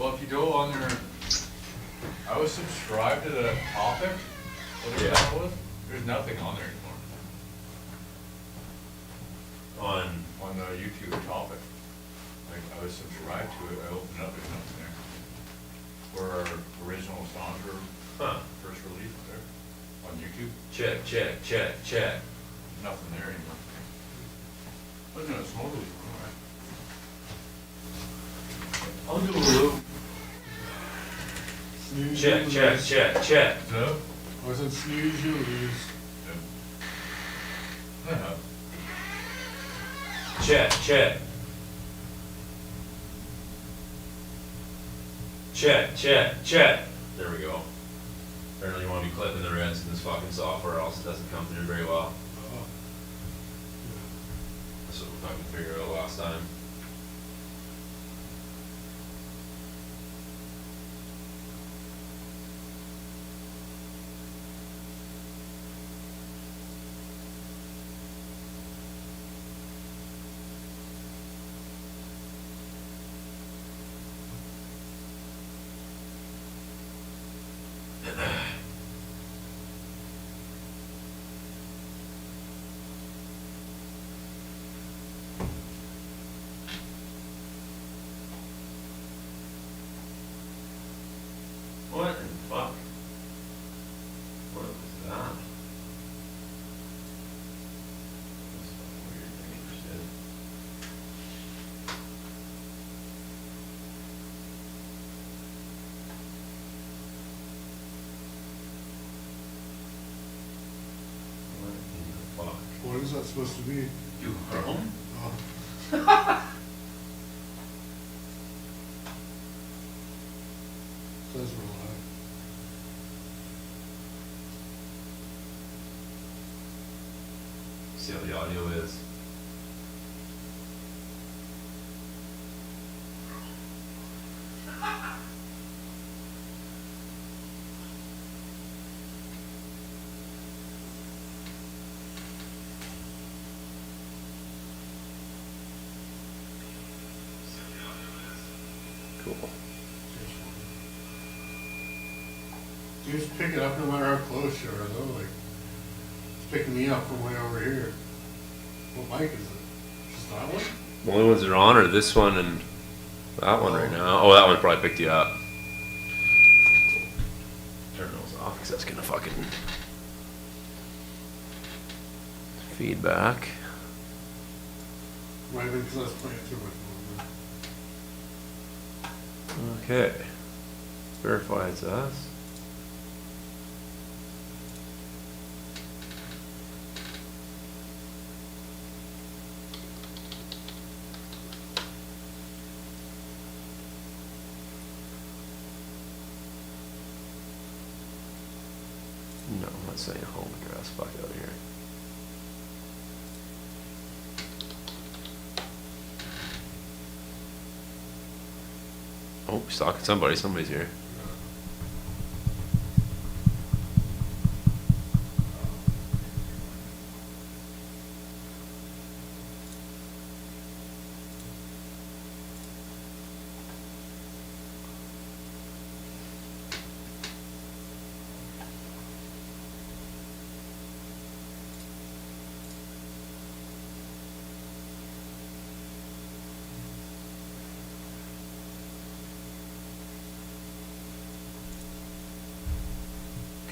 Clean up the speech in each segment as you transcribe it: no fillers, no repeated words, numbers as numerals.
Well, if you go on there, I was subscribed to the topic, whatever that was. There's nothing on there anymore. On the YouTube topic. Like, I was subscribed to it, I opened it up, there's nothing there. Where our original songs were first released there, on YouTube. Check. Nothing there anymore. Wasn't it a smoke leak? Alright. I'll do a little. Check. No? Wasn't snooze, you lose. Yeah. Check. There we go. Apparently you want to be clipping the reds in this fucking software, or else it doesn't come through very well. That's what we fucking figured out last time. What in fuck? What was that? That's fucking weird thing you just did. What in the fuck? What is that supposed to be? You Chrome? Oh. Says we're live. See how the audio is. Cool. You just pick it up no matter how close you are, though. Like, it's picking me up from way over here. What mic is it? Just that one? The only ones that are on are this one and that one right now. Oh, that one probably picked you up. Turn those off because that's gonna fucking feedback. Might have been because I was playing too much longer. Okay. Verify it's us. No, I'm not saying home address. Fuck out of here. Oh, he's talking to somebody. Somebody's here.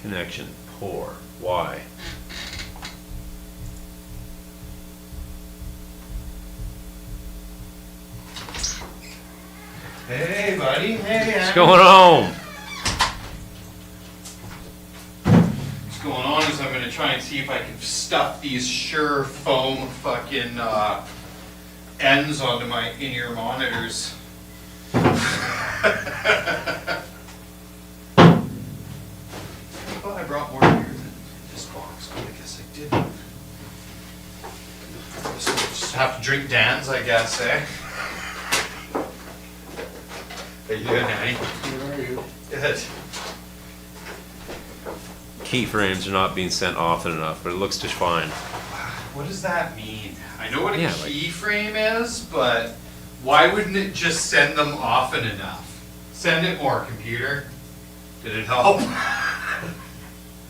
Connection poor. Why? Hey, buddy. Hey, What's going on? What's going on is I'm going to try and see if I can stuff these Sure foam fucking ends onto my in-ear monitors. Oh, I brought more beer than this box, but I guess I didn't. Guess we'll just have to drink Dan's, I guess, eh? How you doing, Annie? Where are you? Good. Keyframes are not being sent often enough, but it looks just fine. What does that mean? I know what a Yeah, like- keyframe is, but why wouldn't it just send them often enough? Send it more, computer. Did it help?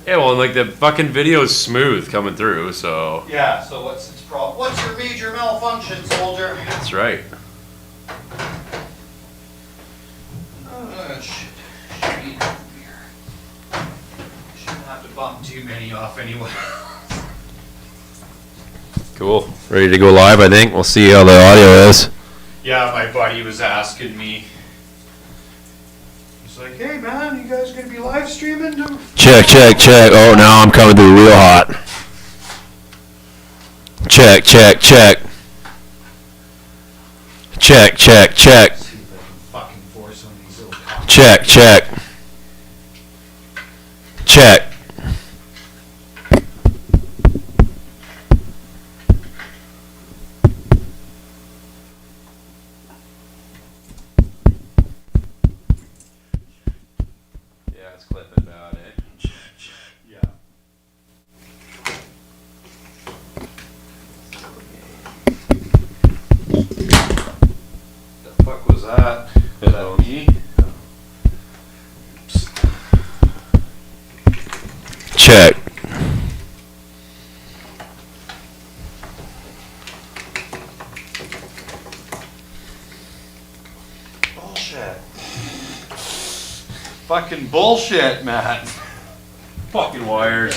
Yeah, well, like the fucking video is smooth coming through, so. Yeah, so what's its problem? What's your major malfunction, soldier? That's right. Shit. Should be here. Shouldn't have to bump too many off anyway. Cool. Ready to go live, I think. We'll see how the audio is. Yeah, my buddy was asking me. He's like, hey man, you guys gonna be live streaming? Check, check, check. Oh, now I'm coming through real hot. Check, check, check. Check, check, check. See if I can fucking force one of these little cocks. Check, check. Check. Yeah, it's clipping about it. Yeah. The fuck was that? Was that me? Check. Bullshit. Fucking bullshit, man. Fucking wires.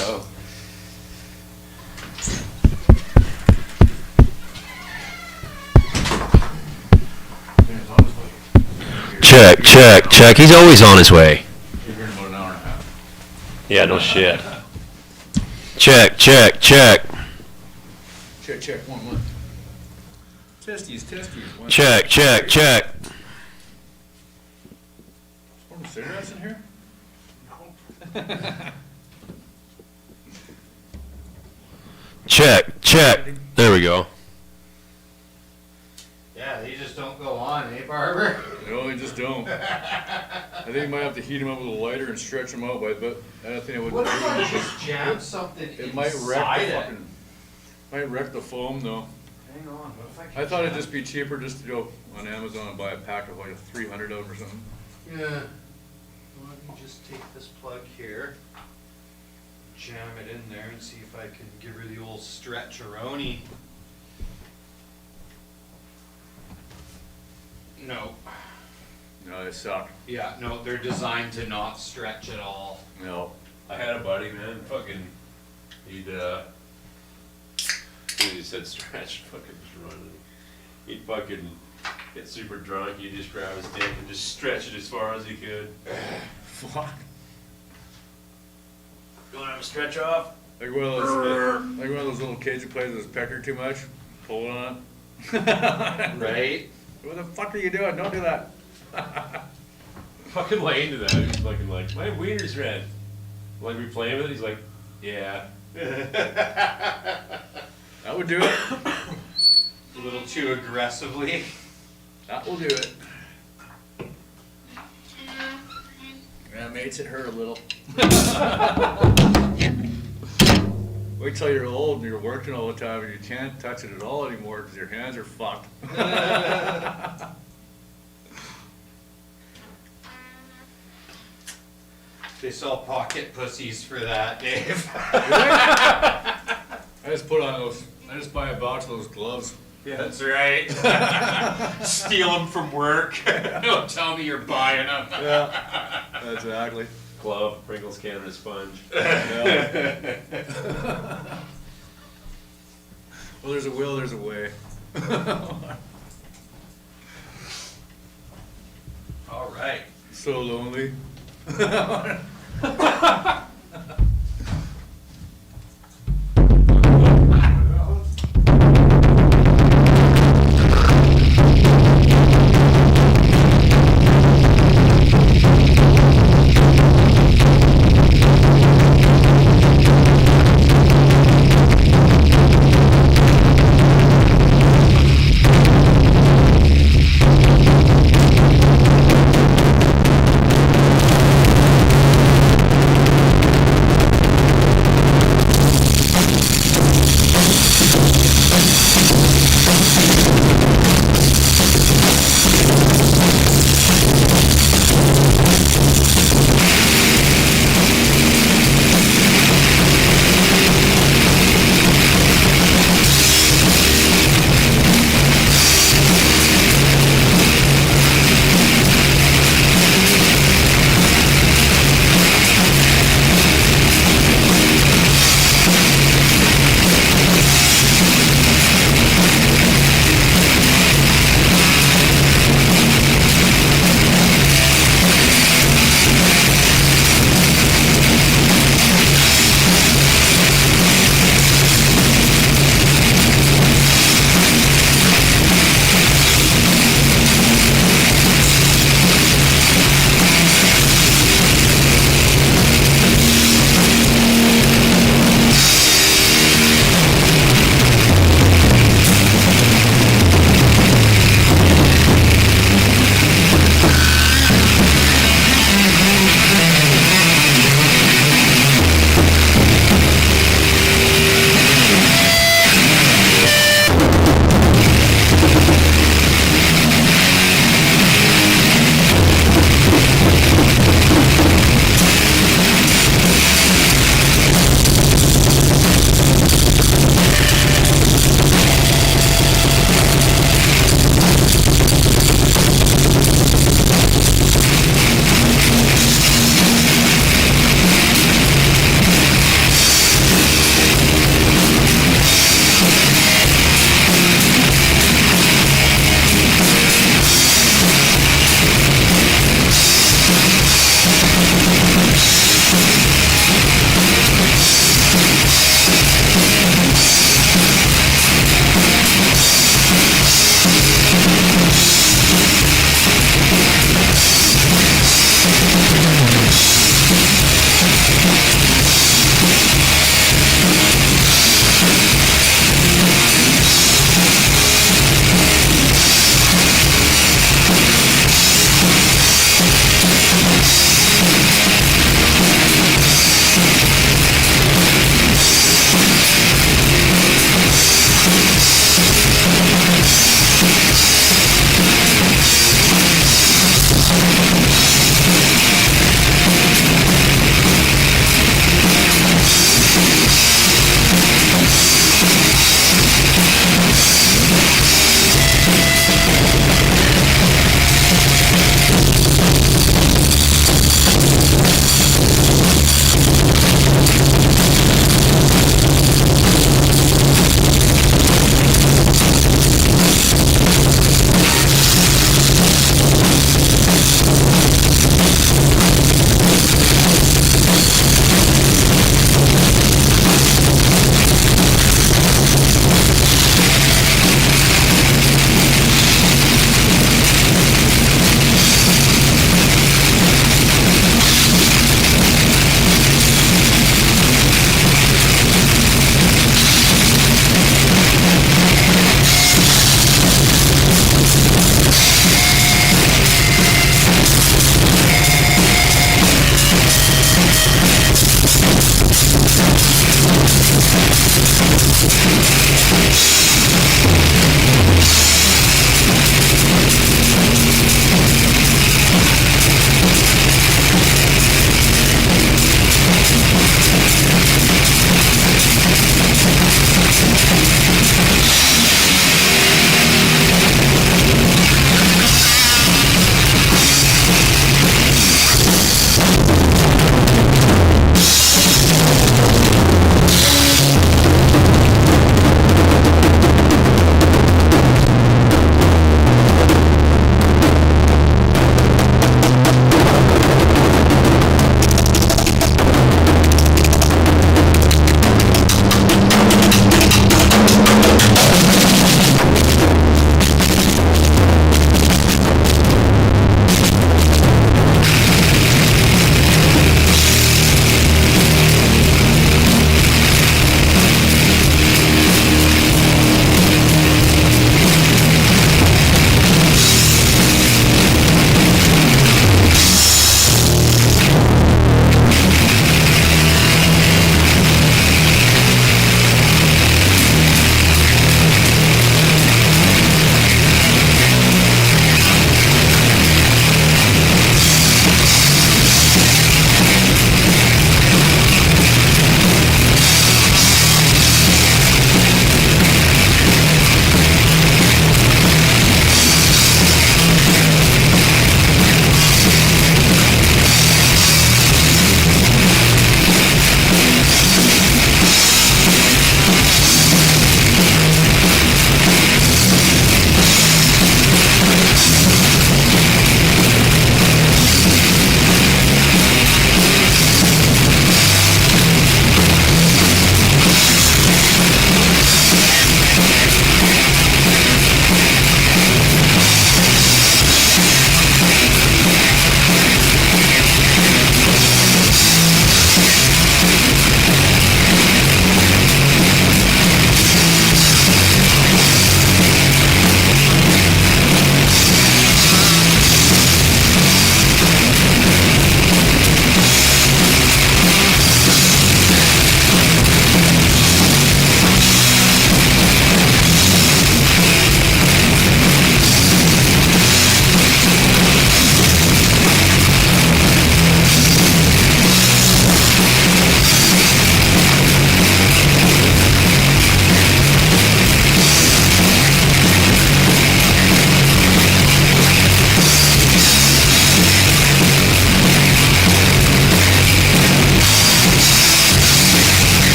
Check, check, check. He's always on his way. You're here in about an hour and a half. Yeah, no shit. Check, check, check. Check, check, one. Testes. One. Check, check, check. Smoking cigarettes in here? Check, check. There we go. Yeah, they just don't go on, eh, Barber? No, they just don't. I think you might have to heat them up with a lighter and stretch them out, but I don't think it would. What if I just jam something It might wreck inside the it? fucking. Might wreck the foam though. Hang on, what if I can I thought it'd jam- just be cheaper just to go on Amazon and buy a pack of like 300 of them or something. Yeah. Let me just take this plug here, jam it in there and see if I can give her the old stretch-a-roni. No. No, they suck. Yeah, no, they're designed to not stretch at all. No. I had a buddy, man, fucking, he said stretch, fucking just running. He'd fucking get super drunk, he'd just grab his dick and just stretch it as far as he could. Fuck. You wanna have a stretch off? Like one of those little kids who plays with his pecker too much. Pull it on. Right? What the fuck are you doing? Don't do that. Fucking lay into that, he's fucking like, my wiener's red. Like, we playing with it, he's like, yeah. That would do it. A little too aggressively. That will do it. Yeah, mates, it hurt a little. Wait till you're old and you're working all the time and you can't touch it at all anymore because your hands are fucked. They sell pocket pussies for that, Dave. I just put on those. I just buy a box of those gloves. Yeah, that's right. Steal them from work. Don't tell me you're buying them. Yeah, exactly. Glove, Pringles can, and a sponge. Yeah. Well, there's a will, there's a way. All right. So lonely.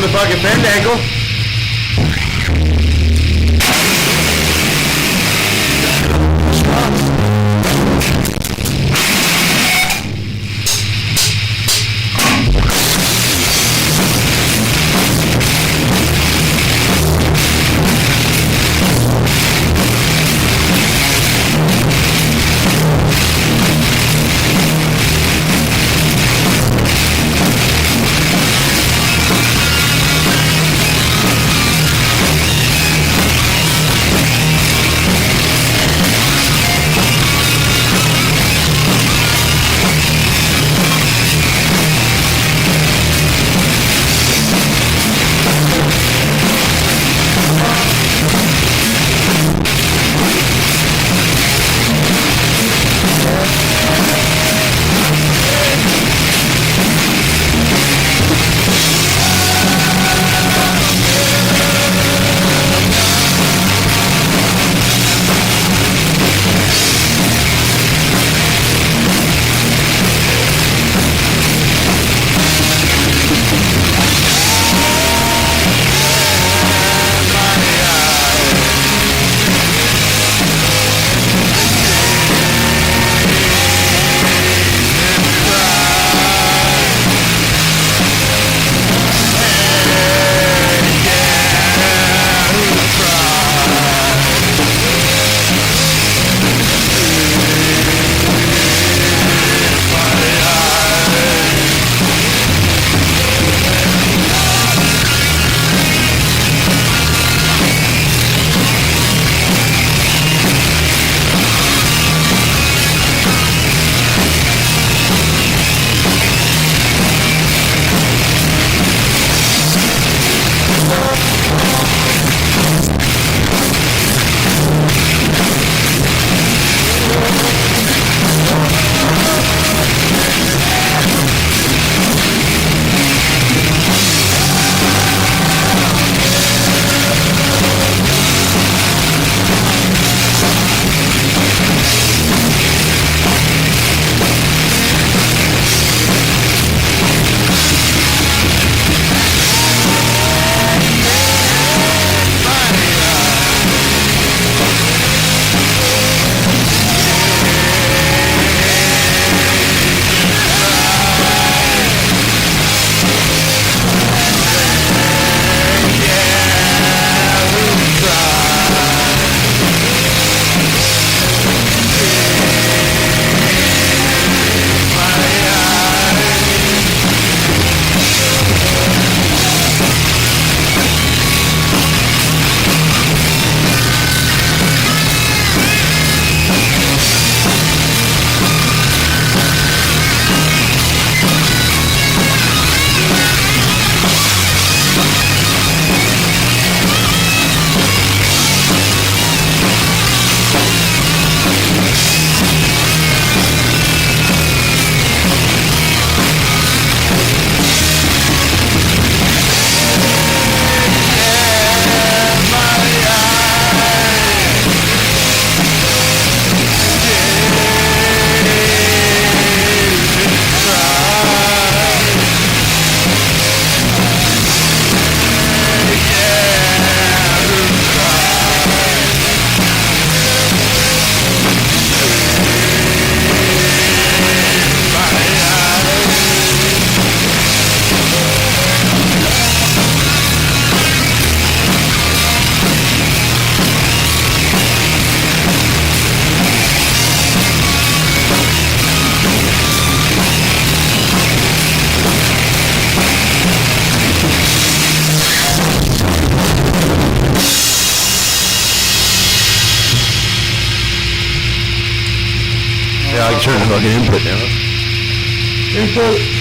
from the fucking Fandangle. Yeah, I can turn the fucking input down. Input.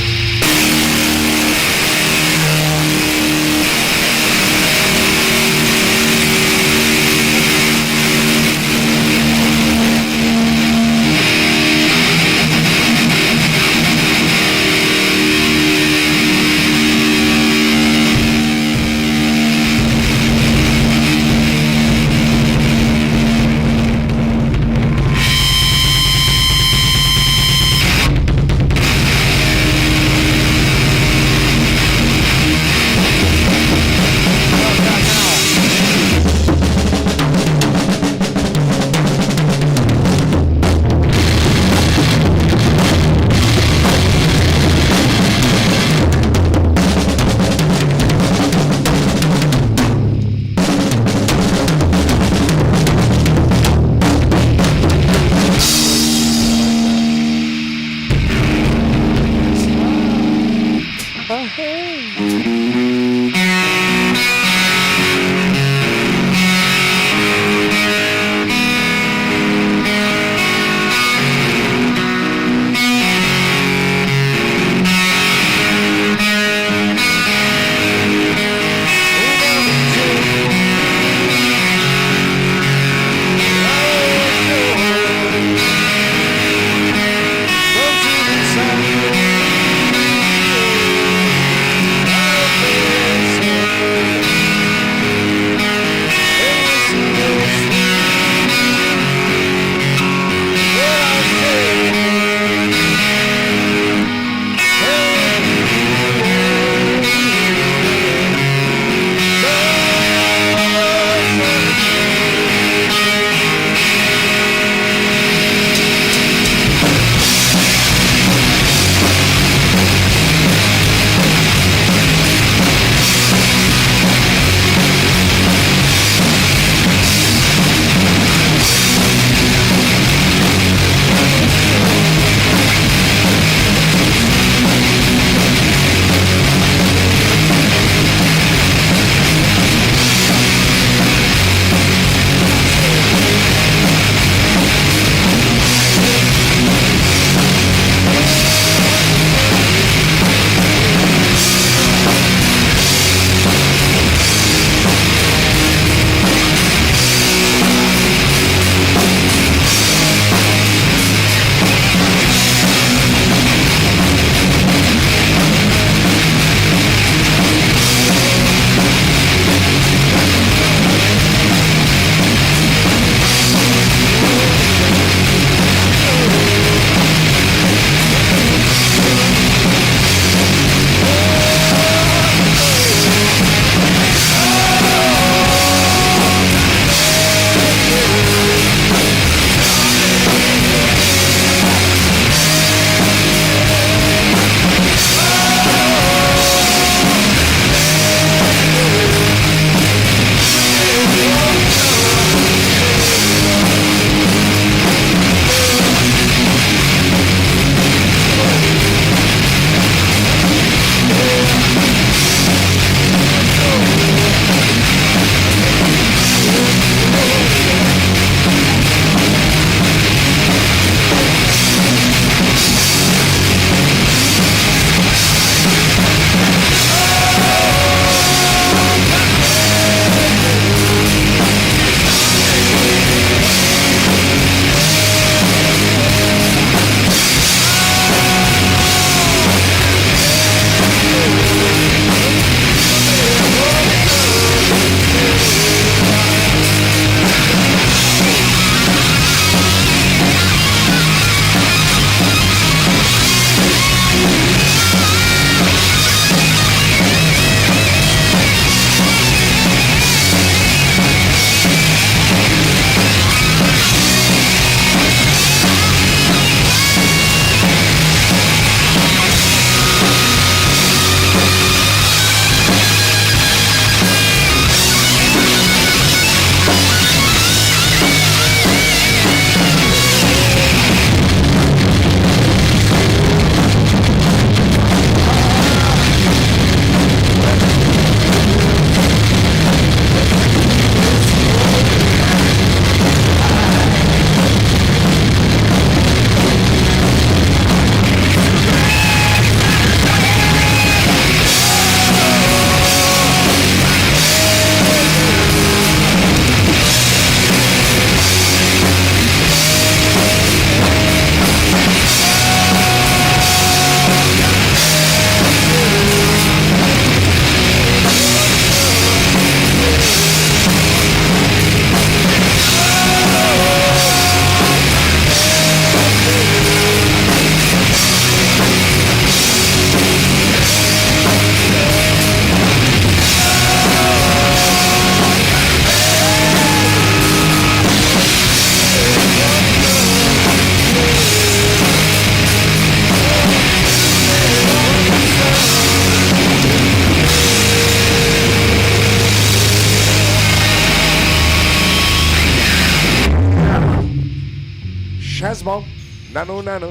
bump. Nano, nano.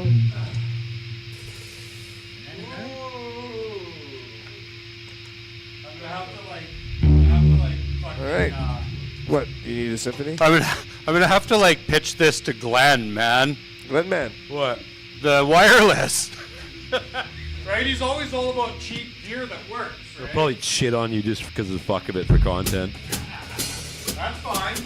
All right. What? You need a symphony? I'm gonna have to like pitch this to Glenn, man. Glenn, man. What? The wireless. Right? He's always all about cheap gear that works, I'll right? probably shit on you just because of the fuck of it for content. That's fine.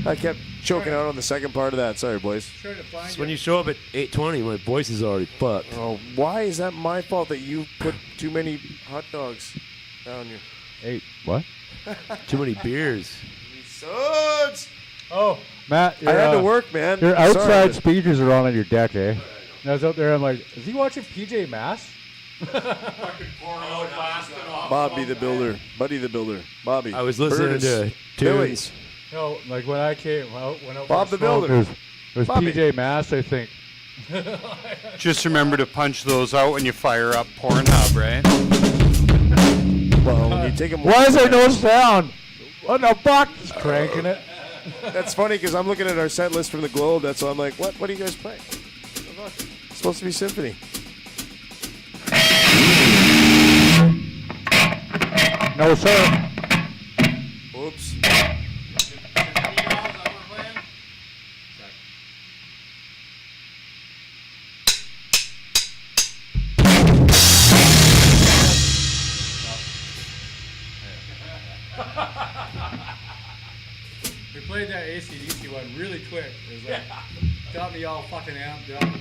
I kept choking out on the second part of that. Sorry, boys. It's when you show up at 8:20, my voice is already fucked. Oh, why is that my fault that you put too many hot dogs down your... Hey, what? Too many beers. Suds! Oh, Matt, I had to work, man. Your Sorry. outside speakers are on your deck, eh? And I was out there, I'm like, is he watching PJ Masks? Fucking pouring out, blasting off. Bobby the Builder. Buddy the Builder. Bobby. I was listening to Billings. No, like when I came out, when I was Bob the Builder. It was Bobby. PJ Masks, I think. Just remember to punch those out when you fire up Pornhub, right? Well, when you take him. Why is there no sound? What the fuck? Just cranking it. That's funny because I'm looking at our set list from the Globe. That's why I'm like, what? What are you guys playing? It's supposed to be symphony. No, sir. Oops. We played that AC/DC one really quick. It was like, got me all fucking amped up.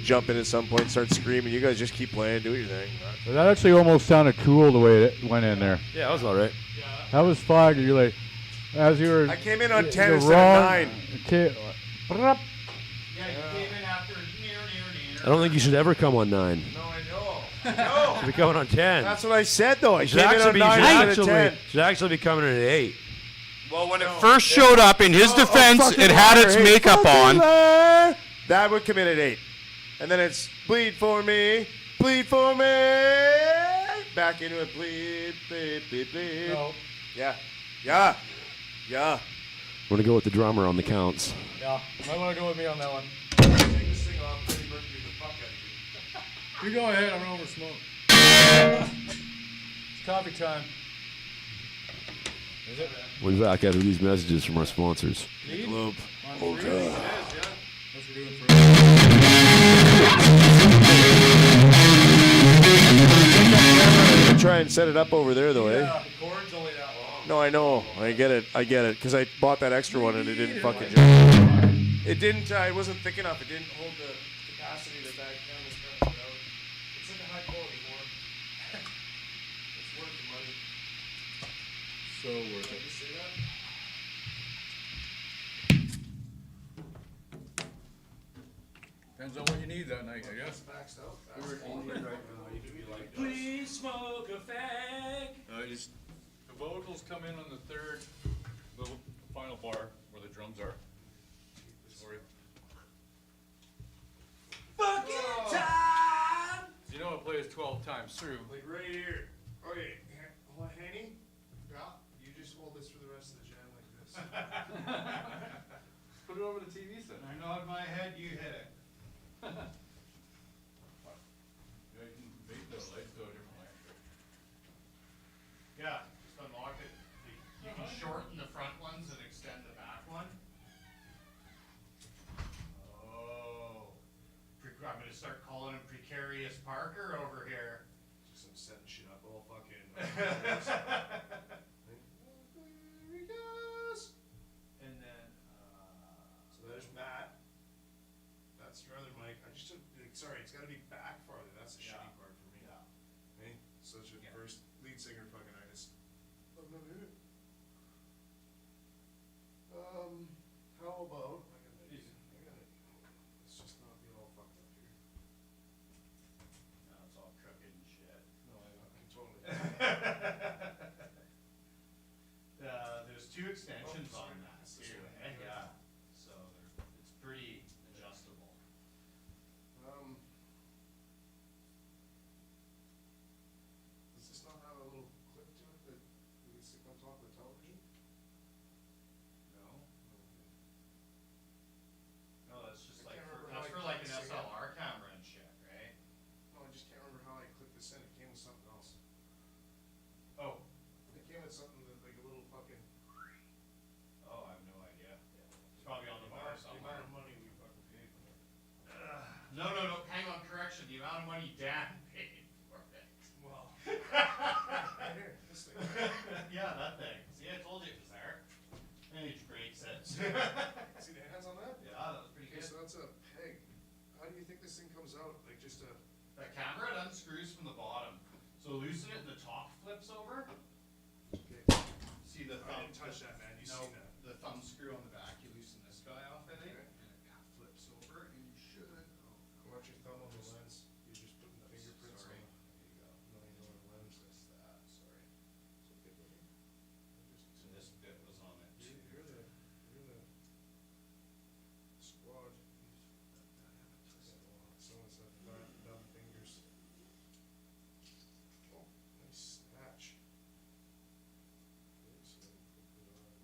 jump in at some point, start screaming. You guys just keep playing, do your thing. That actually almost sounded cool the way it went in there. Yeah, that was all right. That was fine. You're like, as you were. I came in on 10 you're instead wrong. of 9. Okay. Yeah, you came in after near. I don't think you should ever come on 9. No, I know. Should be coming on 10. That's what I said, though. I You should came in on actually, 9 instead of 10. should actually be coming in at 8. Well, when it first showed up, in his defense, Fucking it had liar, its hey, makeup fucking on. liar. That would come in at 8. And then it's bleed for me, bleed for me. Back into it, bleed, bleed, bleed, bleed. No. Yeah, yeah, yeah. We're going to go with the drummer on the counts. Yeah. You might want to go with me on that one. Take this thing off, Freddie Mercury, the fuck out of you. You go ahead. I'm going to smoke. It's coffee time. Is it? We'll be back after these messages from our sponsors. Lead? Globe. On three? Okay. What's we doing for Try and set it up over there, though, eh? the cord's only that long. No, I know. I get it. Because I bought that extra one and it didn't fucking jump. It didn't, it wasn't thick enough. It didn't hold the capacity that camera's trying to put out. It's in the high quality form. It's worth the money. So worth Did it. you see that? Depends on what you need that night, I guess. Maxed out. Please smoke a fag. The vocals come in on the third, the final bar where the drums are. Sorry. Fucking time. You know it plays 12 times through. Like right here. Okay, hold on, Hanny. Yeah. You just hold this for the rest of the jam like this. Put it over the TV set. I nod my head, you hit it. Yeah, you can make the lights go a different way. Yeah, just unlock it. You can shorten the front ones and extend the back one. Oh. I'm gonna start calling him Precarious Parker over here. Just I'm setting shit up all fucking. And then, So there's Matt. That's your other mic. I just took, sorry, it's gotta be back farther. That's the shitty part for me. Hey, such a first lead singer fucking artist. I'm not in it. How about, let's just not be all fucked up here. no, it's all crooked and shit. No, I'm totally. There's two extensions Oh, on that this too, one. eh? Yeah, so it's pretty adjustable. Does this not have a little clip to it that we can stick on top of the television? No? No, that's just I like, can't remember that's how for I like an clicked this in. SLR camera and shit, right? No, I just can't remember how I clicked this in. It came with something else. Oh, It came with something that, like a little fucking. oh, I have no idea. It's probably on the bar The somewhere. amount of money we fucking paid for it. No, hang on, correction, the amount of money Dan paid for it. Well. Right here, this thing. Yeah, that thing. See, I told you it was there. And he breaks it. See the hands on that? Yeah, that was pretty Okay, good. so that's a peg. How do you think this thing comes out? Like just a. The camera, it unscrews from the bottom. So loosen it and the top flips over. Okay. See the I thumb? didn't touch that, man. You No, seen that? the thumb screw on the back, you loosen this guy off, I think, Okay. and it flips over, and you should. Watch your thumb on the lens. You're just putting the fingerprints Sorry. on. There you go. No, you know the lens. Just that, sorry. It's okay, buddy. So this bit was on it too. You're the squad. Someone's had dumb fingers. Oh, nice snatch. Okay, so then put it on.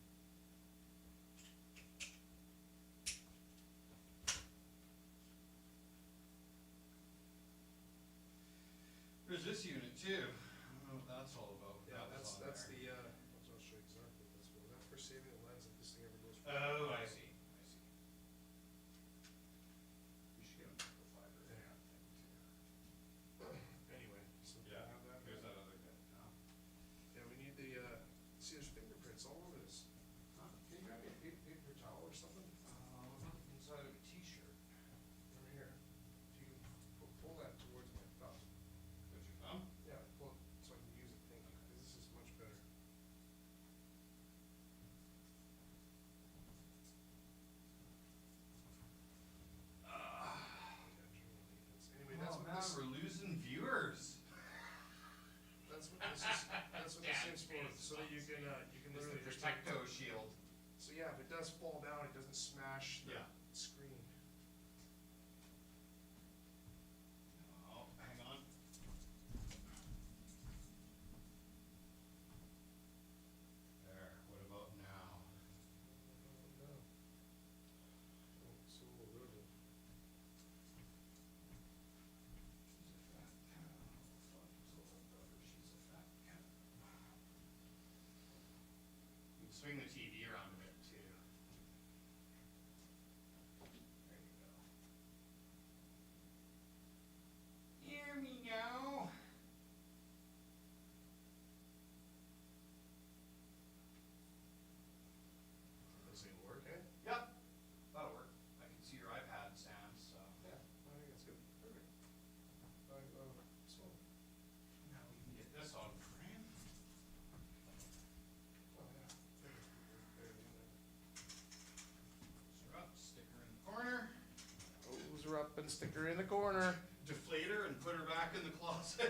and stick her in the corner. deflate her and put her back in the closet.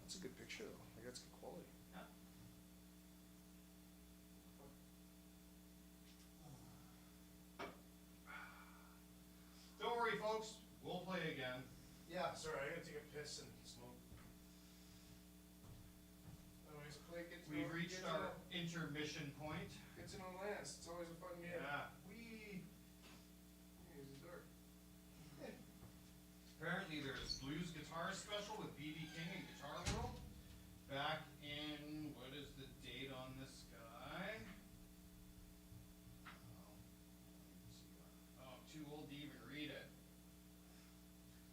That's a good picture though. Like that's good quality. Yeah. Don't worry, folks. We'll play again. Yeah, sorry, I gotta take a piss and smoke. Anyways, play get to We've know, reached get to our know, intermission point. get to know Lance. It's always a fun game. Yeah. Here's the door. Apparently there's blues guitar special with B.B. King and Guitar World. Back in, what is the date on this guy? Oh, too old to even read it.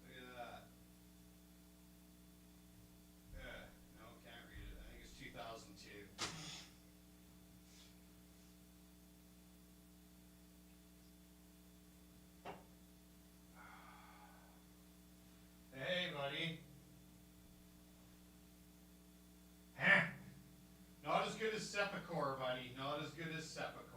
Look at that. No, can't read it. I think it's 2002. Hey, buddy. Huh? Not as good as Sepulchre, buddy. Not as good as Sepulchre.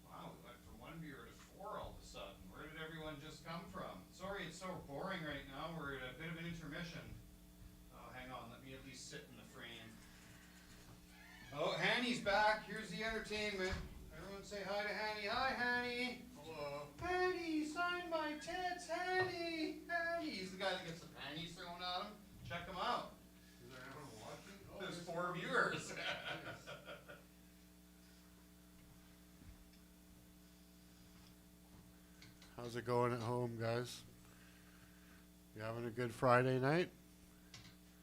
Wow, we went from 1 beer to 4 all of a sudden. Where did everyone just come from? Sorry it's so boring right now. We're at a bit of an intermission. Oh, hang on. Let me at least sit in the frame. Oh, Hanny's back. Here's the entertainment. Everyone say hi to Hanny. Hi, Hanny. Hello. Hanny, sign my tits, Hanny. Hanny. He's the guy that gets the panties thrown at him. Check him out. Is there anyone watching? Oh, There's 4 viewers. How's it going at home, guys? You having a good Friday night?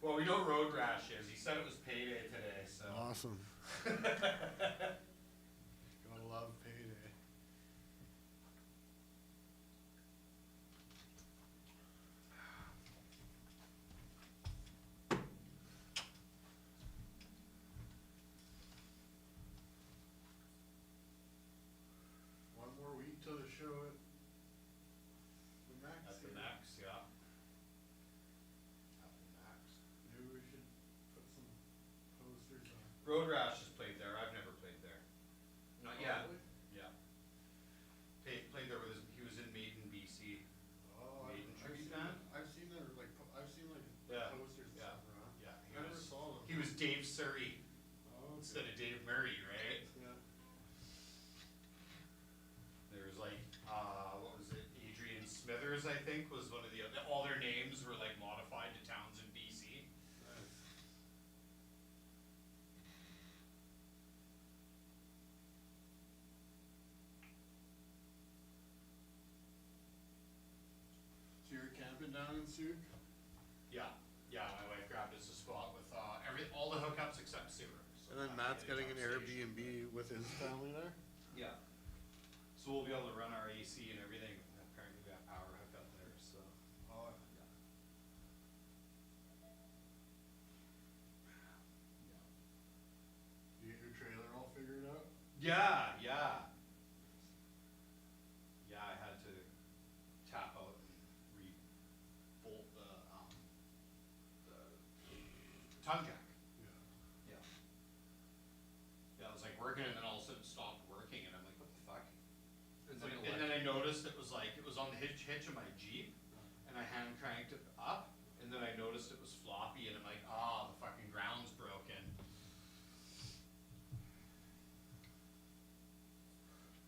Well, we know Road Rash is. He said it was payday today, so. Awesome. Gotta love payday. One more week till the show at the Max. At the Theater. Max, yeah. At the Max. Maybe we should put some posters on. Road Rash has played there. I've never played there. Not yet. Really? Yeah. Played there with his, he was in Maiden, BC. Oh, Maiden I've tribute seen, band? I've seen their like, I've seen like Yeah. posters and Yeah. stuff around. Yeah. I never saw them. He was Dave Surrey Oh, okay. instead of Dave Murray, right? Yeah. There was like, what was it? Adrian Smithers, I think, was one of the other, all their names were like modified to towns in BC. Nice. So you're camping down in Sioux? Yeah. Yeah, my wife grabbed us a spot with all the hookups except sewer. So And then that's Matt's the getting an dump station. Airbnb with his family there? Yeah. So we'll be able to run our AC and everything. Apparently we got power hooked up there, so. Oh, you get your trailer all figured out? Yeah, yeah. Yeah, I had to tap out and re-bolt the tongue jack. Yeah. Yeah. Yeah, it was like working and then all of a sudden it stopped working and I'm like, what the fuck? And then I noticed it was on the hitch of my Jeep and I hand cranked it up and then I noticed it was floppy and I'm like, oh, the fucking ground's broken.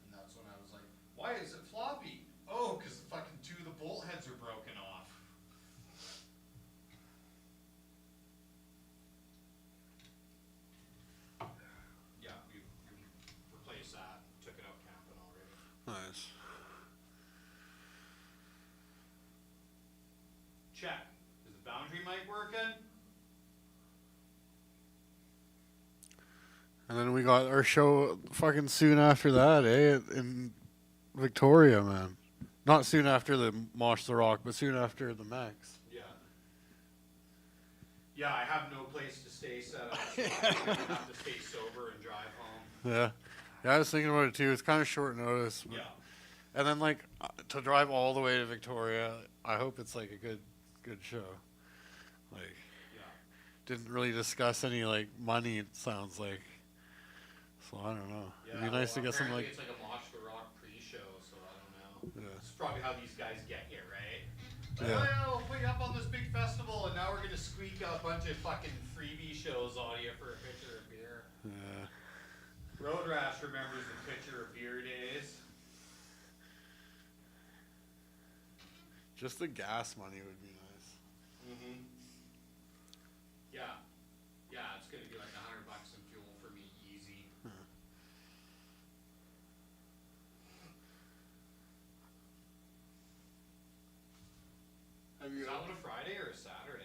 And that's when I was like, why is it floppy? Oh, because the fucking 2 of the bolt heads are broken off. Yeah, we replaced that, took it out camping already. Nice. Check. Is the boundary mic working? And then we got our show fucking soon after that, in Victoria, man. Not soon after the Mosh the Rock, but soon after the Max. Yeah. Yeah, I have no place to stay set up, so I'm gonna have to stay sober and drive home. Yeah. Yeah, I was thinking about it too. It's kind of short notice. But, Yeah. and then like to drive all the way to Victoria, I hope it's like a good show. Like, Yeah. didn't really discuss any like money. It sounds like. So I don't know. It'd be nice to get some like. It's like a Mosh the Rock pre-show, so I don't know. Yeah. It's probably how these guys get you, right? Like, Yeah. oh yeah, we'll put you up on this big festival, and now we're gonna squeak a bunch of fucking freebie shows on you for a pitcher of beer. Yeah. Road Rash remembers the pitcher of beer days. Just the gas money would be nice. Mm-hmm. Yeah. Yeah, it's gonna be like $100 in fuel for me, easy. Have Is you? that one a Friday or a Saturday?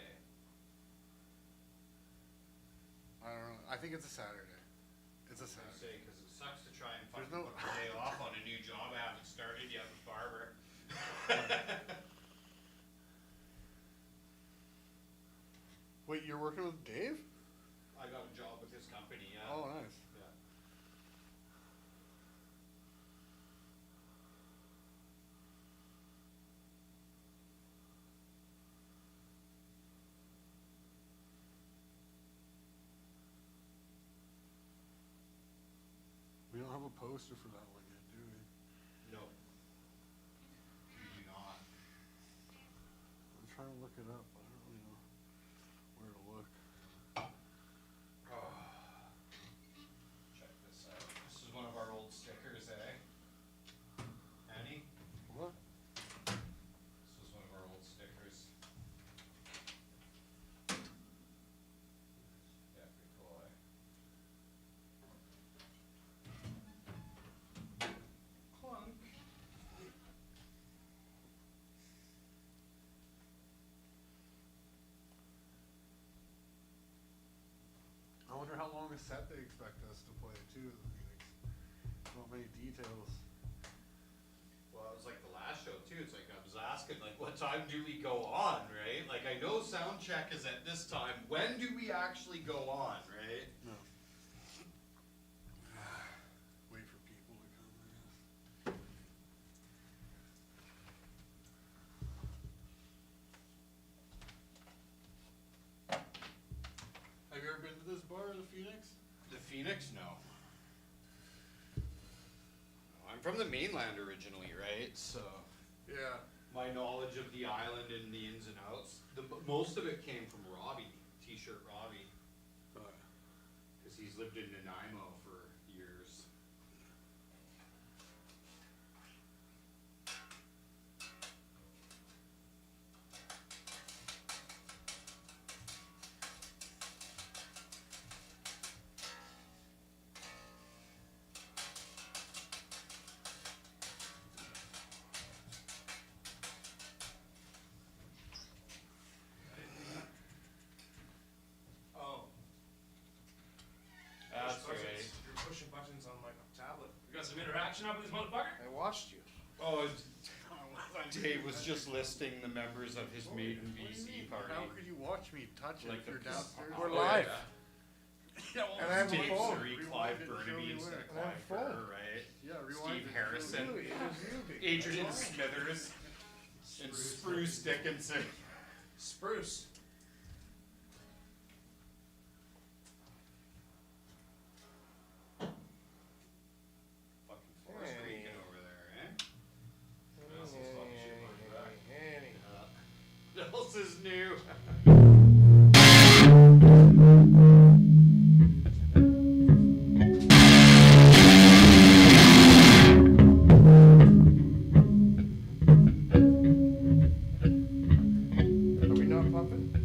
I don't know. I think it's a Saturday. It's a I was gonna Saturday. say, cause it sucks to try and There's fucking no- book a day off on a new job I haven't started yet with Barber. Wait, you're working with Dave? I got a job with his company, yeah. Oh, nice. Yeah. We don't have a poster for that one yet, do we? No. We do not. I'm trying to look it up, but I don't really know where to look. Check this out. This is one of our old stickers, eh? Annie? What? This was one of our old stickers. Yeah, pretty cool, eh? Clunk. I wonder how long a set they expect us to play too. Not many details. Well, it was like the last show too. It's like I was asking, like, what time do we go on, right? Like, I know sound check is at this time. When do we actually go on, right? No. Wait for people to come, I guess. Have you ever been to this bar, the Phoenix? The Phoenix? No. I'm from the mainland originally, right? So Yeah. my knowledge of the island and the ins and outs, most of it came from Robbie, T-shirt Robbie, because he's lived in Nanaimo for years. Oh. That's right. You're pushing buttons on my tablet. We got some interaction up with this motherfucker? I watched you. Oh, Dave was just listing the members of his maiden VC party. How could you watch me touch it Like if you're the- downstairs? We're live. Yeah, well, And I have a Dave phone. Surrey, Rewind Clive it and show Burnaby me instead where. of And I have Clive a phone. Burr, right? Yeah, rewind Steve it and show Harrison, me. It was you, baby. Adrian Smithers, and Spruce Dickinson. Spruce. Fucking force freaking over there, eh? What else is new? Are we not pumping?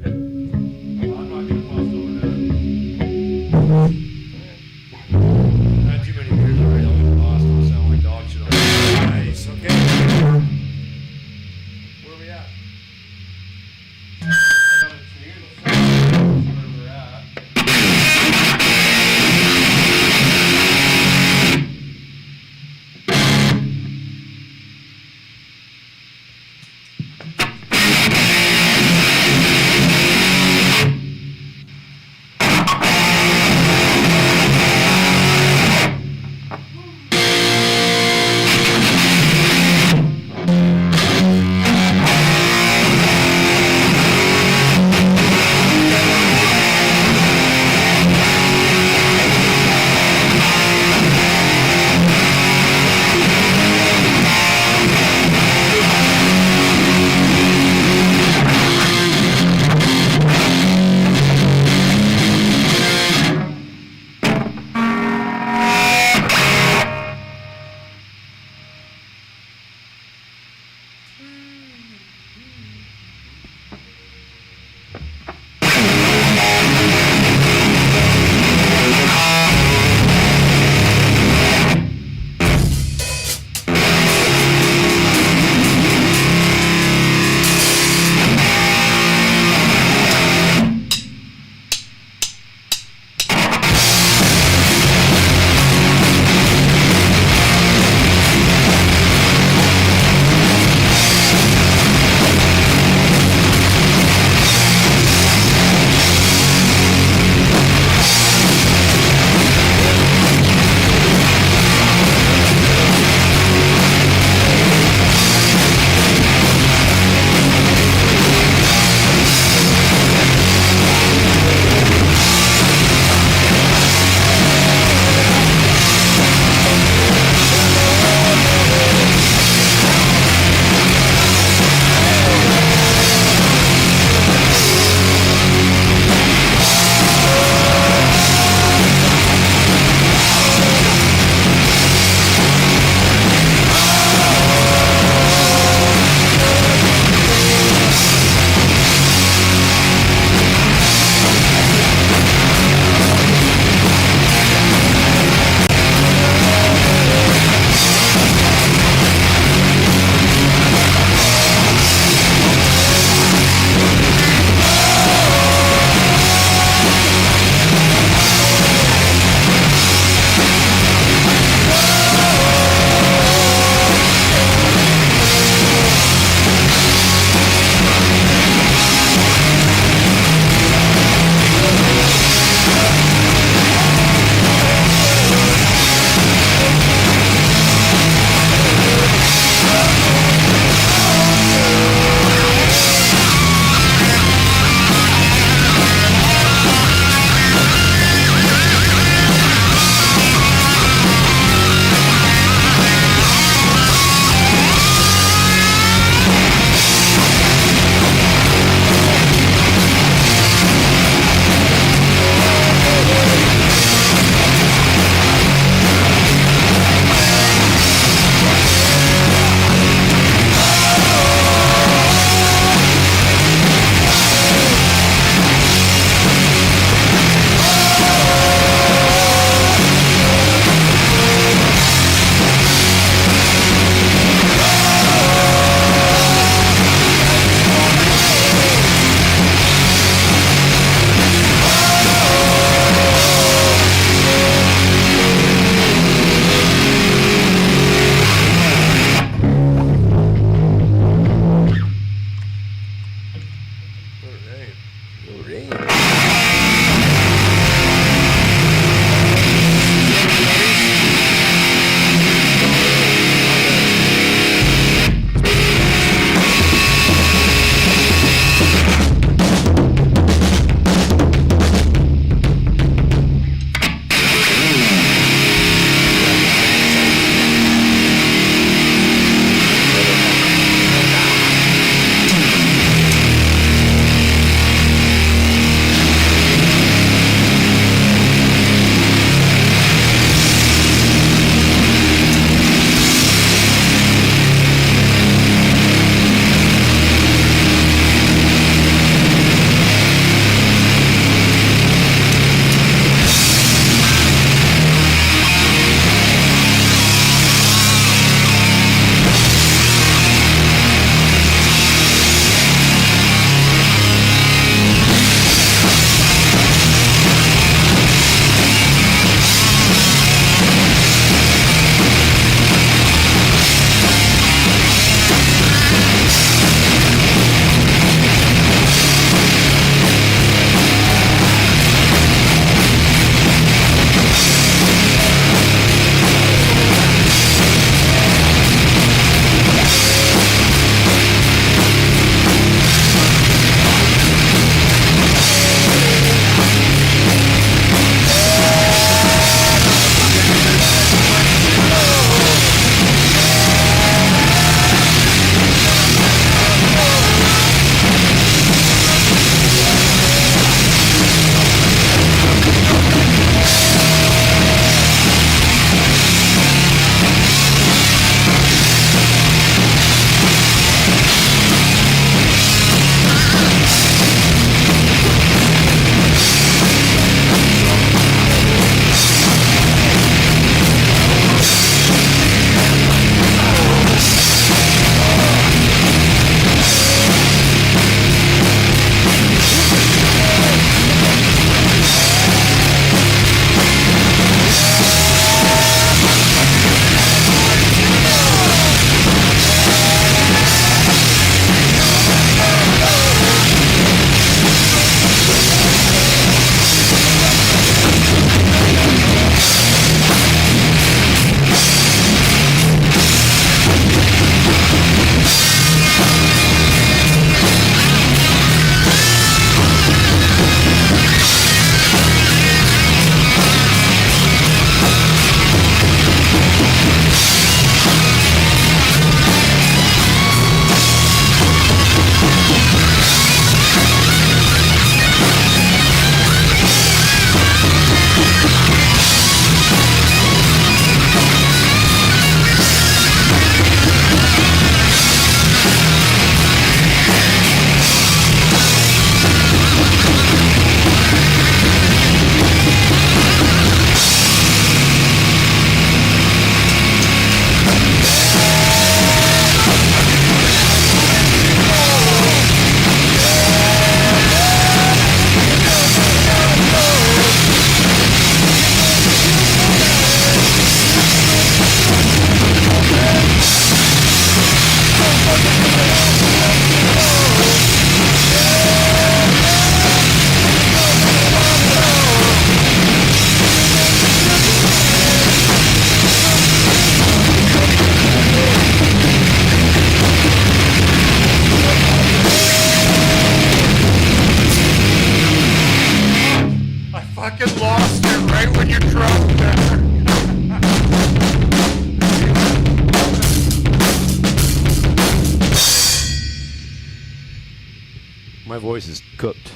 My voice is cooked.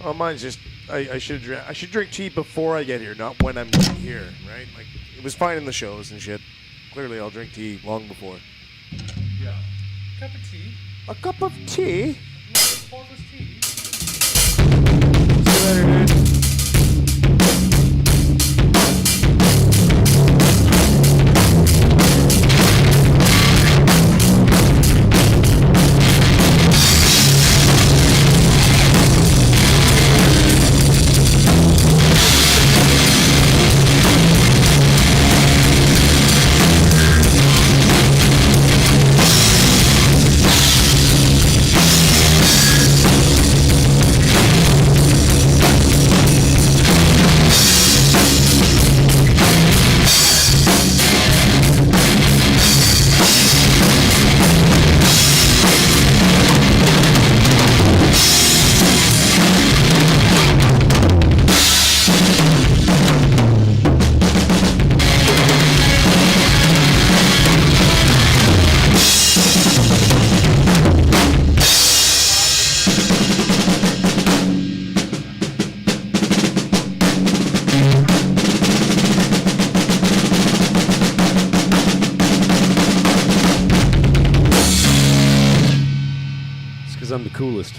Oh, mine's just. I should drink tea before I get here, not when I'm here, right? Like it was fine in the shows and shit. Clearly, I'll drink tea long before. Yeah. Cup of tea. A cup of tea. Portless tea. See you later, dude. Because I'm the coolest.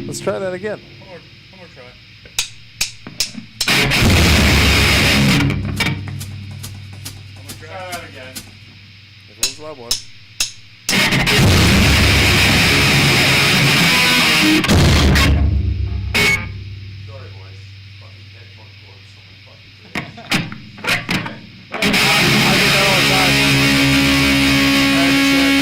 Let's try that again. One more try. One more try. Try that again. Everyone's allowed one. Sorry, boys. Fucking headphone cords. So fucking I do that all the time. I understand.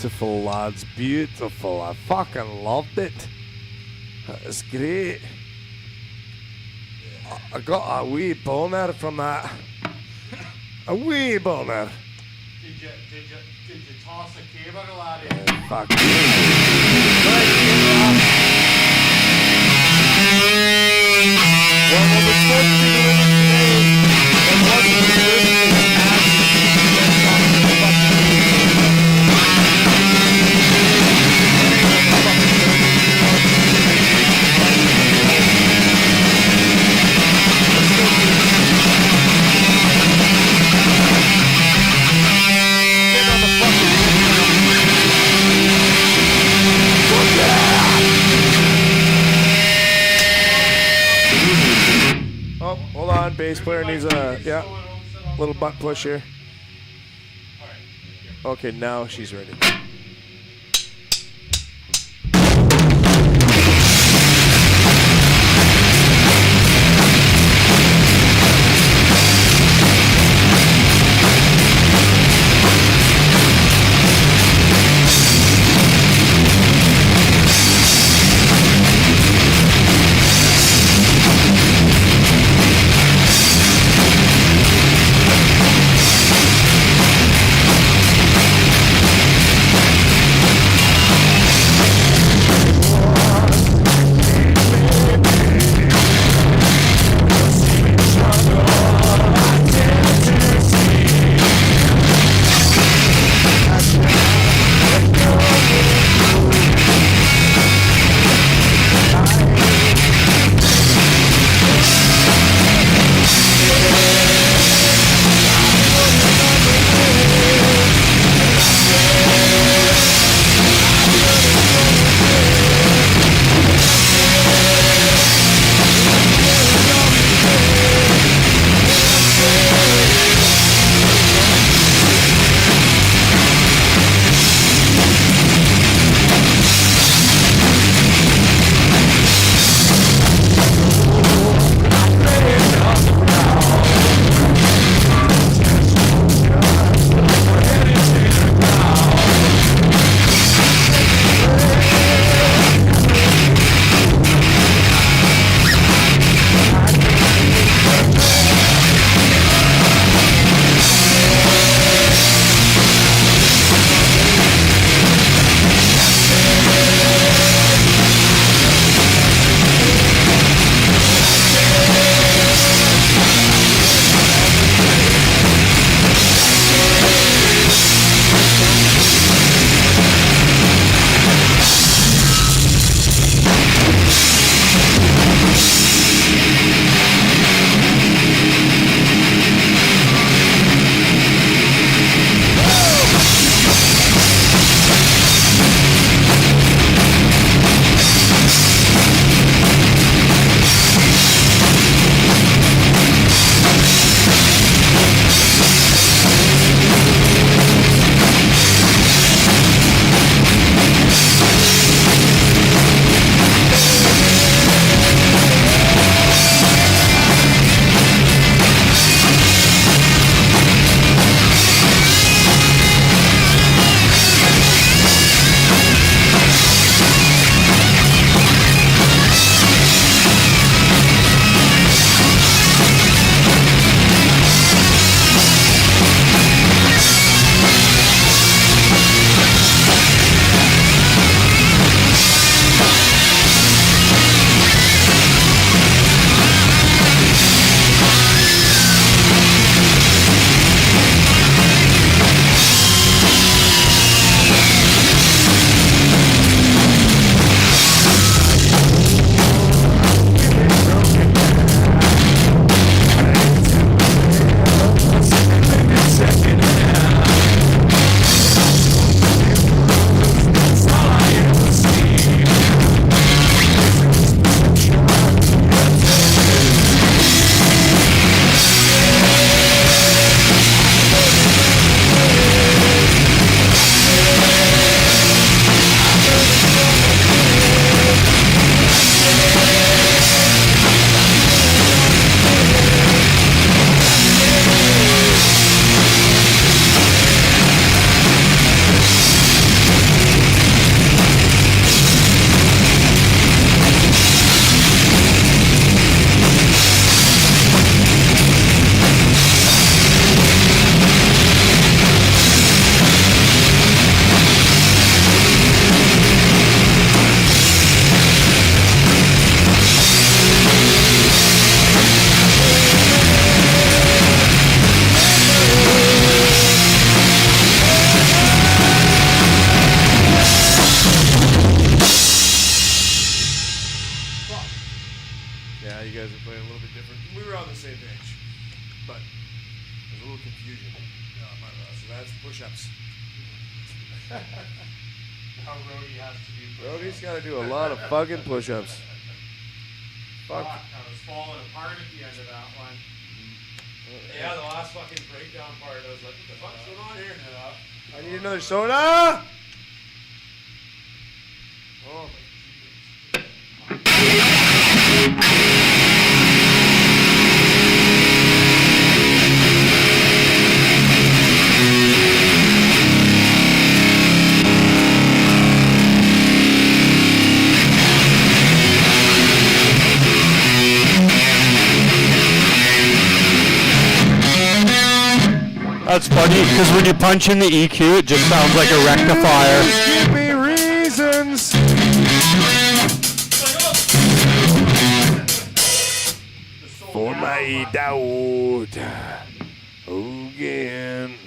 Beautiful, lads. Beautiful. I fucking loved it. That was great. I got a wee boner from that. A wee boner. Did you toss a cable, laddie? Fuck. Well, what was supposed to be delivered today, it wasn't delivered to the Oh, hold on. Bass player needs a little butt push here. Okay, now she's ready. There's a little confusion. So that's push-ups. How roadie has to do. Brody's got to do a lot of fucking push-ups. Fuck. I was falling apart at the end of that one. Yeah, the last fucking breakdown part, I was like, what the fuck's going on here? I need another soda. Oh. That's funny, because when you punch in the EQ, it just sounds like a rectifier. Give me reasons. For my doubt. Again.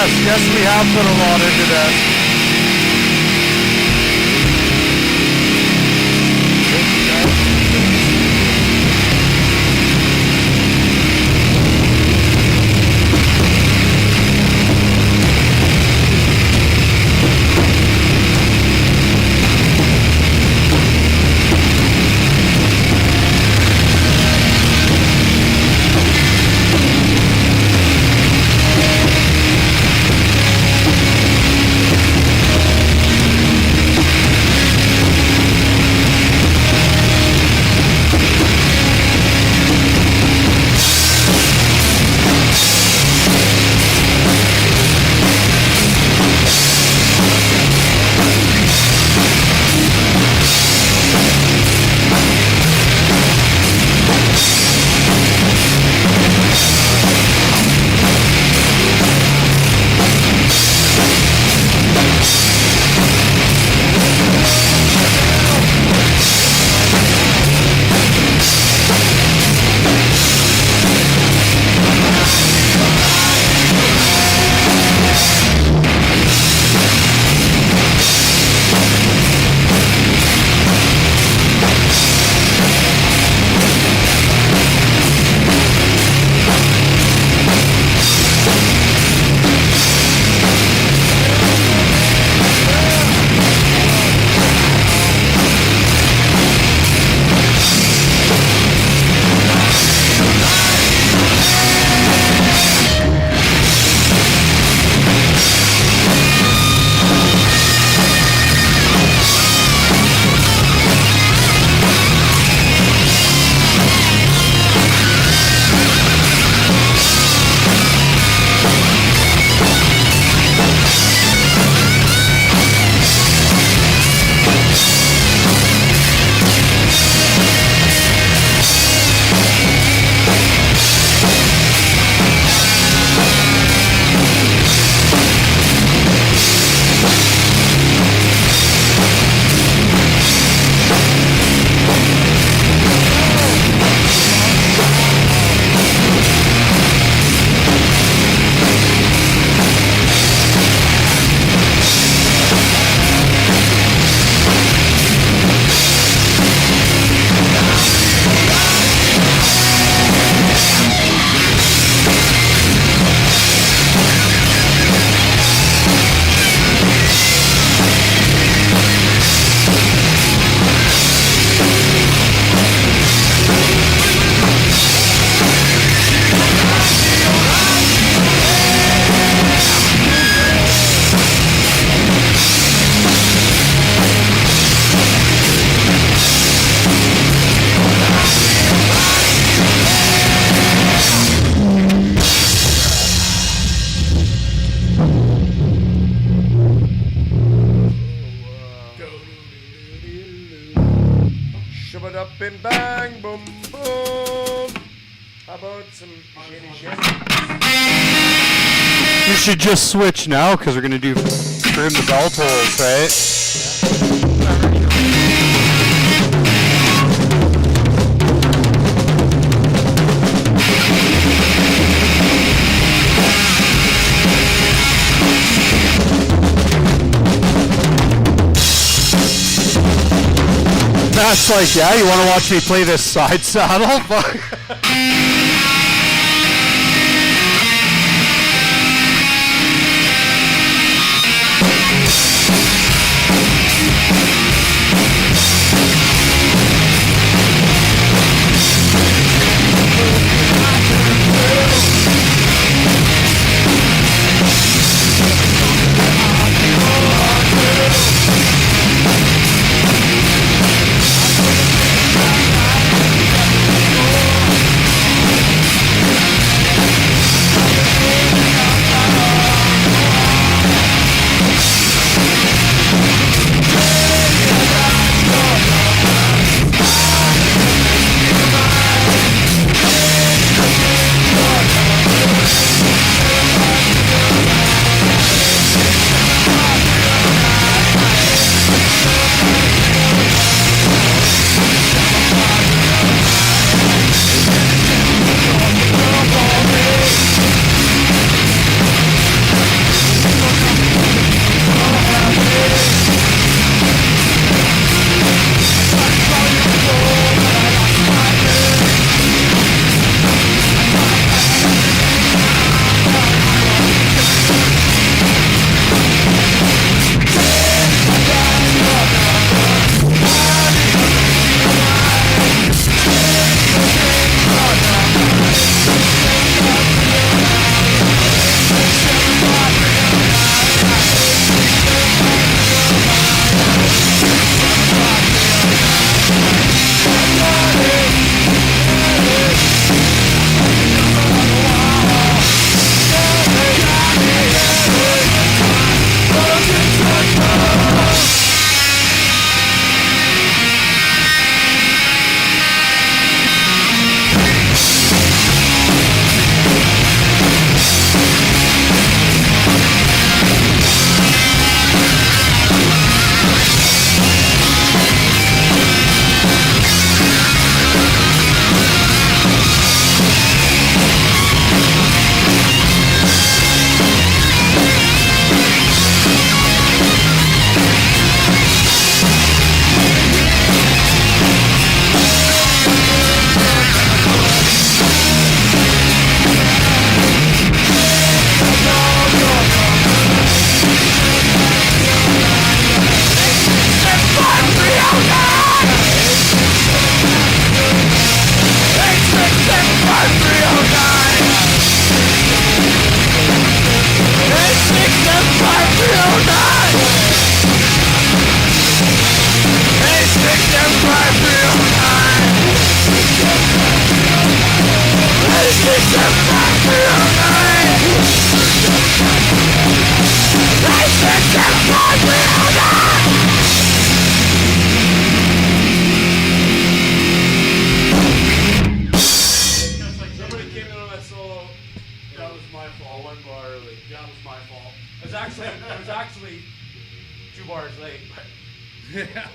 Yes, we have put a lot into this. Up and bang, boom, boom. How about some shitty shit? You should just switch now because we're gonna do trim the belt holes, right? That's like, yeah, you want to watch me play this side saddle? Fuck. Somebody came in on that solo. That was my fault. One bar early. That was my fault. It was actually 2 bars late, but Yeah.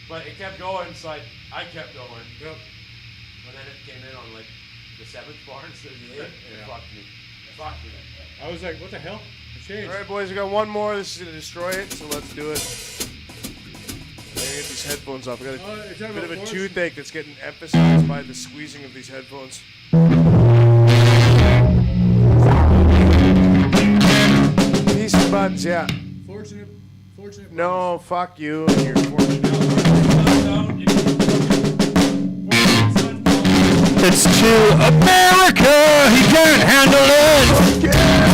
but it kept going, so I kept going. Yep. And then it came in on like the 7th bar instead of the 8th. Yeah. It fucked me. Fucked me. I was like, what the hell? It changed. All right, boys, we got one more. This is gonna destroy it, so let's do it. I gotta get these headphones off. I got You're a talking bit of about a force? toothache that's getting emphasized by the squeezing of these headphones. Peace and buds, yeah. Fortunate. No, fuck you and your fortune. It's to America. He can't handle it.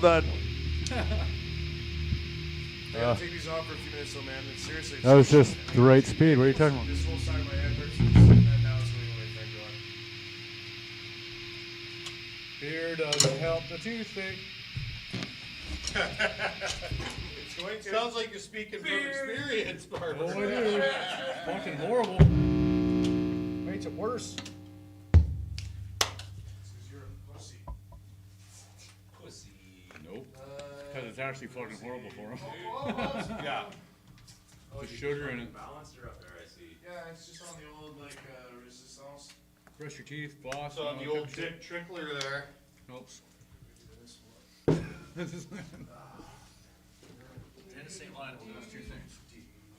done. I gotta take these off for a few minutes though, man. It's seriously. That was just the right speed. What are you talking about? This whole side of my head hurts, and now it's going away, thank God. Beer doesn't help the toothache. It's going to. Sounds like you're speaking from experience, Barbara. Oh, it is. It's fucking horrible. Makes it worse. You're a pussy. Pussy. Nope. Because it's actually fucking horrible for him. Yeah. The sugar in it. Balanced her up there, I see. Yeah, it's just on the old like resistance. Brush your teeth, floss. So on and the all old that shit. dick trickler there. Nope. Tennessee line of those two things.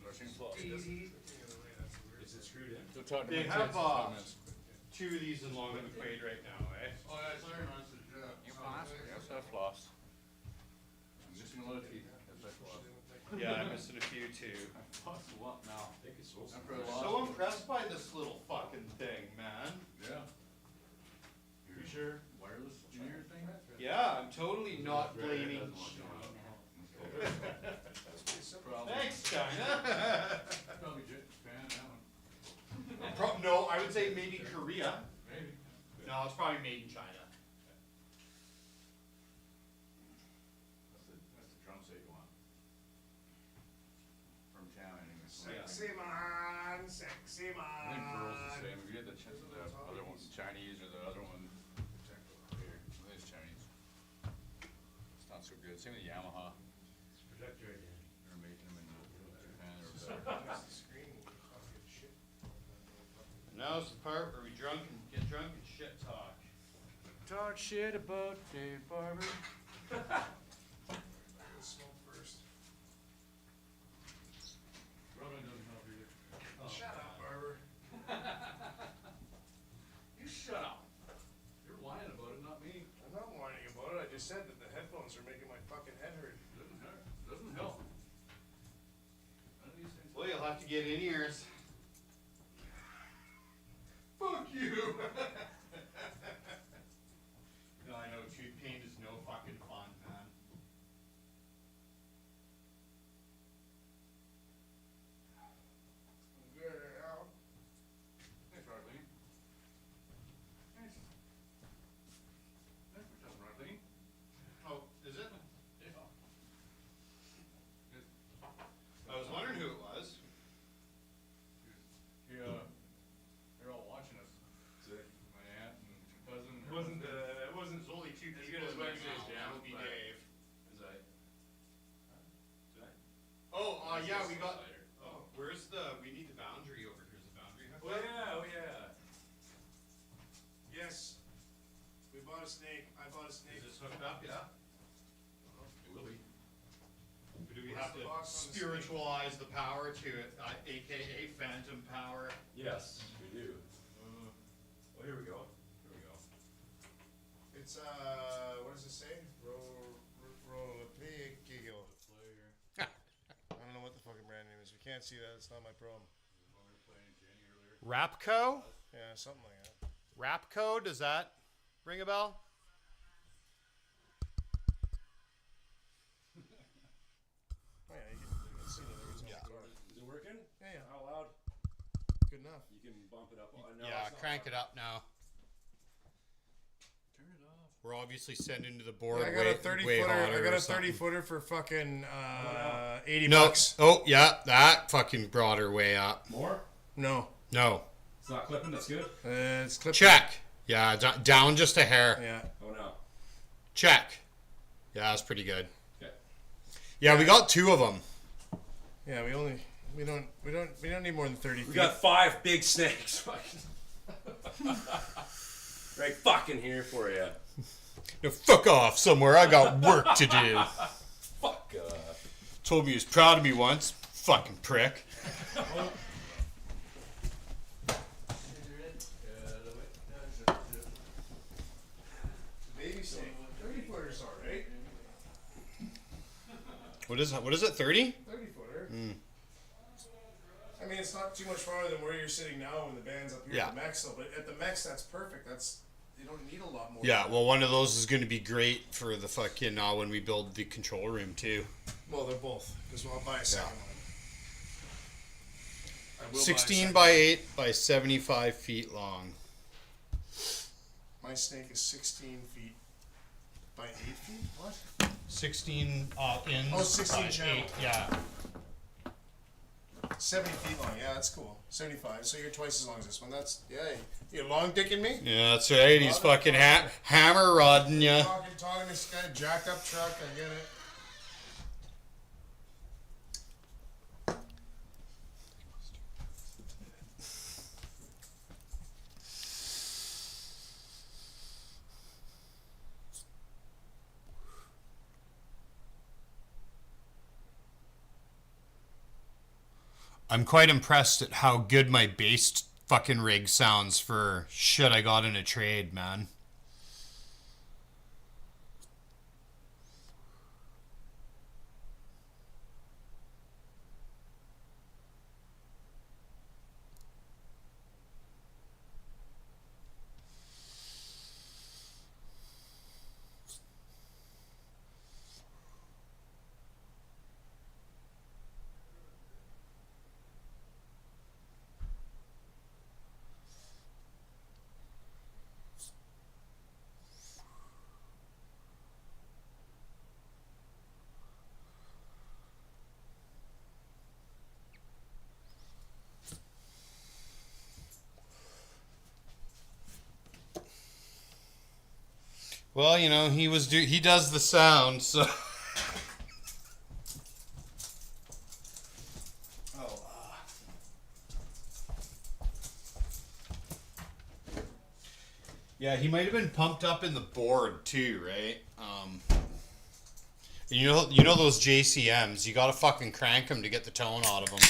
Brushing and floss. Is it screwed in? So talk to They my have kids in 5 minutes. 2 of these in Long McQuaid right now, eh? Oh, yeah, it's very nice. You floss? Yes, I floss. I'm missing a lot of teeth. Yes, I floss. Yeah, I'm missing a few too. I floss a lot now. I think it's supposed After I I'm lost. so impressed by this little fucking thing, man. Yeah. You sure? Wireless engineer thing? Yeah, I'm totally not blaming. Probably. Thanks, China. Probably Japan, that one. No, I would say maybe Korea. Maybe. No, it's probably made in China. That's the drum set you want. From town anyway. Sexy man, sexy I think Pearl's the man. same. If you get the other one, Chinese or the other one, here, it is Chinese. It's not so good. Same with Yamaha. Projector again. They're making them in Japan or Now's the part where we get drunk and shit talk. Talk shit about Dave Barber. Smoke first. Robin doesn't help either. Shut up, Barber. You shut up. You're lying about it, not me. I'm not whining about it. I just said that the headphones are making my fucking head hurt. Doesn't hurt. Doesn't help. None of these things. Well, you'll have to get in ears. Fuck you! No, I know, tooth pain is no fucking fun, man. Thanks, Arlene. Thanks. Thanks for telling Arlene. Oh, is it? Yeah. I was wondering who it was. They're all watching us. My aunt and cousin. It wasn't Zoli too As deep good as as Wednesday's now. jam, It'll be but- Dave. Is that? Is that? Oh, yeah, we got, Cider. oh, we need the boundary over here. Is the boundary hooked Oh up? yeah, oh yeah. Yes. We bought a snake. I bought a snake. Is this hooked up, yeah? It will be. Or do we Where's have the to box on the spiritualize the power to it, AKA phantom power? Yes, we do. Oh, here we go. Here we go. It's what does it say? Rolepigio. I don't know what the fucking brand name is. We can't see that. It's not my problem. Rapco? Yeah, something like that. Rapco, does that ring a bell? Oh yeah, you can see the words on the car. Is it working? Yeah, yeah. How loud? Good enough. You can bump it up. Oh, no, Yeah, it's not crank loud. it up now. Turn it off. We're obviously sending to the board I got a 30 way footer. hotter I got or a 30 something. footer for fucking 80 No. bucks. Oh, yeah, that fucking brought her way up. More? No, No. It's not clipping, that's good. it's clipped. Check. Yeah, down just a hair. Yeah. Oh no. Check. Yeah, that's pretty good. Okay. Yeah, we got 2 of them. Yeah, we don't need more than 30 We feet. got 5 big snakes. Right fucking here for you. Now fuck off somewhere. I got work to do. Fuck. Told me he was proud of me once. Fucking prick. Baby snake. 30 footers, all right. What is it? 30? 30 footer. I mean, it's not too much farther than where you're sitting now when the band's up here Yeah. at the Mex, though. But at the Mex, that's perfect. That's You don't need a lot more. Yeah, well, one of those is going to be great for the fucking when we build the control room too. Well, they're both, because I'll buy a second one. I will buy a 16 second by one. 8 by 75 feet long. My snake is 16 feet by 8 feet? What? 16 ins. Oh, 16 by channel. 8, yeah. 70 feet long, yeah, that's cool. 75, so you're twice as long as this one. That's, yeah, you're long dicking me? Yeah, that's right. He's fucking hammer rodding ya. Talking this guy, jacked up truck, I get it. I'm quite impressed at how good my bass fucking rig sounds for shit I got in a trade, man. Well, you know, he does the sound, so yeah, he might have been pumped up in the board too, right? You know those JCMs, you gotta fucking crank them to get the tone out of them.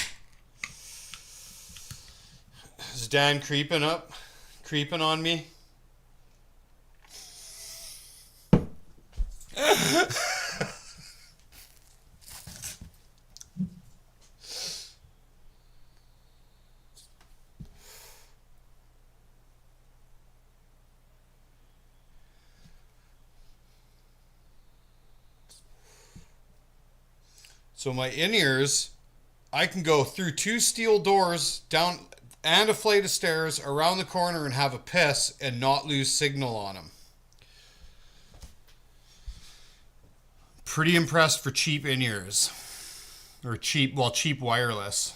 Is Dan creeping on me? So my in-ears, I can go through 2 steel doors down and a flight of stairs around the corner and have a piss and not lose signal on them. Pretty impressed for cheap in-ears. Or cheap wireless.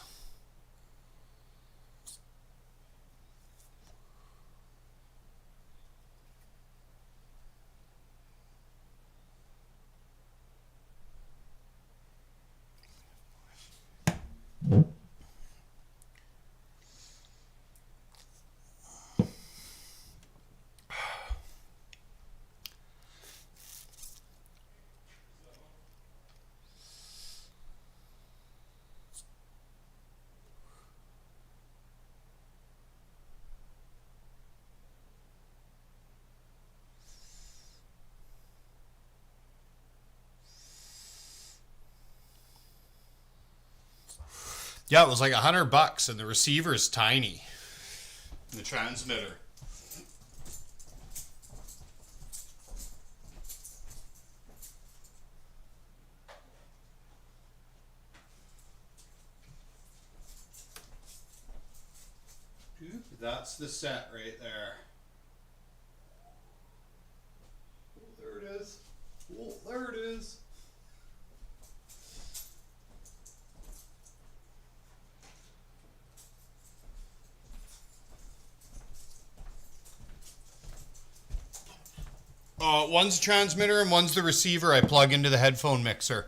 Yeah, it was like $100 and the receiver's tiny. The transmitter. That's the set right there. Oh, there it is. Oh, there it is. One's the transmitter and one's the receiver I plug into the headphone mixer.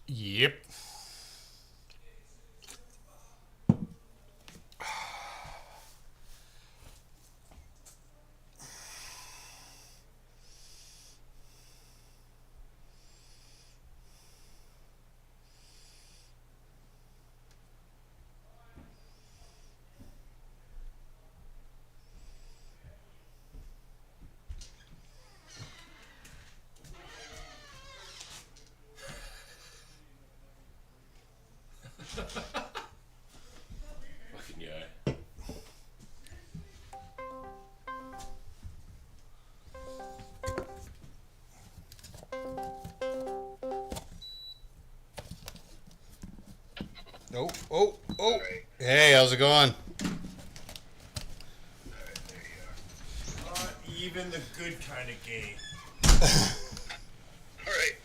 Yep. Fucking guy. Oh. Hey, how's it going? Even the good kind of gay. Alright.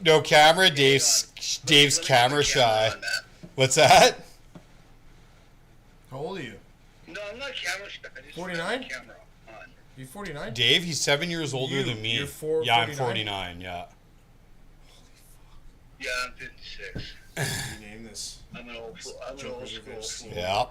No camera. Dave's camera shy. What's that? How old are you? No, I'm not camera shy. I just 49? have the camera on. You 49? Dave, he's 7 years older than me. You're yeah, I'm 49? 49. Yeah. Yeah, I'm 56. Rename this. I'm an old school. fool. Yeah.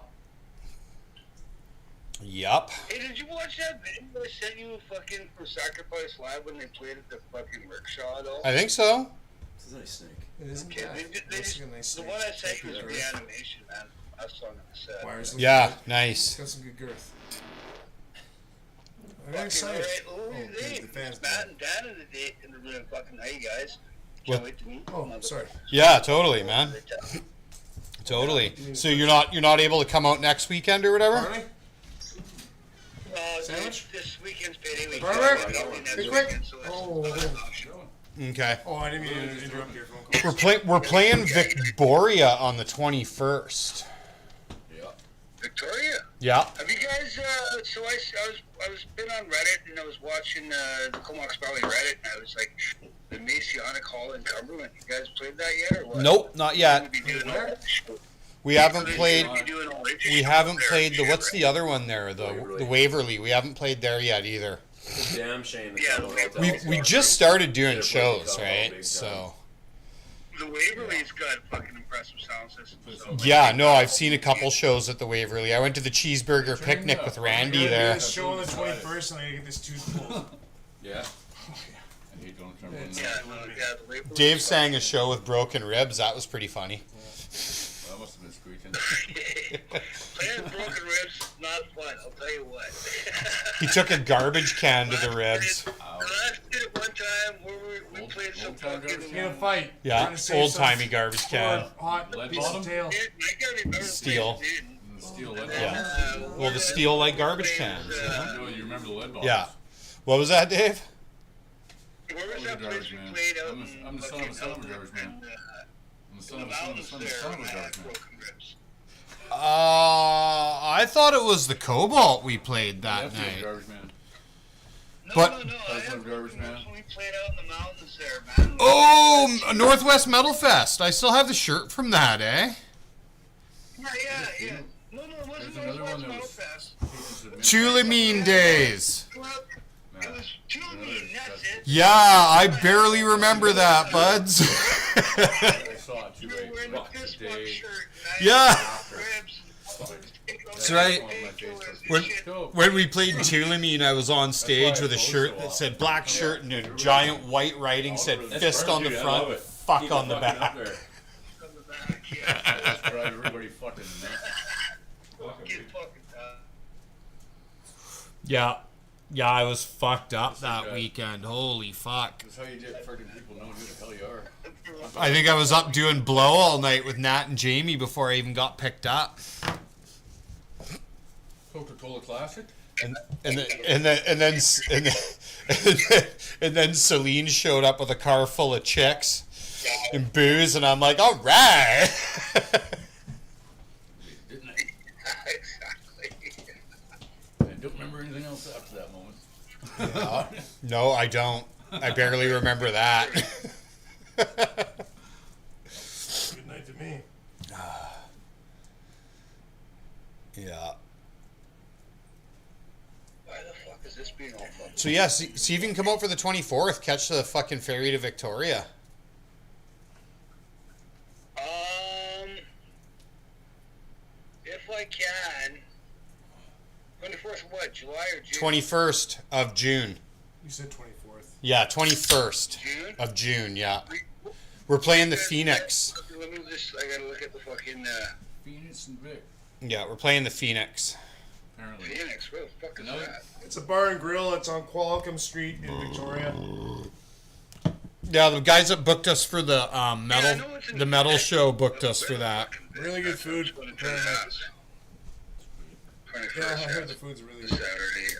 Yep. Hey, did you watch that video I sent you fucking for Sacrifice Live when they played at the fucking rickshaw at all? I think so. It's a nice snake. It isn't Okay, bad. Looks like a nice the snake. one I sent you was the animation, man. That's what I'm gonna say. Wires look Yeah, good. It's nice. got some good girth. I'm Fucking excited. alright. Oh, Oh, hey, good, the fans. Matt and Dan in the room. Fucking hey guys. What? Can't wait to meet. Oh, sorry. Yeah, totally, man. Totally. So you're not able to come out next weekend or whatever? Barney? Sandwich? This weekend's payday week. Burger? Next Quick, quick. weekend, so it's Oh. not an option. Okay. Oh, I didn't mean to interrupt your phone call. We're playing Victoria on the 21st. Victoria. Yeah. Have you guys? So I was been on Reddit and I was watching the Comox Valley Reddit and I was like, the Masonic Hall in Cumberland. You guys played that yet or what? Nope, not yet. We'll be doing all that shit. We haven't played. We'll be doing all that We shit haven't there played and the. shit, What's right? the other one there? The Waverly. We haven't played there yet either. It's a damn shame. Yeah, We just started doing shows, right? So. The Waverly's got fucking impressive sound system. So Yeah, no, I've seen a couple shows at the Waverly. I went to the cheeseburger picnic with Randy We're gonna do there. this show on the 21st and I gotta get this tooth pulled. Yeah. I hate Donald Trump. It's- yeah, no, yeah, the Waverly. Dave sang a show with broken ribs. That was pretty funny. That must have been squeaking. Playing broken ribs, not fun. I'll tell you what. He took a garbage can to the ribs. The last did it one time where we played some old-time fucking. garbage In a fight. Yeah, Trying to save old some timey garbage can. Hot Lead piece bottom? of tail. Dude, I can't remember. Steel. And the steel lead Yeah. bottles. Well, the steel like garbage cans. No, you remember the lead bottles? Yeah. What was that, Dave? Where was I'm a that place garbage we man. played out I'm the son of a son of a garbage man. I'm the son of a son of a son of a son of a garbage man. I thought it was the Cobalt we played that Definitely a night. garbage man. But- No, Cousin I of have garbage man. we played out in the mountains there, man. Oh, Northwest Metal Fest. I still have the shirt from that, eh? Yeah. No, it wasn't There's another one Northwest that Metal was- Fest. Chulamine days. Well, it was Tulamine, that's it. Yeah, I barely remember that, buds. I saw it too You were late. wearing the Fuck, fist the bump day. shirt. Yeah. Ribs. That's right. When we played Tulamine, I was on stage with a shirt that said black shirt and a giant white writing said fist on the Dude, I front, love it. fuck Keep on it the fucking up back. there. That's where everybody fucking Yeah, I was fucked up that guy. weekend. Holy fuck. That's how you get fucking people knowing who the hell you are. I think I was up doing blow all night with Nat and Jamie before I even got picked up. Coca-Cola Classic? And then Celine showed up with a car full of chicks and booze, and I'm like, all right. Didn't I? Exactly. I don't remember anything else after that moment. No, I don't. I barely remember that. Good night to me. Yeah. Why the fuck is this being all fucking? So yeah, see if you can come out for the 24th. Catch the fucking ferry to Victoria. what, July or June? 21st of June. You said 24th. Yeah, 21st June? of June, yeah. We're playing the Phoenix. Let me just, I gotta look at the fucking, Phoenix and Vic. Yeah, we're playing the Phoenix. Apparently. Phoenix, where the fuck is No. that? It's a bar and grill. It's on Qualicum Street in Victoria. Yeah, the guys that booked us for the metal, I know it's in the metal show booked us for that. Really good food. Apparently. Yeah, I heard the food's really good. Saturday,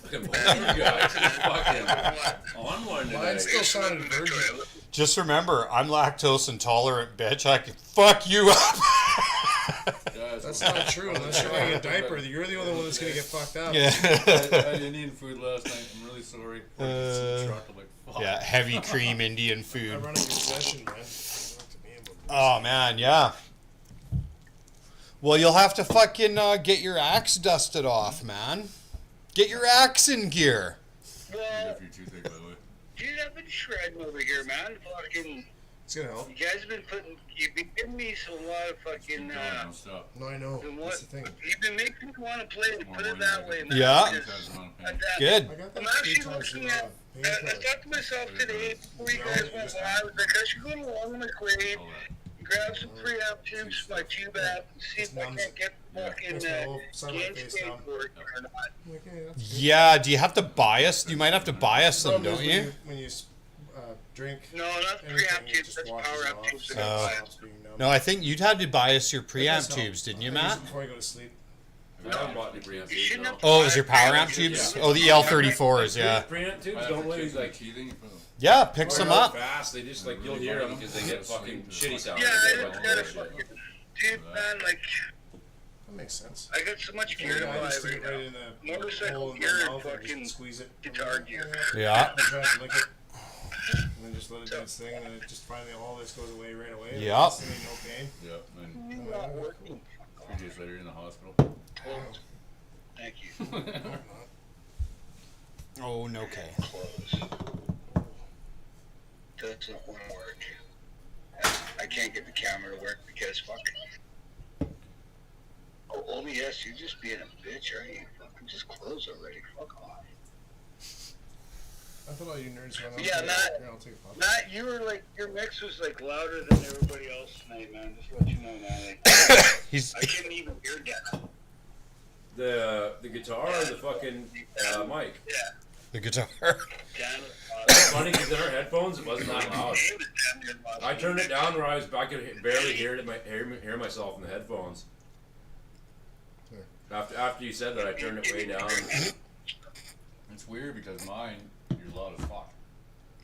Fucking both of you guys are fucking on one Mine today. still sounded virgin. Just remember, I'm lactose intolerant, bitch. I can fuck you up. That's not true. Unless you're wearing a diaper, you're the only one that's gonna get fucked up. Yeah. I didn't eat food last night. I'm really sorry. Yeah, heavy cream Indian I food. run a concession, man. Oh man, yeah. Well, you'll have to fucking get your axe dusted off, man. Get your axe in gear. well, If you toothache, by the way. dude, I've been shredding over here, man. Fucking, It's gonna help. you guys have been you've been giving me a lot of fucking, No, don't stop. No, I know. That's the thing. you've been making me want to play it, put it that way, man. Yeah. because Good. I got I'm that actually 3 times looking in at, pain I killer. thought to myself today, before you guys went live, I was like, I should go to Long McQuaid, grab some preamp tubes for my tube app, and see if I can't get the fucking That's my whole side of my gain face state now. working or not. Okay, that's good. Yeah, do you have to bias? You might have to bias them, Problem is don't when you? When you drink No, not the anything, preamp it tubes, just that's washes power it amp off, tubes. so that it I buy. stops being numb. No, I think you'd had to bias your preamp That's tubes, didn't you, I use Matt? it before I go to sleep. I haven't bought any preamp You tubes, shouldn't no. have to Oh, buy is your a power preamp amp tube. tubes? Oh, the L34s, yeah. Preamp tubes don't really, like, Yeah, pick some up. fast. They just, like, you'll hear them because they get fucking shitty sound. Yeah, They I get just like got a bullshit. fucking, dude, man, like, That makes sense. I got so much gear to Yeah, I buy just stick right it right now. in the Motorcycle hole in gear my and mouth and fucking just squeeze it. guitar gear. Yeah. I try to lick it. And then just let it do its thing, and then it just finally all this goes away right away. Yep. Instantly, no pain. Yeah, and You're not working. 3 days later, you're in the hospital. Close. Thank you. Oh, no K. Close. Doesn't want to work. I can't get the camera to work because fuck. Oh, OBS, you're just being a bitch, aren't you? Fucking just close already. Fuck off. I thought all you nerds went on. Yeah, Matt. Here, I'll take a puff. Matt, you were like, your mix was like louder than everybody else tonight, man. Just to let you know, man. Like, He's I couldn't even hear that. The guitar or the fucking mic? Yeah. the guitar. Damn it. It's funny because in our headphones it wasn't that loud. I turned it down where I could barely hear myself in the headphones. After you said that, I turned it way down. It's weird because mine, you're loud as fuck.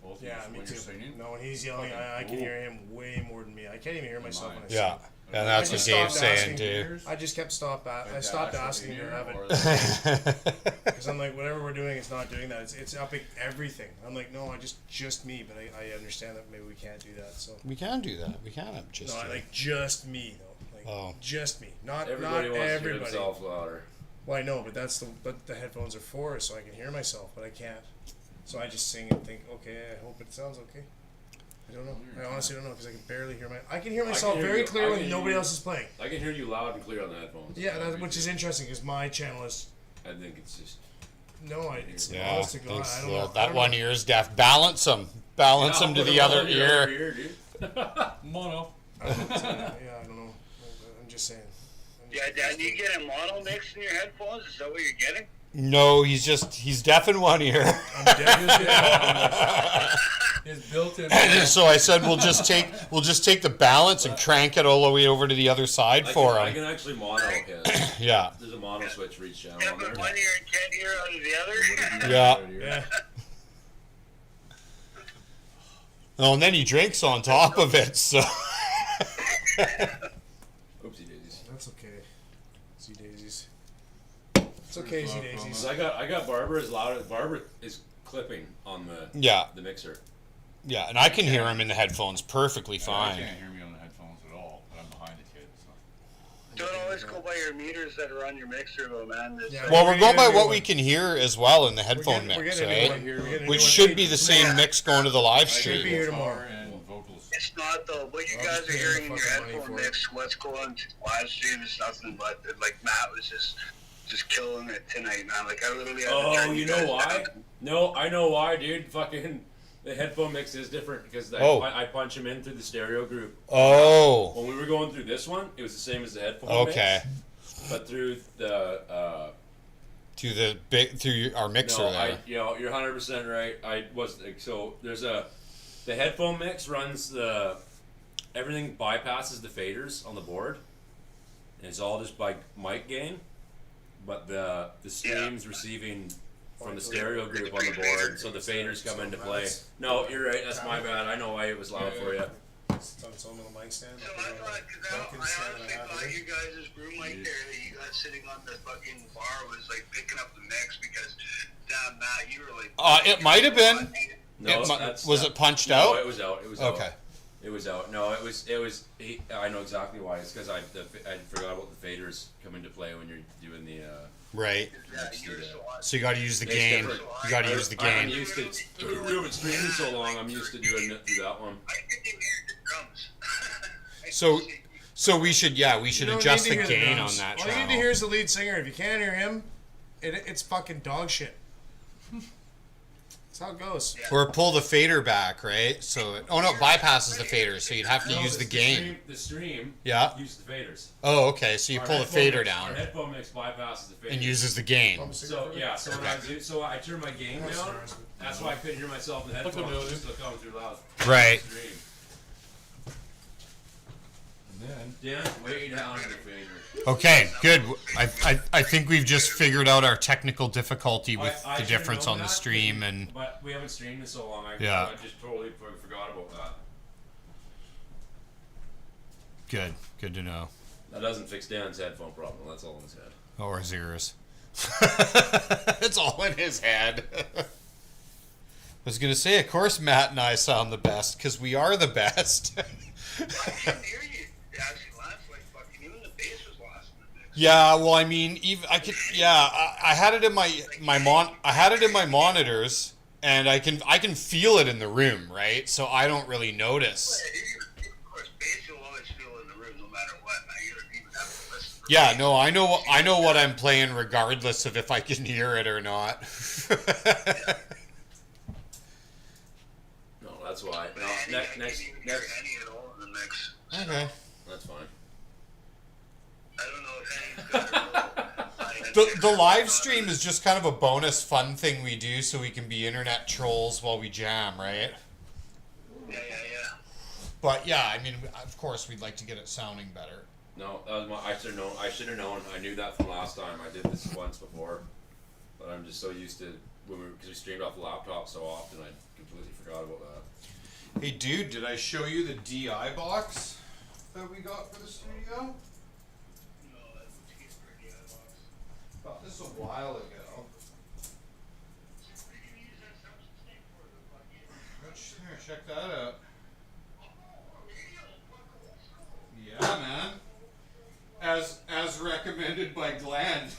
Both of you, Yeah, so me when too. you're singing. No, when he's yelling, I can hear him way more than me. I can't even hear myself when I sing. Yeah, and that's I what just Dave's stopped saying asking- too. I just kept I stopped asking to have it. it. Because I'm like, whatever we're doing, it's not doing that. It's upping everything. I'm like, no, just me. But I understand that maybe we can't do that. So We can do that. We can have just. no, I like just me though. Like Oh. just me, not Everybody not wants to hear everybody. themselves louder. Well, I know, but the headphones are for, so I can hear myself, but I can't. So I just sing and think, okay, I hope it sounds okay. I don't know. I honestly don't know because I can barely hear I can hear myself hear very you. clear I when can nobody hear else is playing. I can hear you loud and clear on the headphones. Yeah, which is interesting because my channel is I think it's just. no, it's Yeah, honest to God, thanks, I don't know. I that don't one know. ear is deaf. Balance them. Balance them to Put the it other on your ear. dude. Mono. Yeah, I don't know. I'm just saying. Yeah, Dad, you get a mono mix in your headphones? Is that what you're getting? No, he's deaf in one ear. I'm dead. His built-in. So I said we'll just take the balance and crank it all the way over to the other side for I him. can actually mono his. Yeah, There's a mono switch for each channel Yeah, on but there. one ear and can't hear out of the other? yeah. Yeah. Oh, and then he drinks on top of it. So Oopsie daisies. That's okay. Z daisies. It's okay, Z daisies. So I got Barbara as loud as Barbara is clipping on yeah, the mixer. yeah, and I can hear him in the headphones perfectly I fine. can't hear me on the headphones at all, but I'm behind the kid. So. Don't always go by your meters that are on your mixer, though, man. It's Yeah, like- Well, We're we're going by getting a new what we one. can hear as well in the We're headphone getting- we're mix, getting a new right? one. We're getting a new Which one. should be the same mix going to the live Should be stream. here tomorrow. And vocals. It's it's not though. What you guys are hearing in your headphone mix, what's going to live stream is nothing but like Matt was just killing it tonight, man. Like I literally had to turn you know guys why? down. No, I know why, dude. Fucking the headphone mix is different because I punch them in through the stereo group. Oh. When we were going through this one, it was the same as the headphone Okay. mix. But through the through our mixer there. you're 100% right. The headphone mix runs everything bypasses the faders on the board, and it's all just by mic gain. But the stream's receiving from the stereo group on the board, so the faders come into play. No, you're right. That's my bad. I know why it was loud for you. So I thought, because I honestly thought you guys' room mic there that you got sitting on the fucking bar was like picking up the mix because, damn, Matt, you were like. It might have been. No, was it punched out? No, it was out. It was okay. out. It was out. No, it was. I know exactly why. It's because I forgot about the faders come into play when you're doing the. Right. So you got to use the gain. You got to use the gain. I'm used to. We haven't streamed so long. I'm used to doing it through that one. So we should adjust the gain on that All you need to hear is the lead singer. If you can't hear him, it's fucking dog shit. That's how it goes. Or pull the fader back, right? So it bypasses the fader, so you'd have to use the gain. The stream. Yeah. Uses the faders. Oh, okay. So you pull the fader down. Our headphone mix bypasses the faders. And uses the gain. So yeah, so I turn my gain down. That's why I couldn't hear myself in the headphones. It was still coming through loud. Right. Dan, way down in the fader. Okay, good. I think we've just figured out our technical difficulty with the difference on the stream and. But we haven't streamed in so long. I just totally forgot about that. Good. Good to know. That doesn't fix Dan's headphone problem. That's all in his head. Or Zero's. It's all in his head. I was gonna say, of course, Matt and I sound the best because we are the best. I couldn't hear you. Actually, last like fucking even the bass was lost in the mix. Yeah, well, I mean, I had it in I had it in my monitors, and I can feel it in the room, right? So I don't really notice. Of course, bass you'll always feel in the room no matter what. Now you don't even have to listen. Yeah, no, I know what I'm playing regardless of if I can hear it or not. No, that's why. No, next. Any at all in the mix. Okay. That's fine. I don't know if any. The live stream is just kind of a bonus fun thing we do so we can be internet trolls while we jam, right? Yeah. But yeah, I mean, of course, we'd like to get it sounding better. No, that was I should have known. I knew that from last time. I did this once before, but I'm just so used to because we streamed off the laptop so often. I completely forgot about that. Hey, dude, did I show you the DI box that we got for the studio? No, that's what you get for a DI box. Got this a while ago. Here, check that out. Yeah, man. As recommended by Glenn.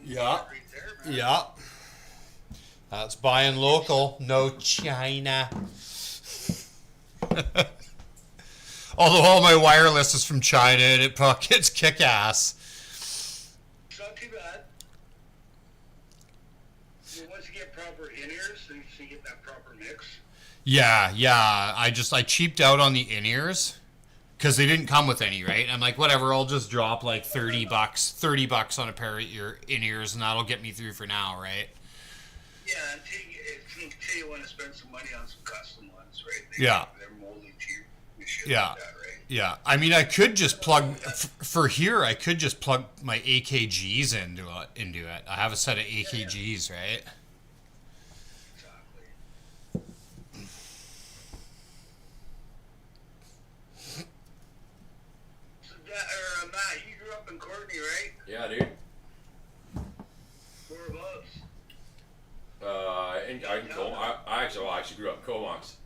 Yeah. Yeah. That's buying local, no China. Although all my wireless is from China and it's kick ass. It's not too bad. Once you get proper in-ears, so you get that proper mix. Yeah. I cheaped out on the in-ears because they didn't come with any, right? I'm like, whatever, I'll just drop like $30 on a pair of in-ears and that'll get me through for now, right? Yeah, until you want to spend some money on some custom ones, right? Yeah. They're molded to your shit Yeah. like that, right? Yeah. I mean, I could just plug for here. I could just plug my AKGs into it. I have a set of AKGs, right? Exactly. So, Matt, you grew up in Courtney, right? Yeah, dude. Whereabouts? I actually grew up in Comox.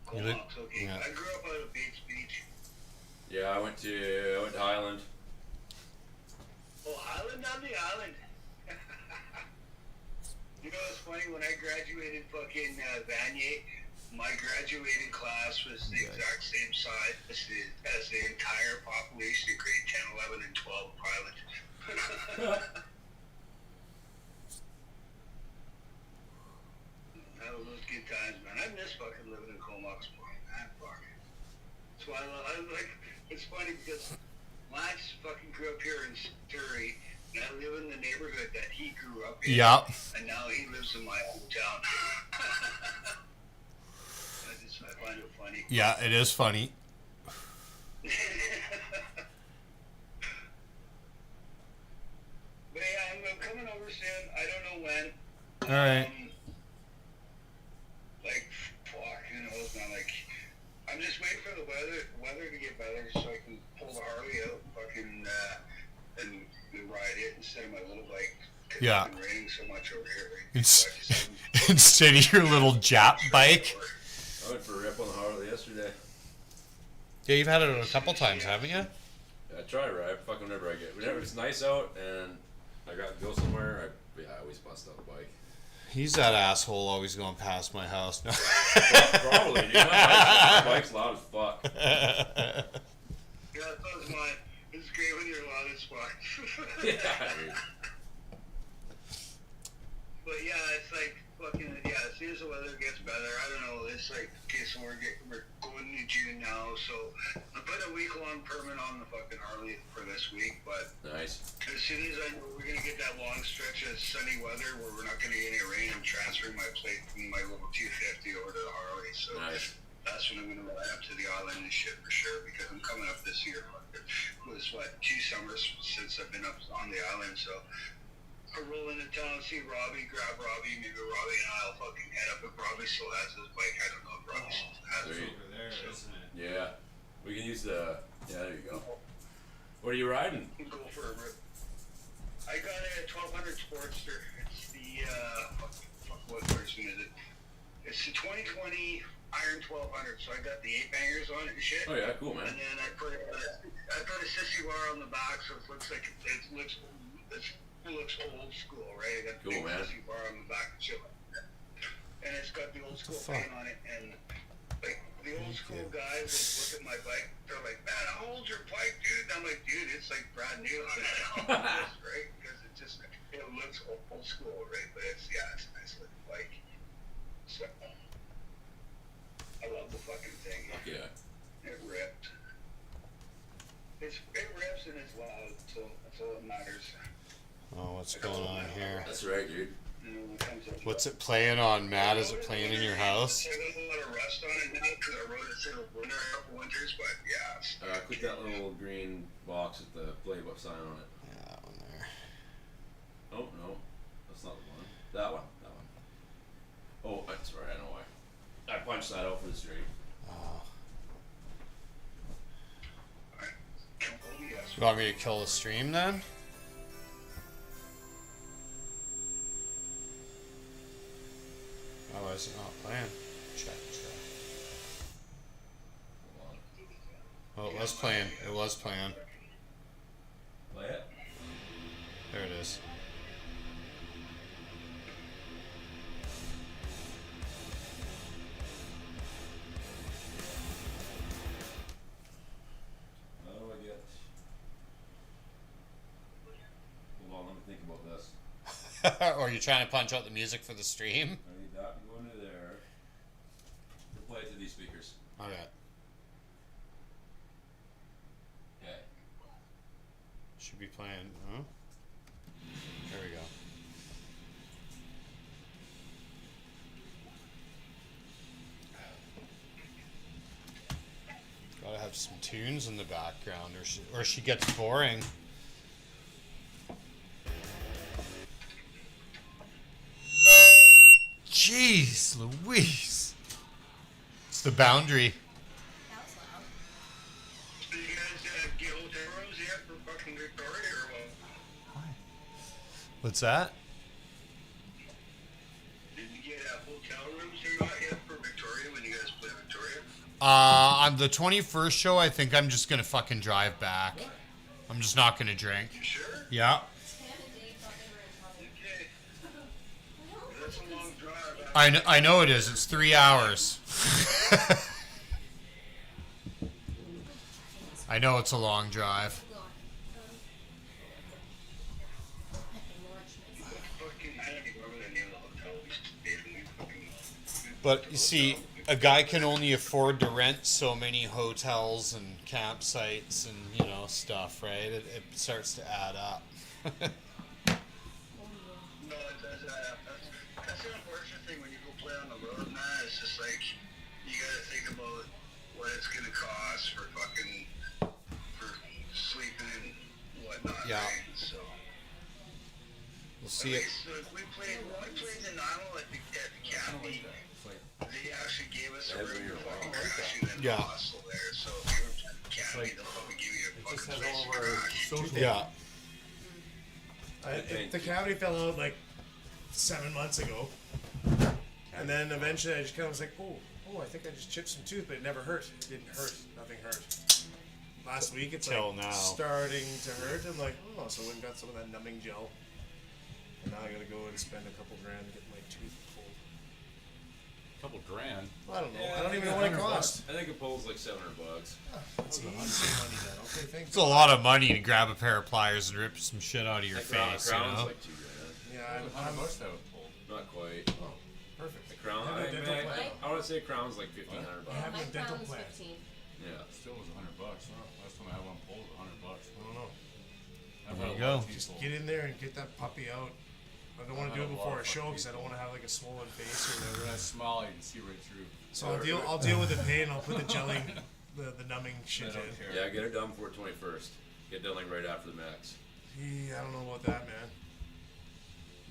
Comox, okay. Yeah. I grew up out of Bates Beach. Yeah, I went to Highland. Oh, Highland on the island. You know what's funny? When I graduated fucking Vanier, my graduating class was the exact same size as the entire population of grade 10, 11, and 12 pilot. That was those good times, man. I miss fucking living in Comox, boy. Man, fuck. That's why I like. It's funny because Max fucking grew up here in Surrey, and I live in the neighborhood that he grew up in. Yeah. And now he lives in my hometown. I find it funny. Yeah, it is funny. But yeah, I'm coming over soon. I don't know when. All right. Like, fuck, who knows, man? Like, I'm just waiting for the weather to get better so I can pull the Harley out, fucking, and ride it instead of my little bike. 'Cause Yeah. It's been raining so much over here. Like, Instead of your little Jap bike. I went for a rip on the Harley yesterday. Yeah, you've had it a couple times, haven't you? Yeah, I try, right? Fucking whenever I get. Whenever it's nice out and I got to go somewhere, I always bust out the bike. He's that asshole always going past my house. No. Probably, dude. My bike's loud as fuck. Yeah, that was mine. It's great when you're loud as fuck. Yeah, dude. But yeah, it's like fucking, yeah, as soon as the weather gets better, I don't know, it's like, okay, so we're going to June now, so I put a week-long permit on the fucking Harley for this week, but Nice. as soon as I know we're going to get that long stretch of sunny weather where we're not going to get any rain, I'm transferring my plate from my little 250 over to the Harley, so Nice. that's when I'm going to ride up to the island and shit for sure, because I'm coming up this year. It was, 2 summers since I've been up on the island, so I'll roll into town, see Robbie, grab Robbie, maybe Robbie and I'll fucking head up if Robbie still has his bike. I don't know if Robbie still has it. Sweet. Over there, isn't it? Yeah. We can use the. Yeah, there you go. What are you riding? Go for a rip. I got a 1200 Sportster. It's the, what version is it? It's the 2020 Iron 1200, so I got the 8 bangers on it and shit. Oh, yeah, cool, man. And then I put a sissy bar on the back, so it looks like it looks old school, right? I got the Cool, big man. sissy bar on the back and shit like that. And it's got the old school paint on it, and like the old school guys that look at my bike, they're like, "Man, how old's your bike, dude?" And I'm like, "Dude, it's like brand new." Right? Because it looks old school, right? But it's a nice looking bike. So I love the fucking thing. Yeah. It ripped. It rips and it's loud, so that's all that matters. Oh, what's going on here? That's right, dude. You know, when it comes up to What's it playing on, Matt? Is it playing in your house? I got a lot of rust on it now because I rode it through the winter, a couple winters, but yeah. It's Click that little green box with the playbook sign on it. Yeah, that one there. Oh, no. That's not the one. That one. That one. Oh, that's right. I know why. I punched that out for the street. Oh. yes. You want me to kill the stream then? Oh, is it not playing? Check. Oh, it was playing. It was playing. Play it? There it is. How do I get... Hold on, let me think about this. Or are you trying to punch out the music for the stream? I need that to go into there. To play it to these speakers. Okay. Okay. Should be playing. Huh? There we go. Gotta have some tunes in the background, or she gets boring. Jeez Louise. It's the boundary. Did you guys get hotel rooms yet for fucking Victoria or what? What's that? Did you get hotel rooms or not yet for Victoria when you guys play Victoria? On the 21st show, I think I'm just gonna fucking drive back. I'm just not gonna drink. You sure? Yeah. Okay. That's a long drive. I know it is. It's 3 hours. I know it's a long drive. But you see, a guy can only afford to rent so many hotels and campsites and, you know, stuff, right? It starts to add up. No, it does add up. That's the unfortunate thing when you go play on the road, man. It's just like, you gotta think about what it's gonna cost for sleeping and whatnot. Yeah. Right? So. We'll see it. We played in Iowa at the county. They actually gave us a room for fucking crashing in the hostel there. So if you were at the county, they'll probably give you a fucking place to crash. Yeah. The cavity fell out like 7 months ago, and then eventually I just kind of was like, oh, I think I just chipped some tooth, but it never hurt. It didn't hurt. Nothing hurt. Last week it's Till like now. starting to hurt. I'm like, oh, so I went and got some of that numbing gel, and now I gotta go and spend a couple grand getting my tooth pulled. Couple grand. Well, I don't know. I don't even know what it cost. I think it pulls like $700. It's easy money then. Okay, thanks. It's a lot of money to grab a pair of pliers and rip some shit out of your Like crown, face, you crown's know? like $2 grand. Yeah, $100 that was pulled. Not quite. Oh, perfect. The crown, I have a dental plan. I would say crown's like $1,500. I have My a dental crown was plan. 15. Yeah. Still was $100. Last time I had one pulled, $100. I don't know. I've There had you a lot go. of teeth Just pulled. get in there and get that puppy out. I don't want to do it before a show because I don't want to have like a swollen face or When whatever. I smile, you can see right through. So I'll deal with the pain. I'll put the gelling, the numbing shit I don't in. care. Yeah, get it done before 21st. Get done like right after the max. I don't know about that, man.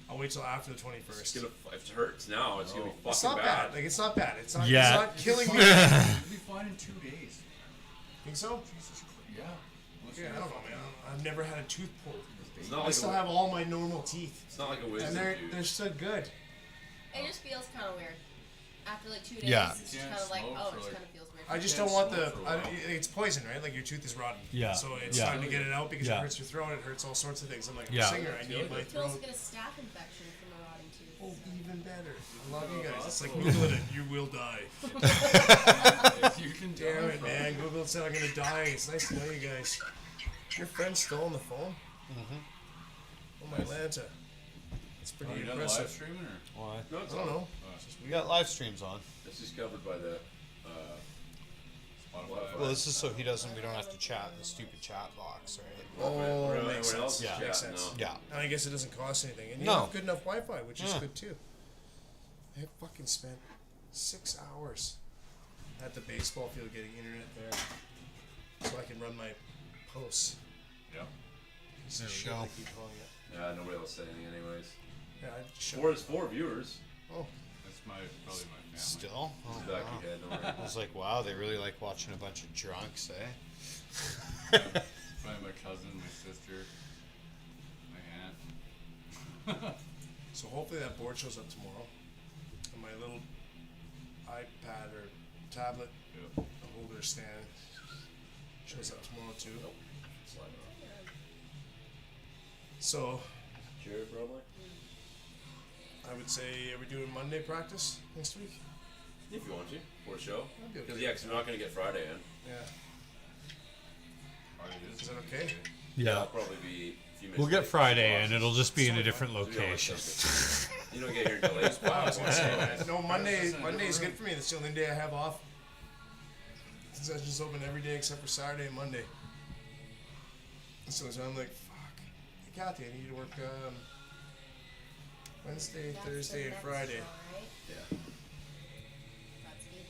I'll wait till after the It's 21st. gonna, if it hurts now, it's gonna be fucking It's not bad. Like it's not bad. It's not. Yeah. It's not killing me. You'll be fine in 2 days. Think so? Jesus Christ. Yeah. Okay, I don't know, man. I've never had a tooth pulled. It's not I like still a, have all my normal teeth, it's not like a and wisdom they're tooth. still good. It just feels kind of weird. After like 2 days, Yeah. it's just You can't kind of like, smoke oh, for, it like- kind of feels weird. I just can't don't want smoke for a while. it's poison, right? Like your tooth is rotten. Yeah. So it's Yeah. time to get it out because Yeah. it hurts your throat. It hurts all sorts of things. I'm like Yeah. a singer. I need my It feels throat. like a staph infection from a rotting tooth. Oh, even better. I love you guys. It's like Googling it. You will die. You can Damn it, man. Google said I'm gonna die. It's nice to know you guys. Your friend's still on the phone? Mm-hmm. Oh, my Atlanta. That's pretty Are you done live impressive. streaming or? Why? No, it's I don't know. We got live streams on. It's just covered by the. Spotify? Well, this is so we don't have to chat in the stupid chat box, right? Oh, everyone makes else sense. is Yeah. Makes chatting sense. now. Yeah. And I guess it doesn't cost anything. And you No. have good enough Wi-Fi, which is Yeah. good too. I fucking spent 6 hours at the baseball field getting internet there, so I can run my posts. Yeah. Piece of There we shit, go. I keep calling it. Yeah, nobody else said anything, anyways. Yeah, I shut Four viewers. Oh, That's probably my family. Still? Oh, It's back wow. of your head, don't worry. I was like, wow, they really like watching a bunch of drunks, eh? Probably my cousin, my sister, my aunt. so hopefully that board shows up tomorrow. And my little iPad or tablet Yeah. holder stand shows up tomorrow too. Slide it So Jared, probably. I would say, are we doing Monday practice next week? If you want to, for a show. I'd be okay. Because yeah, because we're not gonna get Friday in. Yeah. Probably Is that okay? Yeah. It'll probably be a few minutes. We'll get late. Friday in. It'll just be in a different So we don't location. like you don't get here until late. I was gonna say, man. No, Monday's good for me. That's the only day I have off. Concession's open every day except for Saturday and Monday. So I'm like, fuck. Hey, Kathy, I need you to work Wednesday, That's Thursday, the and next Friday. one, right? Yeah. That's good.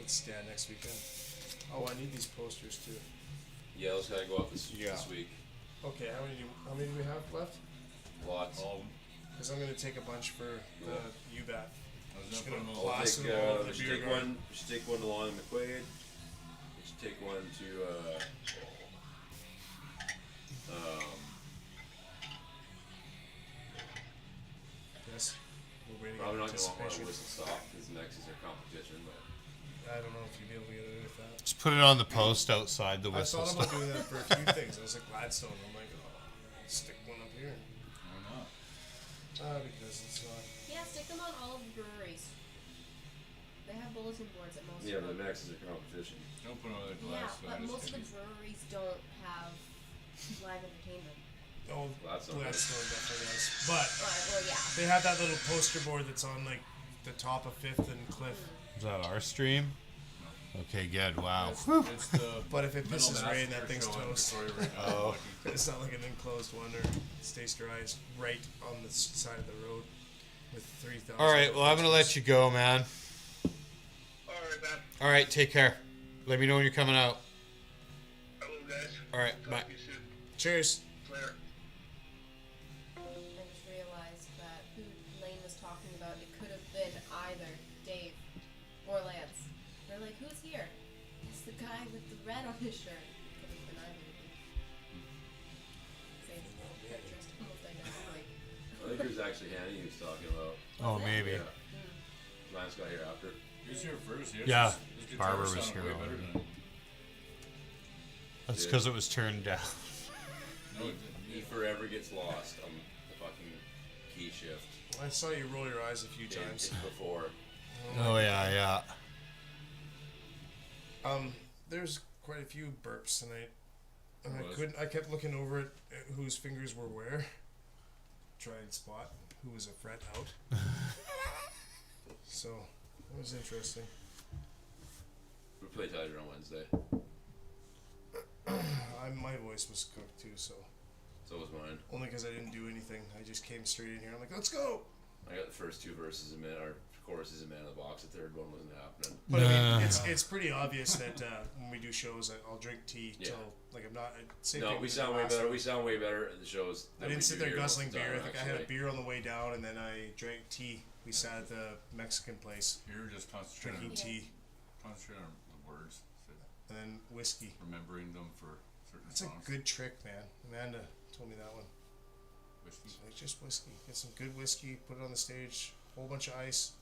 Let's stand next weekend. Oh, I need these posters too. Yeah, those gotta go up this Yeah. week. Okay, how many do we have left? Lots. All of them. Because I'm gonna take a bunch for the UBAT. I was Just gonna gonna put them all. We'll blast take, them all over we the should beer take garden. one. We should take one to Long McQuaid. We should take one to Yes. We're waiting probably on not gonna want one anticipation. to Whistle Stop because next is their competition. But I don't know if you'll be able to get away with that. Just put it on the post outside the I whistle thought about stop. doing that for a few things. I was like Gladstone. I'm like, oh, stick one up here. Why not? Because it's not. Yeah, stick them on all of the breweries. They have bulletin boards at most Yeah, of but them. the Max is a competition. Don't put on the Yeah, glass. but most of the breweries don't have live entertainment. Oh, Gladstone Gladstone definitely does. But Well, yeah. they have that little poster board that's on like the top of 5th and Cliff. Is that our stream? Okay, good. Wow. It's the But if it Metal pisses rain, Massacre that thing's show in toast. Victoria right now. Oh. It's not like an enclosed one or it stays dry. It's right on the side of the road with 3,000. All right. Well, I'm gonna let you go, man. Alright, man. All right. Take care. Let me know when you're coming out. Hello, guys. All right. Talk Bye. to you soon. Cheers. Later. I just realized that who Lane was talking about, it could have been either Dave or Lance. They're like, who's here? It's the guy with the red on his shirt. Could have been either of them. They're dressed almost identically. I think it was actually Hanny he was talking about. Oh, maybe. Yeah. Lance got here after. He was here first. Yeah, His guitar Barbara was sounded here way already. better than- That's because it was turned down. No, it He didn't. forever gets lost on the fucking key shift. I saw you roll your eyes a few Yeah, times. before. Oh yeah. There's quite a few burps tonight. And I Was? couldn't. I kept looking over at whose fingers were where. Try and spot who was a fret out. So it was interesting. We play Tiger on Wednesday. My voice was cooked too, so So was mine. only because I didn't do anything. I just came straight in here. I'm like, let's go. I got the first two verses a minute, or choruses a minute in the box. The third one wasn't happening. But I mean, it's pretty obvious that when we do shows, I'll drink tea Yeah. till like I'm not. Same No, thing we with sound the way last better. one. We sound way better at the shows. I than didn't we sit do there here guzzling most of the beer. I time, think I had a actually. beer on the way down, and then I drank tea. We sat at the Mexican place You were just concentrating drinking on, tea, concentrating on the words, and then whiskey. remembering them for certain That's a songs. good trick, man. Amanda told me that one. Whiskey. She's like, just whiskey. Get some good whiskey, put it on the stage, whole bunch of ice,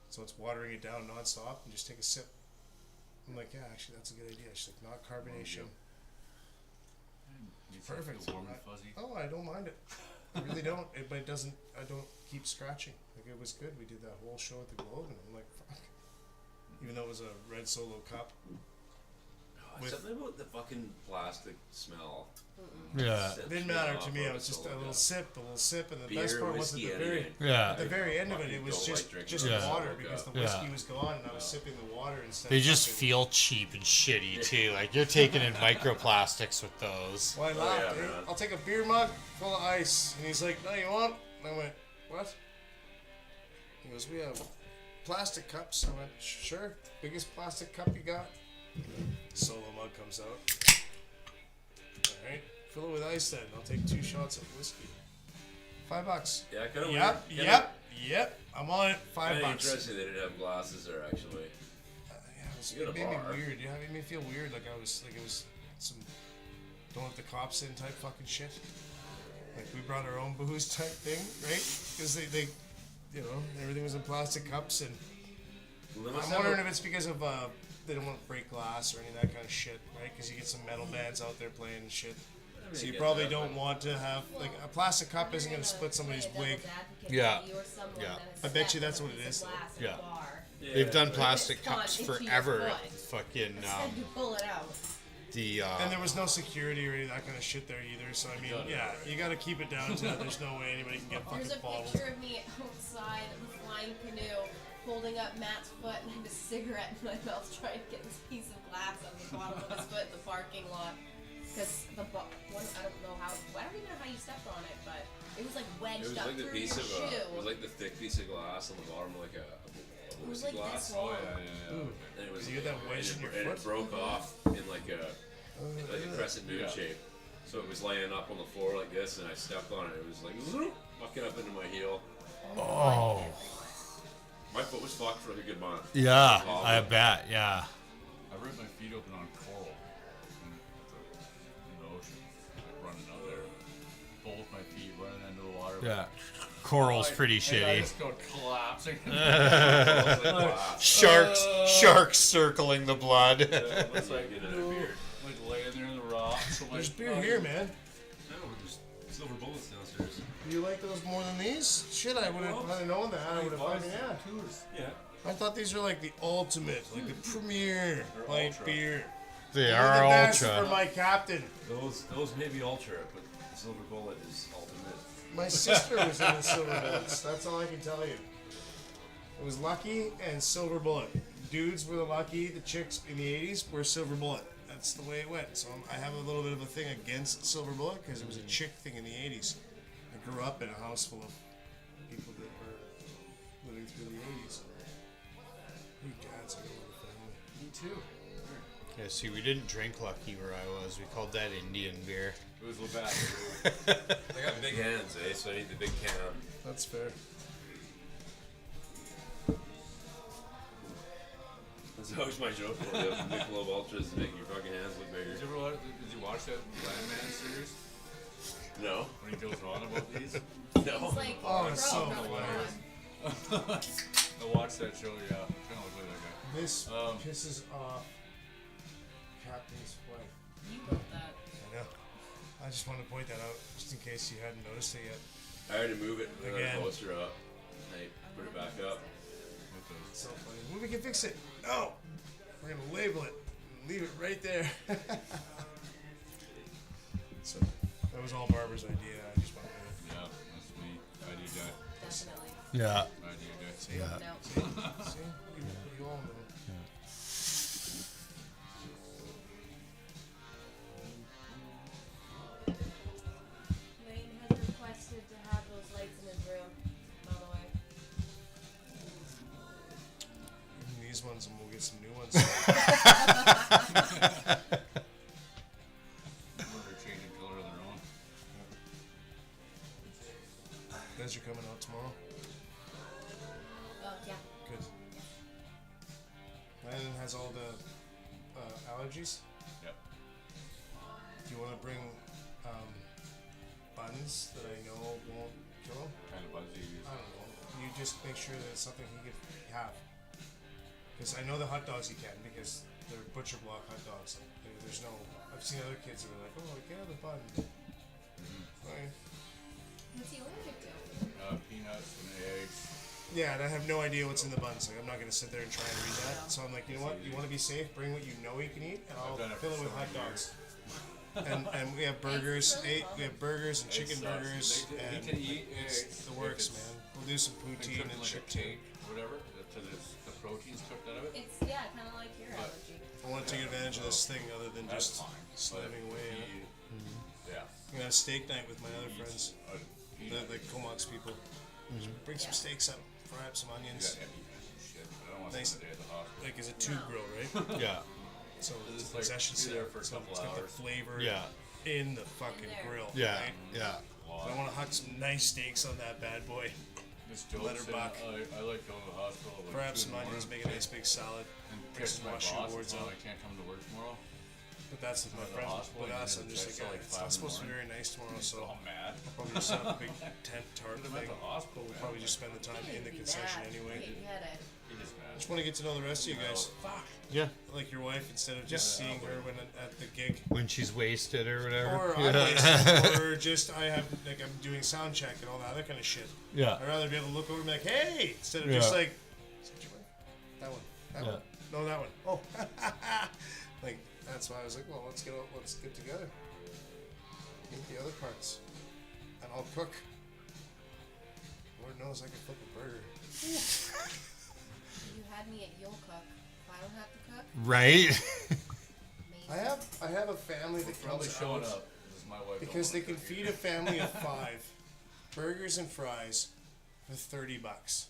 so it's watering it down nonstop, and just take a sip. I'm like, yeah, actually, that's a good idea. She's like, not carbonation. Makes you Perfect. feel warm and fuzzy. Oh, I don't mind it. I really don't. But it doesn't. I don't keep scratching. Like it was good. We did that whole show at the Globe, and I'm like, fuck. Even though it was a red Solo cup. With- Something about the fucking plastic smell. Yeah. It didn't matter to me. I was just a little sip, and the Beer, best part was at whiskey, the very, anything. Yeah. at the very end of it. Fucking It was don't just like drinking just Yeah. water because the Yeah. whiskey was gone, and I was sipping the water instead. They of just fucking- feel cheap and shitty too. Like you're taking in microplastics with those. Well, I Oh, laughed. yeah, eh? man. I'll take a beer mug full of ice, and he's like, "No, you won't." And I went, "What?" He goes, "We have plastic cups." I went, "Sure, biggest plastic cup you got." Solo mug comes out. All right, fill it with ice then. I'll take 2 shots of whiskey. $5. Yeah, kind of Yep. I'm on it. $5. Interesting they didn't have glasses there actually. Yeah, it, was, You got a it made me bar. weird. Yeah, it made me feel weird. Like I was, like it was some don't let the cops in type fucking shit. Like we brought our own booze type thing, right? Because they, you know, everything was in plastic cups, and Well, they I'm must have wondering a- if it's because of they don't want to break glass or any of that kind of shit, right? Because you get some metal bands out there playing and shit. I So mean, you get probably that, don't want to have like a plastic cup isn't going to split somebody's wig. Yeah. Yeah. I bet you that's what it is, though. Yeah. Yeah, They've done but- plastic It's gone cups into your forever. foot. Fucking Instead you pull it out. the And there was no security or any of that kind of shit there either. So I mean, yeah, you got to keep it down to there's no way anybody can get There's fucking a bottled. picture of me outside of the flying canoe holding up Matt's foot and I have a cigarette in my mouth trying to get this piece of glass out of the bottom of his foot in the parking lot. Because the one, I don't know how, I don't even know how you stepped on it, but it was like It wedged was up like the through piece your of shoe. it was like the thick piece of glass on the bottom, like a It was whiskey like glass. this long. And it was You get that wedge in your and foot? it broke off in like a crescent moon shape. So it was laying up on the floor like this, and I stepped on it. It was like zoop, fucking up into my heel. oh My foot was fucked for like a good month. yeah, It was I awful. bet. Yeah. I ripped my feet open on coral in the ocean, running out there. Both my feet running into the water. Yeah. Coral's pretty And I shitty. just go collapsing. Sharks circling the blood. It's like, Get another beer. like laying there in the rocks. I'm There's like, beer oh, here, man. No, just Silver bullets downstairs. You like those more than these? Shit, I would have known that. I would have fucking, yeah. Yeah. I thought these were like the ultimate, like the premier light ultra. beer. They They're are the best ultra. for my captain. Those may be ultra, but the silver bullet is ultimate. My sister was in the silver bullets. That's all I can tell you. It was Lucky and Silver Bullet. Dudes were the Lucky. The chicks in the 80s were Silver Bullet. That's the way it went. So I have a little bit of a thing against Silver Bullet because it was a chick thing in the 80s. I grew up in a house full of people that were living through the 80s. You dads are going to family. Me too. Yeah, see, we didn't drink Lucky where I was. We called that Indian beer. It was Labatt. I got big hands, so I need the big can. That's fair. That's always my joke for you. Michelob Ultras make your fucking hands look bigger. Did you watch that Landman series? No. When he goes on about these? No. He's like, Oh, it's so bro, hilarious. I watched that show, yeah. Kind of look like that guy. This pisses off Captain's wife. You wrote that. I know. I just wanted to point that out, just in case you hadn't noticed it yet. I had to move it and Again. then poster up. I put it back up. It's so funny. Well, we can fix it. No! We're going to label it and leave it right there. So, that was all Barbara's idea. I just wanted to... Yeah, that's me. I do that. Definitely. Yeah. I do that. See? Yeah. No. See? You all know. Wayne has requested to have those lights in his room, by the way. Even these ones, and we'll get some new ones. They're changing color of their own. You guys are coming out tomorrow? Yeah. Good. Landon has all the allergies. Yep. Do you want to bring buns that I know won't kill him? What kind of buns do you use? I don't know. You just make sure that it's something he could have. Because I know the hot dogs he can, because they're butcher block hot dogs. There's no. I've seen other kids that are like, oh, I can't have a bun. Right. What's he allergic to? Peanuts and eggs. Yeah, and I have no idea what's in the buns. Like, I'm not gonna sit there and try and read that. So I'm like, you know what? You want to be safe? Bring what you know he can eat, and I'll I've done it fill for it with so hot many dogs. And we have burgers. We have burgers and chicken sucks. burgers, He and can eat it's eggs the works, if it's man. We'll do some been poutine cooked and like shit a too. cake or whatever, because the protein's cooked out of it. It's, yeah, kind of like your But- allergy. I want to take advantage of this thing other than That's just fine. slamming But away. if You know? he- Yeah. I'm gonna have steak night with my other friends, A peanut. the Comox people. Bring some steaks up, fry up some You onions. got empty shit. I don't want to Nice. spend the day at the hospital. Like, it's a tube grill, right? Yeah. So it's It's a like possession be there set. for a So couple it's got the hours. flavor Yeah. in the fucking there. grill. Yeah. Right? Yeah. But I want to huck some nice steaks on that bad boy. This Joe Let her said, buck. I like going to the hospital. Like Perhaps 2 some in the onions, morning make a nice big salad. And Bring text some my washing boss, boards and out. tell him I can't come to work tomorrow. But that's with my Go to the friends. hospital With and us, then I'm just text like, till like it's 5 not in the supposed to be morning. very nice tomorrow, So so I'm mad. I'll probably just set up a big tent tarp I'm at thing. the hospital, We'll man. probably just spend the time in the Be concession mad. anyway. Wait, you had a He just mad. I just want to get to know the rest of you guys. Fuck. Yeah. Like your wife, instead of just seeing her when at the gig. When she's wasted or whatever. Or Yeah. I'm wasted, or just I have like I'm doing sound check and all that other kind of shit. Yeah. I'd rather be able to look over and be like, hey, instead of just Yeah. like, is that your wife? That one, that Yeah. one, no, that one. Oh, like that's why I was like, well, let's get together, eat the other parts, and I'll cook. Lord knows I can flip a burger. You had me at you'll cook. If I don't have to cook, Right? amazing. I have a family that Probably comes showing out up. This is my wife. because they don't can wanna cook feed a family of 5 burgers and fries for $30.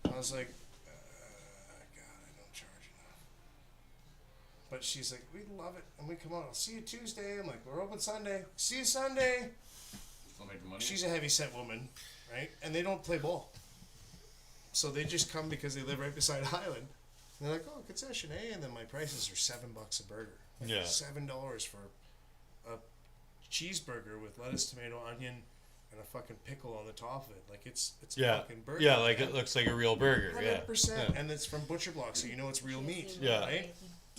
I was like, God, I don't charge enough. But she's like, we love it, and we come out. I'll see you Tuesday. I'm like, we're open Sunday. See you Sunday. Still make money. She's a heavy set woman, right? And they don't play ball, so they just come because they live right beside Highland. And they're like, oh, concession, eh? And then my prices are $7 a burger. Like Yeah. $7 for a cheeseburger with lettuce, tomato, onion, and a fucking pickle on the top of it. Like it's a Yeah. fucking burger. Yeah, like man. it looks like a real burger. Yeah. 100%. Yeah. And it's from Butcher Block, so you know it's real meat. Yeah. Right?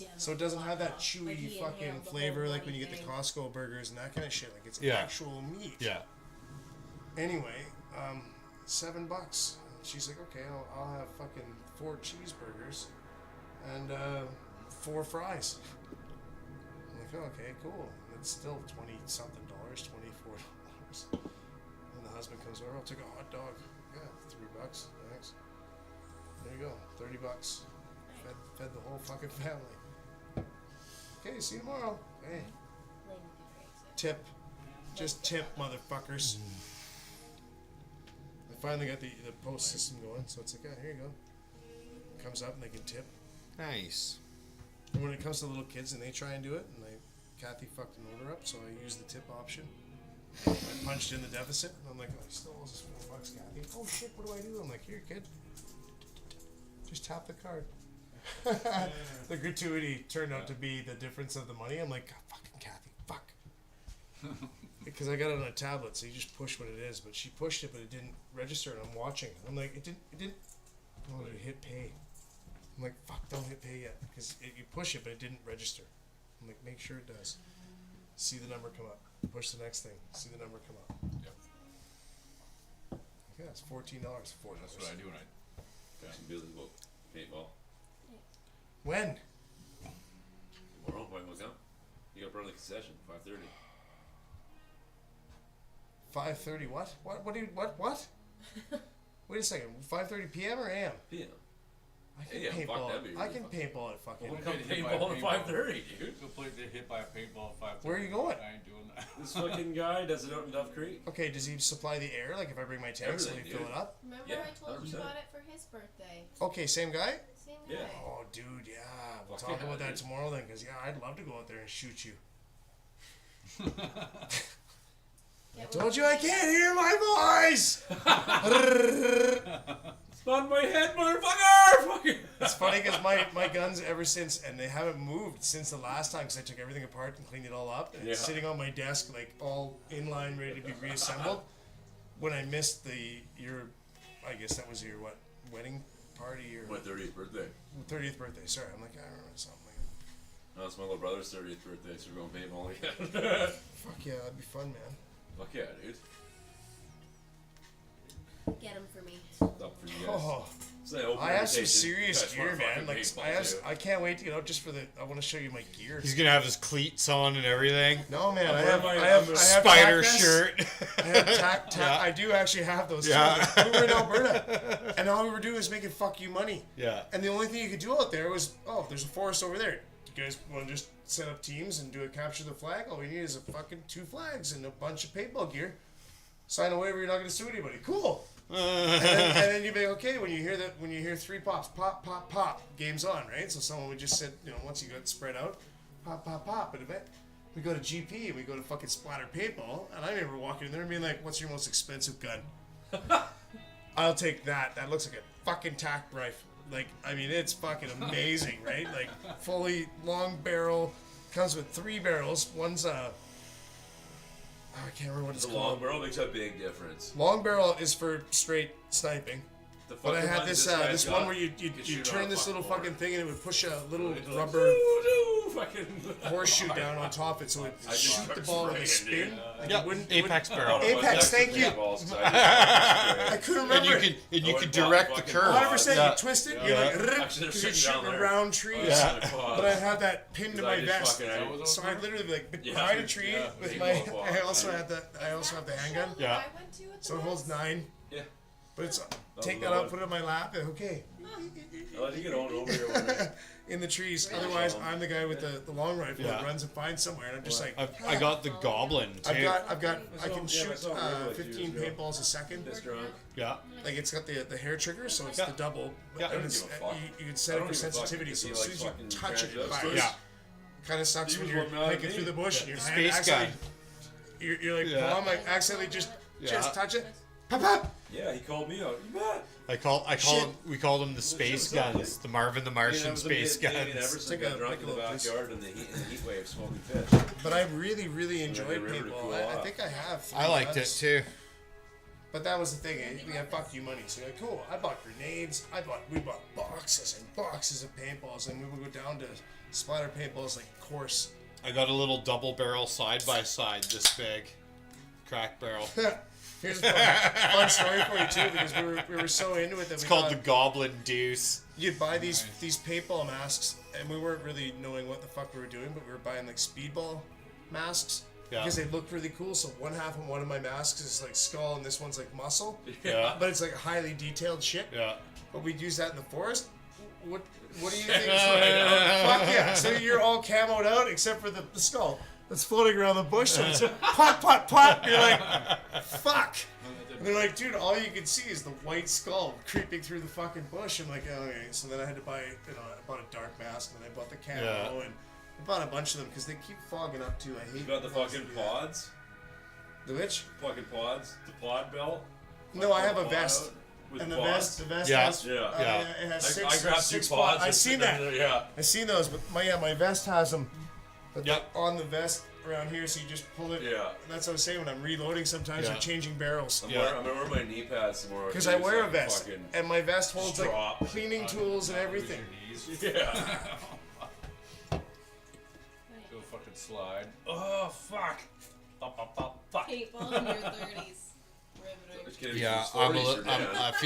demo. So it doesn't have that Like, chewy he fucking inhaled the flavor whole like when you get the bloody Costco burgers and that kind of shit. Like it's Yeah. actual meat. Yeah. Anyway, $7. She's like, okay, I'll have fucking 4 cheeseburgers and 4 fries. I'm like, oh, okay, cool. It's still $20-something, $24. And the husband comes over, I'll take a hot dog. Yeah, $3. Thanks. There you go, $30. Fed the whole fucking family. Okay, see you tomorrow. Hey, Lane would be very excited. tip. Just tip, motherfuckers. I finally got the post system going, so it's like, yeah, here you go. Comes up and they can tip. Nice. And when it comes to little kids and they try and do it, and Kathy fucked an order up, so I used the tip option. I punched in the deficit, and I'm like, oh, he still owes us $4, Kathy. Oh shit, what do I do? I'm like, here, kid. Just tap the card. The gratuity turned out to be the difference of the money. I'm like, God, fucking Kathy, fuck. Because I got it on a tablet, so you just push what it is. But she pushed it, but it didn't register, and I'm watching. I'm like, it didn't. Oh, it hit pay. I'm like, fuck, don't hit pay yet, because you push it, but it didn't register. I'm like, make sure it does. See the number come up. Push the next thing. See the number come up. Yep. Yeah, it's $14. That's what I do when I. Some bills about paintball. When? Tomorrow, when will come? You got to burn the concession, 5:30. 5:30. What? What? Wait a second. 5:30 p.m. or a.m. PM. I can Yeah, fuck, paintball. that'd be I really can fun. paintball at fucking. We'll come paintball at 5:30, dude. Go play the hit by a paintball at 5:30. Where are you going? I ain't doing that. This fucking guy does it out in Dove Creek. Okay, does he supply the air? Like if I bring my tanks, will he Everything, fill dude. it up? Remember Yeah, I told you 100%. about it for his birthday? Okay, same guy. Same guy. Yeah. Oh, dude, yeah. We'll Fuck talk yeah, about that dude. tomorrow then, because yeah, I'd love to go out there and shoot you. I told you I can't hear my voice. It's on my head, motherfucker! Fucking. It's funny because my guns ever since, and they haven't moved since the last time because I took everything apart and cleaned it all up. And it's Yeah. sitting on my desk like all in line, ready to be reassembled. When I missed I guess that was your what, wedding party or My 30th birthday. 30th birthday. Sorry, I'm like I don't know something like that. No, it's my little brother's 30th birthday, so we're going paintball again. Fuck yeah, that'd be fun, man. Fuck yeah, dude. Get him for me. Up for you guys. Oh, It's an open I have some invitation. serious Guys wanna gear, man. fucking Like paintball, too. I can't wait to get out just for I want to show you my gear. He's gonna have his cleats on and everything. No, man, I wearing have my- Spider tack vests. shirt. I have Yeah. I do actually have those. Yeah. Too. We were in Alberta, and all we were doing was making fuck you money. Yeah. And the only thing you could do out there was, oh, there's a forest over there. You guys want to just set up teams and do a capture the flag? All we need is a fucking 2 flags and a bunch of paintball gear. Sign a waiver, you're not going to sue anybody. Cool. and then you'd be like, okay, when you hear 3 pops, pop, pop, pop, game's on, right? So someone would just sit, once you got spread out, pop, pop, pop. But we go to GP and we go to fucking splatter paintball, and I remember walking in there and being like, what's your most expensive gun? I'll take that. That looks like a fucking tack rifle. Like, I mean, it's fucking amazing, right? Like, fully long barrel, comes with 3 barrels. One's I can't remember what it's The called. long barrel makes a big difference. Long barrel is for straight sniping. The But I fucking had one this that guy's this got, one where you can shoot turn on this a little fucking fucking thing and it would push a little It's like, rubber fucking horseshoe down on top of it, so it I would just shoot the start ball with a spraying, spin. dude. Like Yep, it wouldn't, Apex barrel. Apex, thank you. I couldn't And remember. you I could went bought direct the fucking curve. 100%. Yeah. You twist it. Yeah. You're like, Actually, they're because you're sitting shooting down there. around trees. Yeah. But I had that pinned to Because I my just vest. fucking- So I literally like Yeah. behind a tree Yeah. with Big my. old ball. I also have the handgun. Show Yeah. I went to at the So it holds West? 9. Yeah. But it's was take the that out, one. put it in my lap, and okay. I'll let you get on over here one day. In the trees. Really? Otherwise, I'm the guy with the long rifle Yeah. that runs and finds somewhere, and I'm just like. I got the goblin too. I've got. I can shoot I saw a rig like 15 years ago. paintballs a second. This drunk. Yeah. Like it's got the hair trigger, so it's Yeah. the double. Yeah. And I don't it's, give a fuck. you can I set it don't for give a fuck sensitivity, if so he as soon likes as you fucking touch it, it transvestites. fires. Yeah. Kind of sucks when These you're were mad at hiking me. through the bush and your The hand space accidentally. gun. You're like, Yeah. palm, like accidentally just Yeah. touch it. Pop pop. Yeah, he called me out. You mad? We called them the space Shit, what's up, guns, the Marvin the Martian space David guns. Everson Take a- got drunk take in a the little piece. backyard in the heat wave smoking fish. But I really, really And then enjoy the river to paintball. cool I off. think I have. 3 I liked it guns. too. But that was the thing. We had fuck you money, so you're like, cool. I bought grenades. We bought boxes and boxes of paintballs, and we would go down to splatter paintballs like course. I got a little double barrel side by side this big, crack barrel. Here's a fun story for you too, because we were so into it that It's called the Goblin Deuce. You'd buy these paintball masks, and we weren't really knowing what the fuck we were doing, but we were buying like speedball masks. Yeah. Because they looked really cool, so one half of one of my masks is like skull and this one's like muscle. Yeah. But it's like highly detailed shit. Yeah. But we'd use that in the forest. What do you think? Fuck yeah. So you're all camoed out except for the skull that's floating around the bush. So it's pop, pop, pop. You're like, fuck. And they're like, dude, all you can see is the white skull creeping through the fucking bush. I'm like, oh, okay. So then I had to buy, I bought a dark mask, and then I bought the camo, and I bought a bunch of them because they keep fogging up too. I hate. You got the fucking pods? The which? Fucking pods? The pod belt? No, I have a vest. With and the pods? vest has, Yeah. it has I grabbed six two pods. I seen that. Yeah. I seen those, but my vest has them. But on the vest around here, so you just pull it. Yeah. And that's what I was saying when I'm reloading. Sometimes or changing barrels. I'm gonna wear my knee pads tomorrow. Because I wear a vest, and my vest holds like cleaning tools and everything. Yeah. Do a fucking slide. Oh fuck. Fuck. Paintball in your 30s. Riveting. Yeah,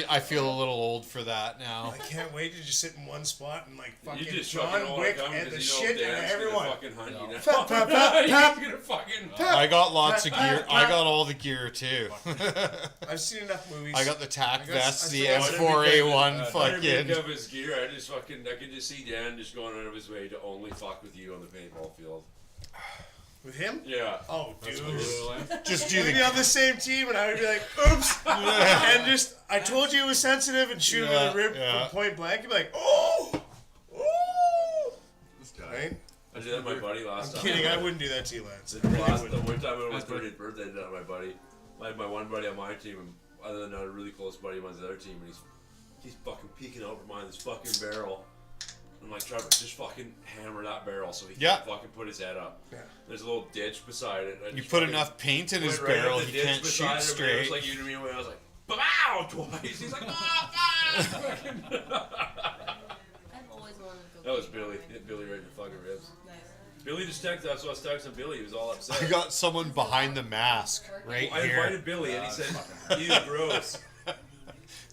I feel a little old for that now. I can't wait to just sit in one spot and like fucking You just John Wick and the shit out of everyone. Pap, pap, pap, pap. You're gonna fucking I got lots of gear. I got all the gear too. I've seen enough movies. I got the tack vest, the I M4A1 fucking. Of his gear, I can just see Dan just going out of his way to only fuck with you on the paintball field. With him? Yeah. Oh, dude. Just do We'd be on the same team, and I would be like, oops. And just, I told you it was sensitive, and shoot him in the rib from point blank. You'd be like, oh! Oh! This guy. Right? I did that to my buddy last I'm time. kidding, I wouldn't do that to you, Lance. The one time on my 30th birthday, I did that to my buddy. I had my one buddy on my team, and other than a really close buddy of mine's the other team, and he's fucking peeking over behind this fucking barrel. I'm like, Trevor, just fucking hammer that barrel so he can fucking put his head up. Yeah. There's a little ditch beside it. You put enough paint in his barrel, he can't shoot straight. It was like you to me when I was like, bow twice. He's like, ah, fuck. I've always wanted to go. That was Billy. Hit Billy right in the fucking ribs. Nice. Billy just texted us, so I was texting Billy. He was all upset. I got someone behind the mask right I here. invited Billy, and he said, "You gross."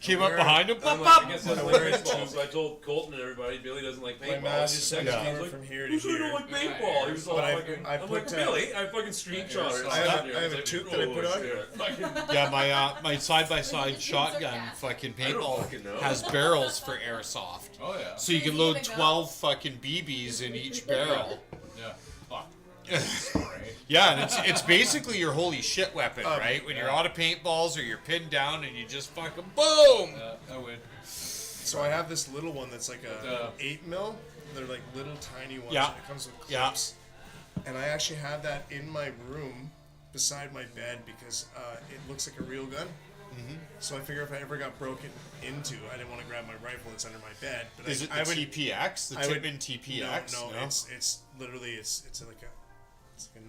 Came up behind him. I'm Pop, like, pop. I guess that's like baseball. So I told Colton and everybody, Billy doesn't like My paintball. mask He is just texted me, he was like, from here to "You sure here. don't like paintball?" He was all But fucking. I I'm like, put, Billy, I fucking screenshot it. I have a tube that I put on. Yeah, my side by side It's shotgun sarcastic. fucking I don't paintball fucking know. has barrels for airsoft. Oh yeah. So you can Where's he load gonna go? 12 fucking BBs in each barrel. Yeah. Fuck. Right. Yeah, and it's basically your holy shit weapon, Um, right? When you're out of paintballs or you're pinned down and you just fucking boom. Yeah, I would. So I have this little one that's like a 8 mil. They're like little tiny ones. Yeah. And it comes with Yeah. clips. And I actually have that in my room beside my bed because it looks like a real gun. Mm-hmm. So I figure if I ever got broken into, I didn't want to grab my rifle that's under my bed. But Is it the I would, TPX? The I would- Tippmann TPX? No, it's literally it's like a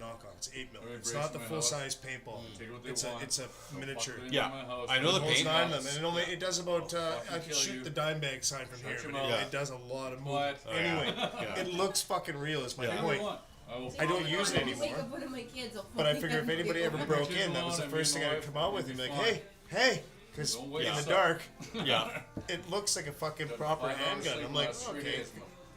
knockoff. It's 8 mil. Alright, It's brace not the my full house. size paintball. Take what they It's want. a miniature. Don't fuck with Yeah. me in my house. I know the It holds paint- 9 of them, and it does about. I fucking can kill shoot you. the dime bag sign from Shut here, your but mouth. it does a lot of What? movement. Anyway, Yeah. it looks fucking real. Is my Yeah. point. I don't use it Wake anymore. up one of my kids, I'll But I fucking figure if anybody people. ever broke in, that was the first thing I'd come out with and be like, hey, because Don't in wake the us up. dark, Yeah. it looks like a fucking proper 5 hours handgun. sleep I'm like, last 3 okay, days.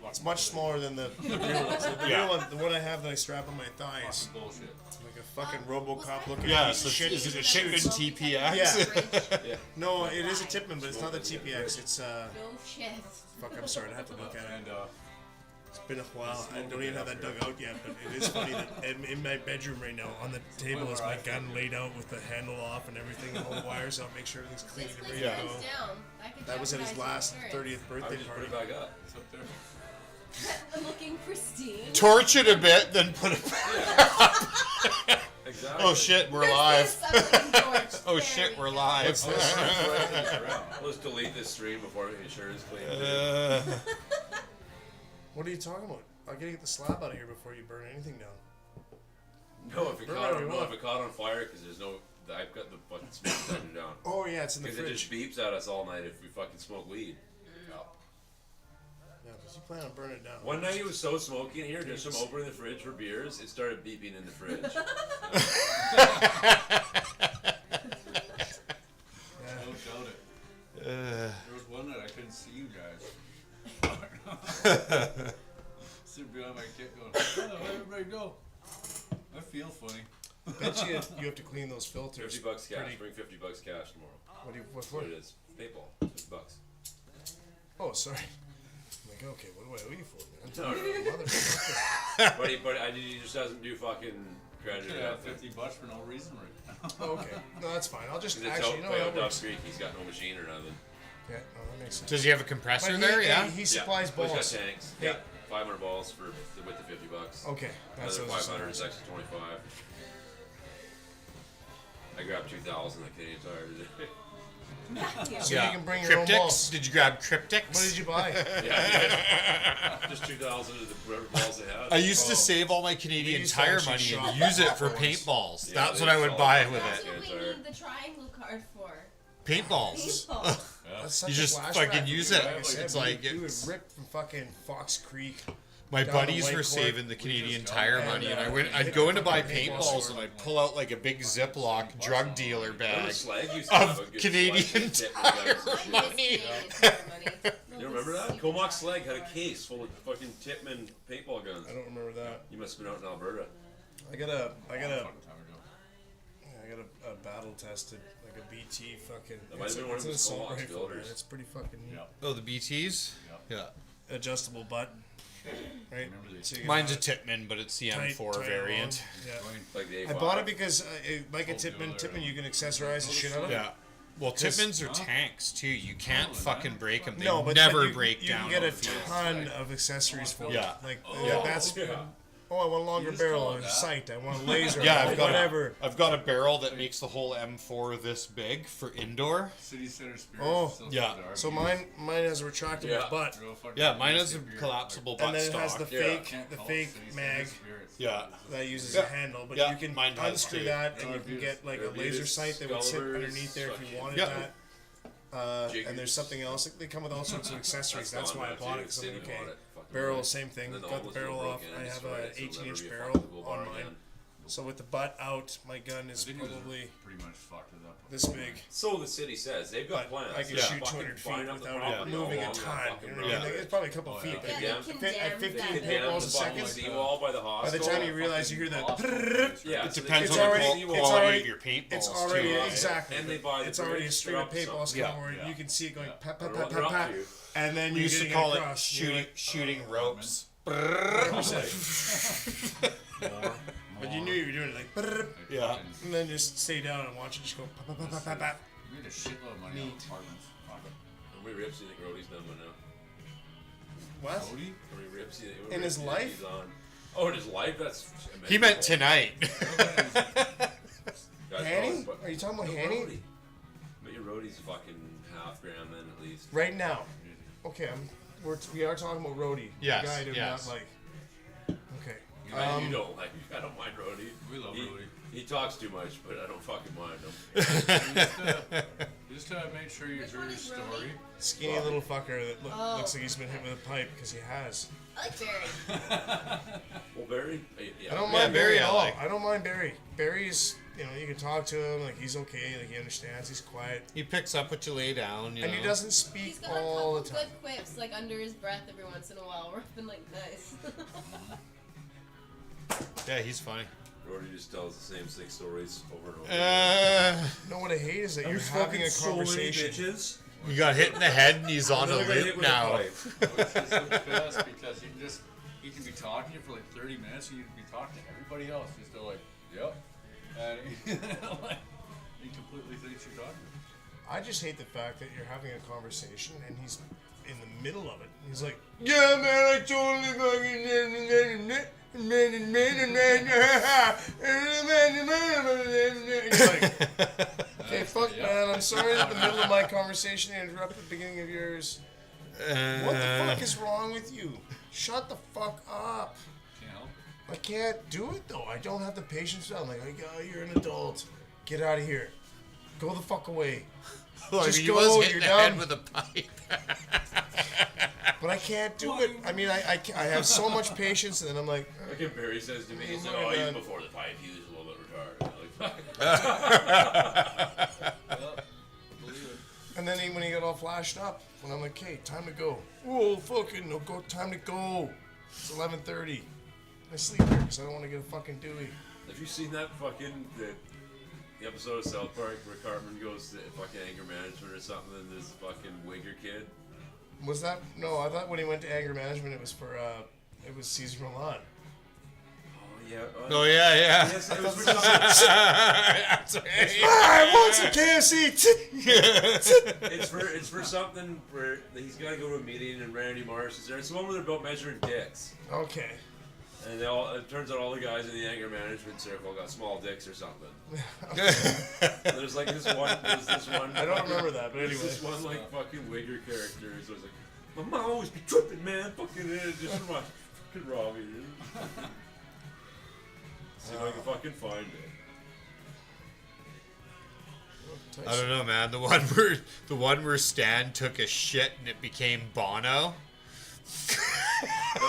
it's much smaller than the real one. So the real one, the one I have that I strap on my thighs, Fucking bullshit. like a fucking RoboCop looking Yeah, piece so of shit. is it a It Tippmann shoots. TPX? Yeah. No, it is a Tippmann, but it's not the TPX. It's No shit. fuck. I'm sorry, I have to look at it. And It's been a while. I don't even have that dug out yet, but it is funny that in my bedroom right now, on the table is my gun laid out with the handle off and everything, all the wires out, make sure everything's clean This and place ready to hands go. down. I could That was at his jeopardize last your 30th I birthday just put it party. back up. it's up there. insurance. Looking pristine. Torch it a bit, then put it back. Exactly. Oh shit, we're There's live. something torch. Oh There shit, we we're go. live. Let's delete this stream before the insurance claim. What are you talking about? I gotta get the slab out of here before you burn anything down. No, if it Burn caught whatever on, you no, want. if it caught on fire, because there's no I've got the fucking smoke detector down. Oh yeah, it's in the Because it fridge. just beeps at us all night if we fucking smoke weed. Yeah, because you plan on burning it down. One night it was so smoky in here, just from opening the fridge for beers, it started beeping in the fridge. Don't doubt it. There was one night I couldn't see you guys. Sitting behind my kit going, oh, where'd everybody go? I feel funny. Bet you have to clean those filters. $50 cash. pretty- Bring $50 cash tomorrow. What for? What it is? Paintball. $50. Oh, sorry. I'm like, okay, what do I owe you for, man? No, no. Motherfucker. but he just doesn't do fucking credit or Yeah, nothing. $50 for no reason right now. Oh, okay. No, that's fine. I'll just It's actually, you know out what that Duck works. Creek. He's got no machine or nothing. Yeah, no, that makes sense. Does he have a compressor But there? Yeah. He supplies Well, balls. He's got tanks. Hey. Yeah, 500 balls with the $50. Okay, that's Another what I was 500 is saying. extra 25. I grabbed 2,000 at Canadian Tire today. So you can bring your own balls. Cryptics? Did you grab cryptics? What did you buy? Yeah, just 2,000 of the whatever balls they had. I used to save all my Canadian used to Tire actually money shop and use it for boys. paintballs. Yeah, That's they what I used would all buy that. with That's it. what we need the triangle card for. Paintballs. Paintball. That's such You a just flash fucking drive. use Like it. I said, It's we like would it's. rip from fucking Fox Creek. My down the buddies White were Court. saving the Canadian just Tire got- money, and and, I'd hit go the in to buy fucking paintball paintballs, store. and I'd pull out like a big Ziploc drug dealer Remember bag Slag used to have of a good Canadian selection of Tire Titman guns and shit. money. You remember that? Comox Slag had a case full of fucking Titman paintball guns. I don't remember that. You must have been out in Alberta. I got a Time ago. a battle tested, like a BT fucking. That might have been one of an his assault Comox rifle, builders. man. It's pretty fucking neat. Yeah. Oh, the BTs. Yeah. Adjustable butt. Right? Remember these? So you can Mine's a have it Titman, but it's the tight- M4 tight variant. along. Yeah. Like the I A5. bought it because, like a Oh, Titman, good. you can accessorize the shit out of it. Yeah. Well, Because- Titmans are tanks too. You can't fucking break them. They No, but never you, break you down. can get a on field. ton of accessories for Yeah. it. Like Yeah. that's. Yeah. Oh, I want a longer just barrel, call a it that. sight. I want a laser. Yeah, I I've want got whatever. I've got a barrel that makes the whole M4 this big for indoor. City Center Spirits. Oh, still yeah. sells the So RVs. mine has a retractable Yeah. butt, Real fucking Yeah, mine has a beer. collapsible and butt then it has stock. the Yeah. fake, Can't the call it fake City Center mag Spirits. Yeah. that uses Yeah. a handle, but Yeah, you can mine does unscrew too. that, and Yeah, you can reviews. get like a Reviews, laser sight that would sit Scullivers, underneath there if you fucking- wanted Yeah. that. And Jiggers. there's something else. They come with all sorts of accessories. That's gone why I now, bought too. it. Because I'm Cindy like, okay, bought it. Fucking barrel, right. same thing. And then Got almost the barrel broke off. in I and have destroyed an it, so it'll 18-inch never be a barrel functional bar on mine. again. So with the butt out, my gun I is think it was probably pretty much fucked it up. this big. So the city says they've got But plans. I can They're shoot fucking 200 feet buying up the without property all moving a along that ton. fucking You know, road. like, it's probably a couple Oh, feet. yeah. Maybe Yeah, they at condemned 15 that. paintballs a the fucking second. seawall by the By the hospital. time you realize you hear the, Yeah, It so depends It's on already- the it's quality already- of your paintballs it's already too. exactly. And they buy the it's already a bridge stream of strap paintballs Yeah. coming where Yeah. you can see it going Yeah. pat I pat don't know pat what they're pat up pat, to. and then We you used to getting call it across. You're like, shooting ropes. but you knew you were doing it like, brrr, Yeah. and then just stay down and watch it just go pat pat pat pat pat pat. We made a shitload of money on Neat. apartments. Fuck it. How many rips do you think Rhodey's done by now? What? Cody? How many rips do you think In his rips do you think life? he's on? Oh, in his life? That's He meant tonight. Guys, Hanny? but- Are you talking about No, Hanny? Rhodey. But your Rhodey's fucking half gram then at least. Right now. Okay, we are talking about Rhodey. Yes, The guy I do yes. not like. Okay. You don't like. I don't mind Rhodey. We love Rhodey. He talks too much, but I don't fucking mind him. Just make sure you Which hear one your is Rhodey? story. Skinny little fucker that Oh. looks like he's been hit with a pipe because he has. I like Barry. Well, Barry. Yeah. I don't Yeah, mind Barry Barry I at all. like. I don't mind Barry. Barry's, you can talk to him, like he's okay, like he understands, he's quiet. He picks up what you lay down, you And know. he doesn't He's speak got a all couple the time. good quips, like under his breath every once in a while. We're been like, nice. Yeah, he's funny. Rhodey just tells the same 6 stories over and over. You know what I hate is that you're having a conversation. You got hit in the head and he's on a Another guy hit loop with a now. pipe. Which is the best because he can be talking to you for like 30 minutes and you can be talking to everybody else. He's still like, yep. And he completely thinks you're talking to him. I just hate the fact that you're having a conversation and he's in the middle of it. He's like, yeah, man, I totally fucking He's like, okay, fuck, man, I'm sorry that the middle of my conversation interrupted the beginning of yours. What the fuck is wrong with you? Shut the fuck up. Can't help it. I can't do it though. I don't have the patience. I'm like, oh, you're an adult. get out of here. Go the fuck away. Well, Just he go, was hitting you're the done. head with a pipe. But I can't do it. I mean, I have so much patience, and then I'm like, Like if Barry says to me, he said, Oh, "Oh, man. even before the pipe, he was a little bit retarded." and then when he got all flashed up, when I'm like, okay, time to go. Oh, fucking, no, go, time to go. It's 11:30. I sleep here because I don't want to get a fucking Dewey. Have you seen that fucking the episode of South Park where Cartman goes to fucking anger management or something, and this fucking wigger kid? Was that no? I thought when he went to anger management, it was for it was Caesar Milan. Oh yeah. Oh yeah, yeah. Yes, it was for I want some KFC. it's for something where he's got to go to a meeting and Randy Marsh is there. It's the one where they're about measuring dicks. Okay. And it turns out all the guys in the anger management circle got small dicks or something. There's like this one. I don't remember that, but There's anyway. this one like fucking wigger character. So it's like, my mom always be tripping, man. Fucking just for my fucking Robbie. See if I can fucking find it. I don't know, man. The one where Stan took a shit and it became Bono.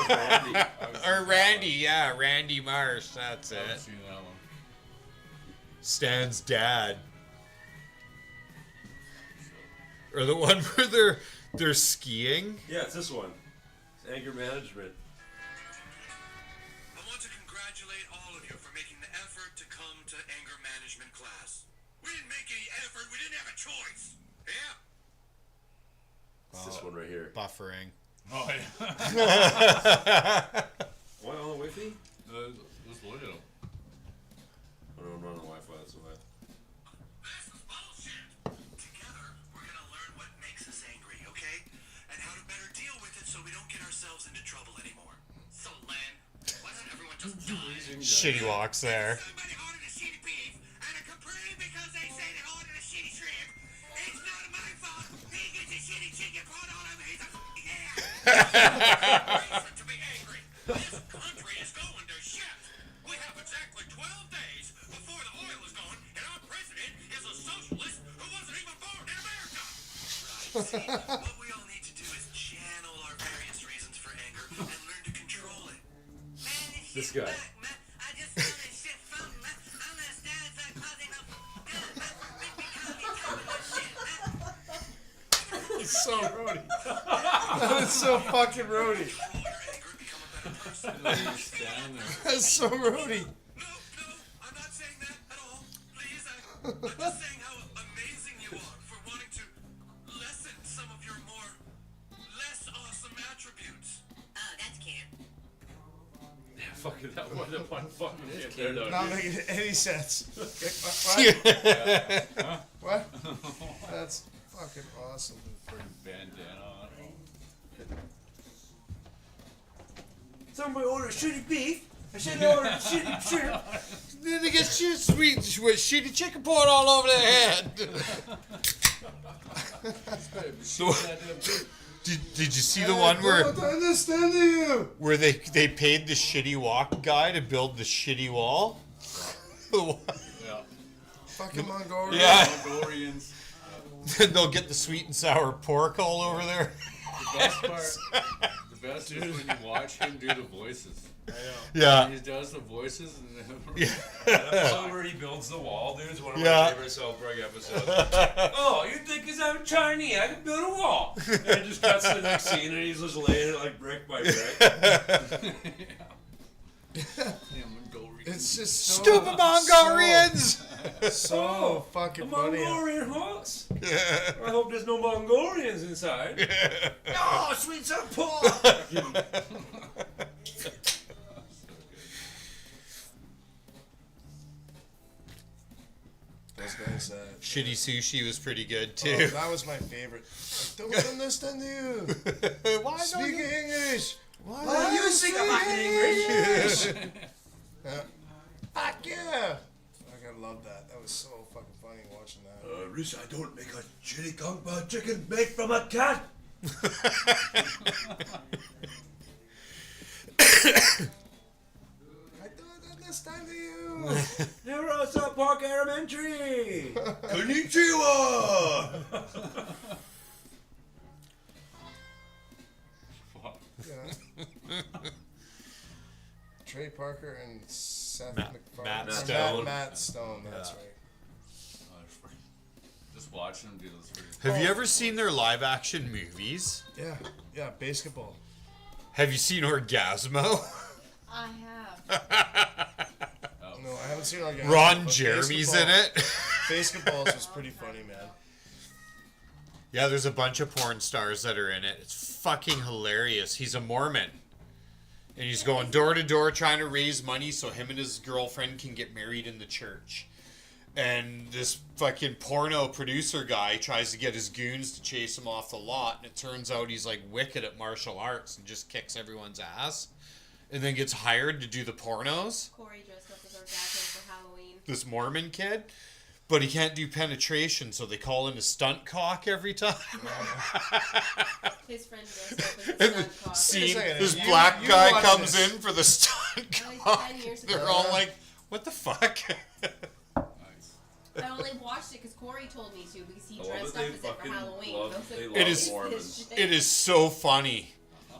Randy. Or Randy, yeah, Randy Marsh. That's I haven't it. seen that one. Stan's dad. Or the one where they're skiing. Yeah, it's this one. It's anger management. I want to congratulate all of you for making the effort to come to anger management class. We didn't make any effort. We didn't have a choice. Yeah. It's this one right here. Buffering. Oh yeah. Why on the Wi-Fi? Let's look at them. I don't run on the Wi-Fi, that's why. This is bullshit. Together, we're gonna learn what makes us angry, okay? And how to better deal with it so we don't get ourselves into trouble anymore. So, Len, why don't everyone just die? Shitty walks there. Somebody ordered a shitty beef and a capri because they say they ordered a shitty shrimp. It's not my fault. He gets a shitty chicken put on him. He's a reason to be angry. This country is going to shit. We have exactly 12 days before the oil is gone, and our president is a socialist who wasn't even born in America. Right. See, what we all need to do is channel our various reasons for anger and learn to control it. Man, This guy. I just found this shit fun, man. I'm not standing for causing no good, man. Make me come and shit, man. It's so roady. That's so fucking roady. Stand there. That's so roady. No, I'm not saying that at all. Please, I'm just saying how amazing you are for wanting to lessen some of your less awesome attributes. Oh, that's cute. Yeah, fucking that one fucking kid there, though. Not making any sense. What? That's fucking awesome. Freaking bandana on. Somebody ordered shitty beef. I should have ordered shitty shrimp. Then they get sweet with shitty chicken poured all over their head. Did you see the one I don't understand you. where they paid the shitty walk guy to build the shitty wall? Yeah. Fucking Mongolian. Yeah. Mongolians. They'll get the sweet and sour pork all over there. The best is when you watch him do the voices. Yeah. He does the voices and That episode where he builds the wall, dude, is one of my Yeah. favorite South Park episodes. Oh, you think because I'm Chinese, I can build a wall? And it just cuts to the next scene, and he's just laying it like brick by brick. It's just so Stupid Mongolians! So fucking A funny. Mongolian horse. I hope there's no Mongolians inside. Oh, sweet son of pork! Those guys, Shitty sushi was pretty good oh, too. that was my favorite. I don't understand you. Why Speak English. Why do you speak fucking English? Fuck yeah. I love that. That was so fucking funny watching that. Rich, I don't make a chili kung pao chicken made from a cat. I don't understand you. Hirosa Park Elementary! Konnichiwa! Yeah. Trey Parker and Seth MacFarlane. Matt Or Stone. Matt Stone, that's Yeah. right. Just watching them do those videos. Have you ever seen their live action movies? Yeah, basketball. Have you seen Orgasmo? I have. No, I haven't seen Orgasmo. Ron but Jeremy's in it. Basketballs was pretty funny, man. Yeah, there's a bunch of porn stars that are in it. It's fucking hilarious. He's a Mormon. And he's going door to door trying to raise money so him and his girlfriend can get married in the church. And this fucking porno producer guy tries to get his goons to chase him off the lot. And it turns out he's like wicked at martial arts and just kicks everyone's ass. And then gets hired to do the pornos. Corey dressed up as Orgasmo for Halloween. This Mormon kid. But he can't do penetration, so they call in a stunt cock every time. His friend dressed up as a stunt cock. Scene, Wait a second, this you black guy watch comes this. in for the stunt Like cock. 10 years ago. They're all like, what the fuck? I only watched it because Corey told me to because he I love dressed that up they as it for fucking Halloween. love- I was like, they "What love is Mormons." this shit?" It is so funny.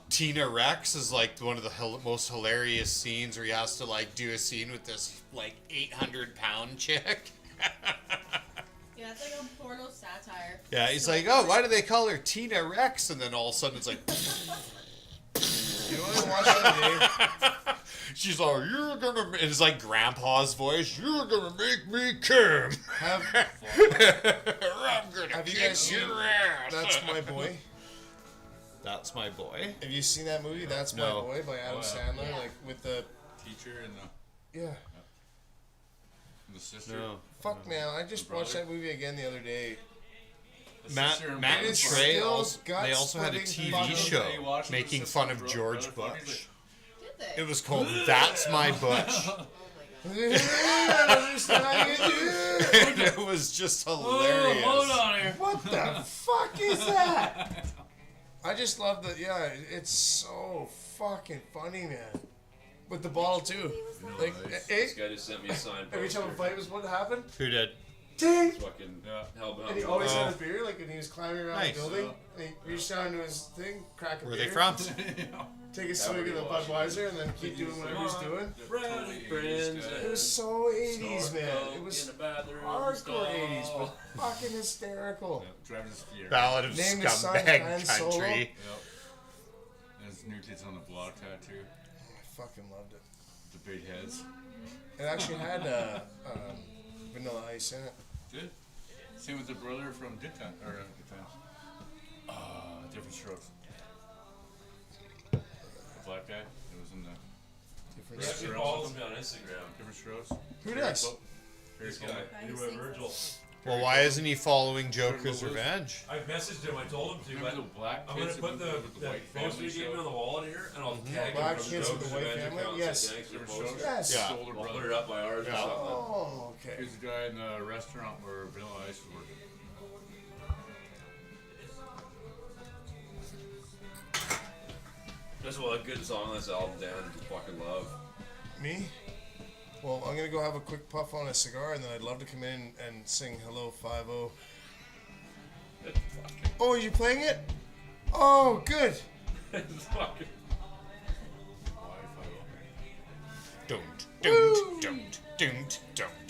Tina Rex is like one of the most hilarious scenes where he has to like do a scene with this like 800-pound chick. Yeah, it's like a porno satire. Yeah, he's So like, oh, why do they call her Tina Rex? And then all of a sudden it's like, You only watch that, Dave? she's like, you're gonna, and it's like Grandpa's voice, you're gonna make me come. Have I'm gonna Have you kick guys seen your ass. That's My Boy? That's My Boy. Have you seen that movie? That's No. My Boy by Adam Oh, yeah. Sandler, Yeah. like with the Teacher and yeah. the sister. No. Fuck man, I just watched that movie again the other day. The Matt, sister and Matt brother and It's Trey still also, they gut also had a splitting TV fucking- show Are you watching making the fun sister of and George brother fucking? Bush. Did they? It was called That's My Butch. Oh my god. And it was just hilarious. Hold on here. What the fuck is that? I just love the it's so fucking funny, man. With the ball too. Like This guy just sent me a signed every time a poster. fight was about to happen, Who did? ding! Fucking hellbound. And he always Oh. had a beer, like when he was climbing around Nice. the building, and he reached down to his thing, crack a Where are beer, they from? take a swig of the Budweiser, and then keep doing whatever he's doing. Friends. It was so 80s, man. It was hardcore 80s, but fucking hysterical. Driving his fear. Ballad of Name the son, Scumbag Han Solo. Country. Yep. And his new kids on the block tattoo. I fucking loved it. The big heads. It actually had Vanilla Ice in it. Good. Same with the brother from Good Time. Or Good Times. Different Strokes. The black guy that was in the Different He shit. follows me on Instagram. Different Strokes. Who does? This guy. Guy You who went sings Virgil. Well, why isn't he following Joker's Lewis. Revenge? I messaged him. I told him to, Remember but the black I'm gonna kids that put moved the in with the white poster family you gave me show? on the wall in here, and I'll tag Black him from kids the with the Joker's white Revenge family? account. Yes. Say thanks for the Different poster. Strokes. Yes. Yeah. Older I'll put brother. it up by ours or something. Oh, okay. Here's the guy in the restaurant where Vanilla Ice was working. Just what a good song on this album, Dan. Fucking love. Me? Well, I'm gonna go have a quick puff on a cigar, and then I'd love to come in and sing "Hello 5-0." Oh, are you playing it? Oh, good. It's fucking. Don't, don't, don't, don't,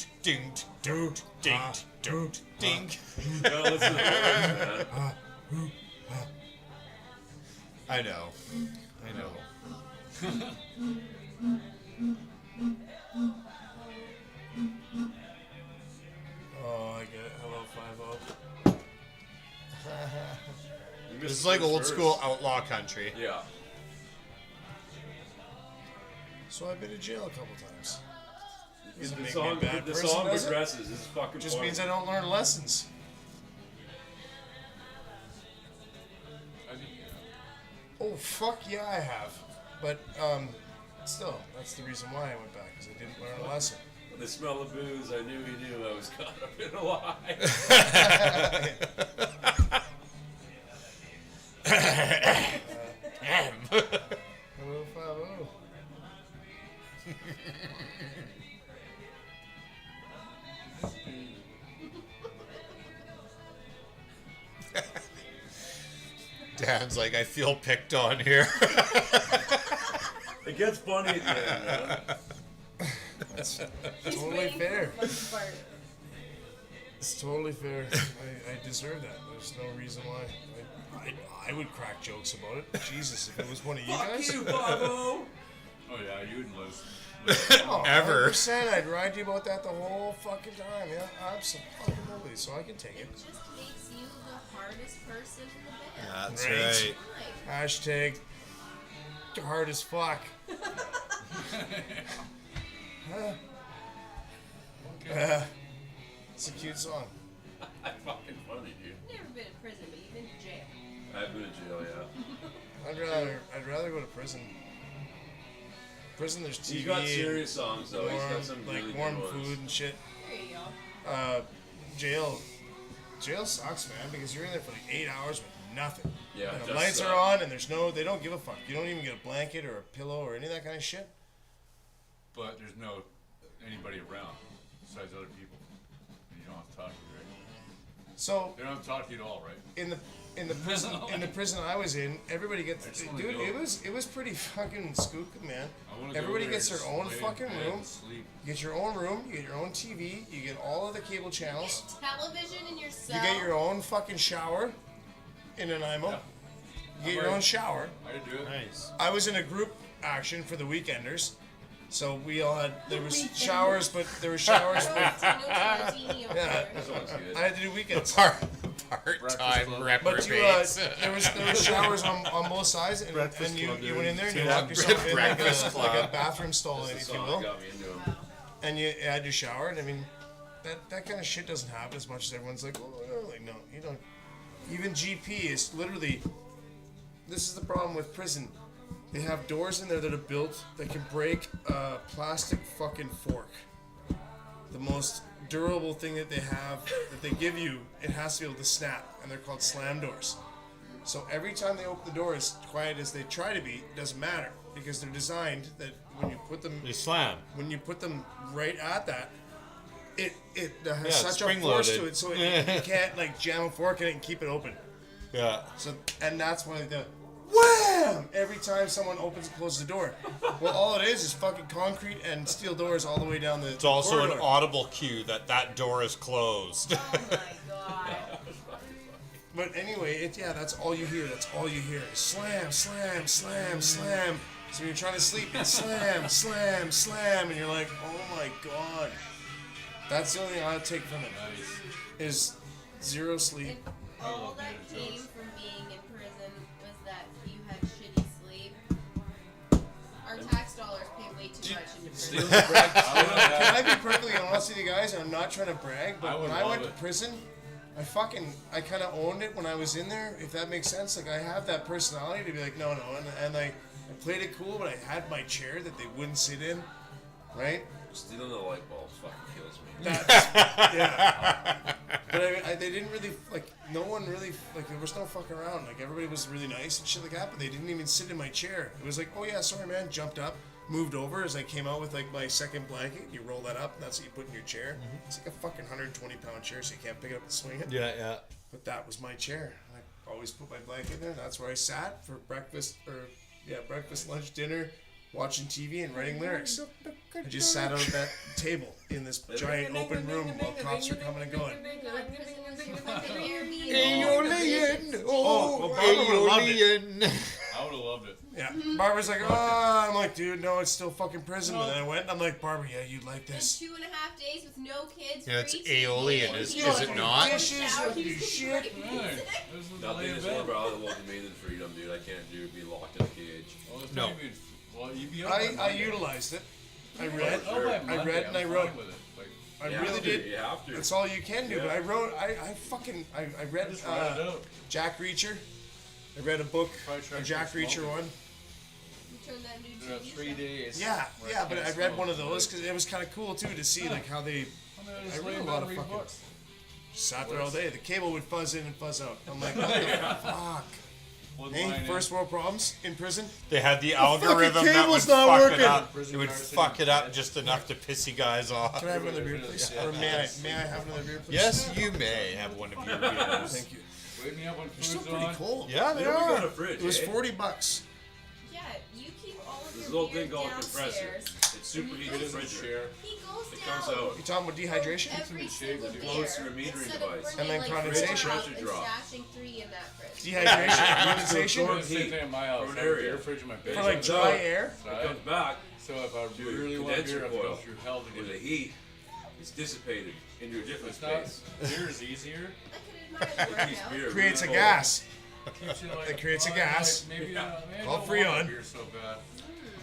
don't, dink. No, listen to the lyrics, man. I know. I know. Oh, I get it. Hello 5-0. You missed This is the like first old verse. school outlaw country. Yeah. So I've been to jail a couple times. Doesn't The make song, me a bad the person, song does it? progresses. This is fucking Just funny. means I don't learn lessons. Oh, fuck yeah, I have. But, still, that's the reason why I went back, because I didn't learn a lesson. The smell of booze, I knew he knew I was caught up in a lie. Hello 5-0. Dan's like, I feel picked on here. It gets funny at the end, man. That's He's totally waiting fair. for the funny part. It's totally fair. I deserve that. There's no reason why. I would crack jokes about it. Jesus, if it was one of you guys. Fuck you, Bobo! Oh yeah, you and Liz. Oh, Ever. 100%, I'd ride you about that the whole fucking time. Yeah, absolutely. So I can take it. It just makes you the hardest person in the band. That's Right. right. Right. Hashtag hard as fuck. It's a cute song. Fucking funny, dude. You've never been in prison, but you've been to jail. I've been in jail, yeah. I'd rather go to prison. Prison, there's TV. He's got serious songs though. He's warm, got some like really warm good ones. food and shit. There you go. Jail sucks, man, because you're in there for like 8 hours with nothing. Yeah, And it the does lights suck. are on, and they don't give a fuck. You don't even get a blanket or a pillow or any of that kind of shit. But there's no anybody around besides other people. And you don't have to talk to you, right? So They don't have to talk to you at all, right? in the prison I was in, everybody gets Excellent dude. deal. It was pretty fucking skook, man. I wanna go Everybody there gets and their own just lay in fucking bed room. and sleep. You get your own room. You get your own TV. You get all of the cable channels. Television in your cell. You get your own fucking shower in an IMO. Yeah. You get your own shower. I could do it. Nice. I was in a group action for the weekenders, so we all had there was showers, but there were showers. No But martini over Yeah. there. This one's good. I had to do weekends. Part-time But you, reprobates. there was showers on both sides, and you went in there and you locked yourself in like a bathroom stall, That's if the you song will, that got me into him. and you had your shower. And I mean, that kind of shit doesn't happen as much as everyone's like, oh, no, like no, you don't. Even GP is literally. This is the problem with prison. They have doors in there that are built that can break a plastic fucking fork. The most durable thing that they have, that they give you, it has to be able to snap, and they're called slam doors. So every time they open the door, as quiet as they try to be, it doesn't matter, because they're designed that when you put them, They slam. when you put them right at that, it has Yeah, it's such a force to spring-loaded. it, so you can't like jam a fork in it and keep it open. Yeah. So, and that's why the wham every time someone opens and closes the door. Well, all it is fucking concrete and steel doors all the way down the. It's also corridor. an audible cue that door is closed. Oh my god. But anyway, that's all you hear. That's all you hear. Slam, slam, slam, slam. So you're trying to sleep, and slam, slam, slam, and you're like, oh my god. That's the only thing I'll take from it. Is zero sleep. If all that came from being in prison was that you had shitty sleep, our tax dollars pay way too much into prison. Can I be perfectly honest with you guys? And I'm not trying to brag, I but would when I went love to it. prison, I kind of owned it when I was in there, if that makes sense. Like, I have that personality to be like, no, and I played it cool, but I had my chair that they wouldn't sit in, right? Stealing the light bulbs fucking kills me. That's, yeah. But they didn't really, like, no one really, like, there was no fucking around. Like, everybody was really nice and shit like that, but they didn't even sit in my chair. It was like, oh yeah, sorry man, jumped up, moved over as I came out with, like, my second blanket. You roll that up, and that's what you put in your chair. It's like a fucking 120-pound chair, so you can't pick it up and swing it. Yeah, yeah. But that was my chair. I always put my blanket in there. That's where I sat for breakfast, breakfast, lunch, dinner, watching TV and writing lyrics. I just sat on that table in this giant open room while cops were coming and going. Aeolian! Oh, well, Barbara would've loved it. Aeolian! I would have loved it. Yeah. Barbara's like, oh, I'm like, dude, no, it's still fucking prison. But then I went and I'm like, Barbara, yeah, you'd like In this. 2.5 days with no kids. Yeah, it's free TV, Aeolian, and is you it don't not? do Dishes, shower, you you do can shit. break Right. music. This is the Nothing lay is in more bed. valuable than me than freedom, dude. I can't be locked in a cage. Well, it's No. not even- well, you'd be out by I Monday. utilized it. I You'd be read. out by Sure. I Monday, read and I I'm wrote. fine with it. Like, I You really have to, did. You have to. That's all you can do. Yeah. But I wrote. I read just write it out. Jack Reacher. I read a book, Probably try a to Jack smoke Reacher it. one. You turn that into There are TV 3 show. days. Yeah, where I yeah, but can't I read smoke. one of those because it was kind of cool too to see like how they I read read a a lot lot of of fucking- books. sat there all day. The cable would fuzz in and fuzz out. I'm like, what the fuck? Hey, first world problems in prison. They had the algorithm that would cable's not fuck working. it up. Prison It would guards fuck sitting it up in just enough to piss you guys off. Can I have another beer, please? Or may I have another beer, please? Yes, you may have one of your beers. Thank you. Wake me up when They're still food's pretty on. cold. Yeah, they Yeah, we are. got a fridge, It was eh? $40. Yeah, you keep all of This your little beer thing called compressor. downstairs. It superheats the refrigerator. He goes It down. comes out. You talking about dehydration? Every It's in the single shade, beer, close to a metering instead device. of And then bringing, like, condensation. four out Pressure and drop. stashing 3 in that fridge. Dehydration, Absorb condensation It's the same heat thing at my house. from an I have a area. beer fridge in my for basement. like dry air. It comes back. So if I to really a want condenser beer, I have to go coil. through hell to Where get the it. heat is dissipated into a different It's not. space. Beer is easier. I could admire the Keeps workout. beer Creates a really gas. Keeps you like, It creates a oh, gas. like, maybe Yeah. maybe I Call don't Freon. want beer so bad.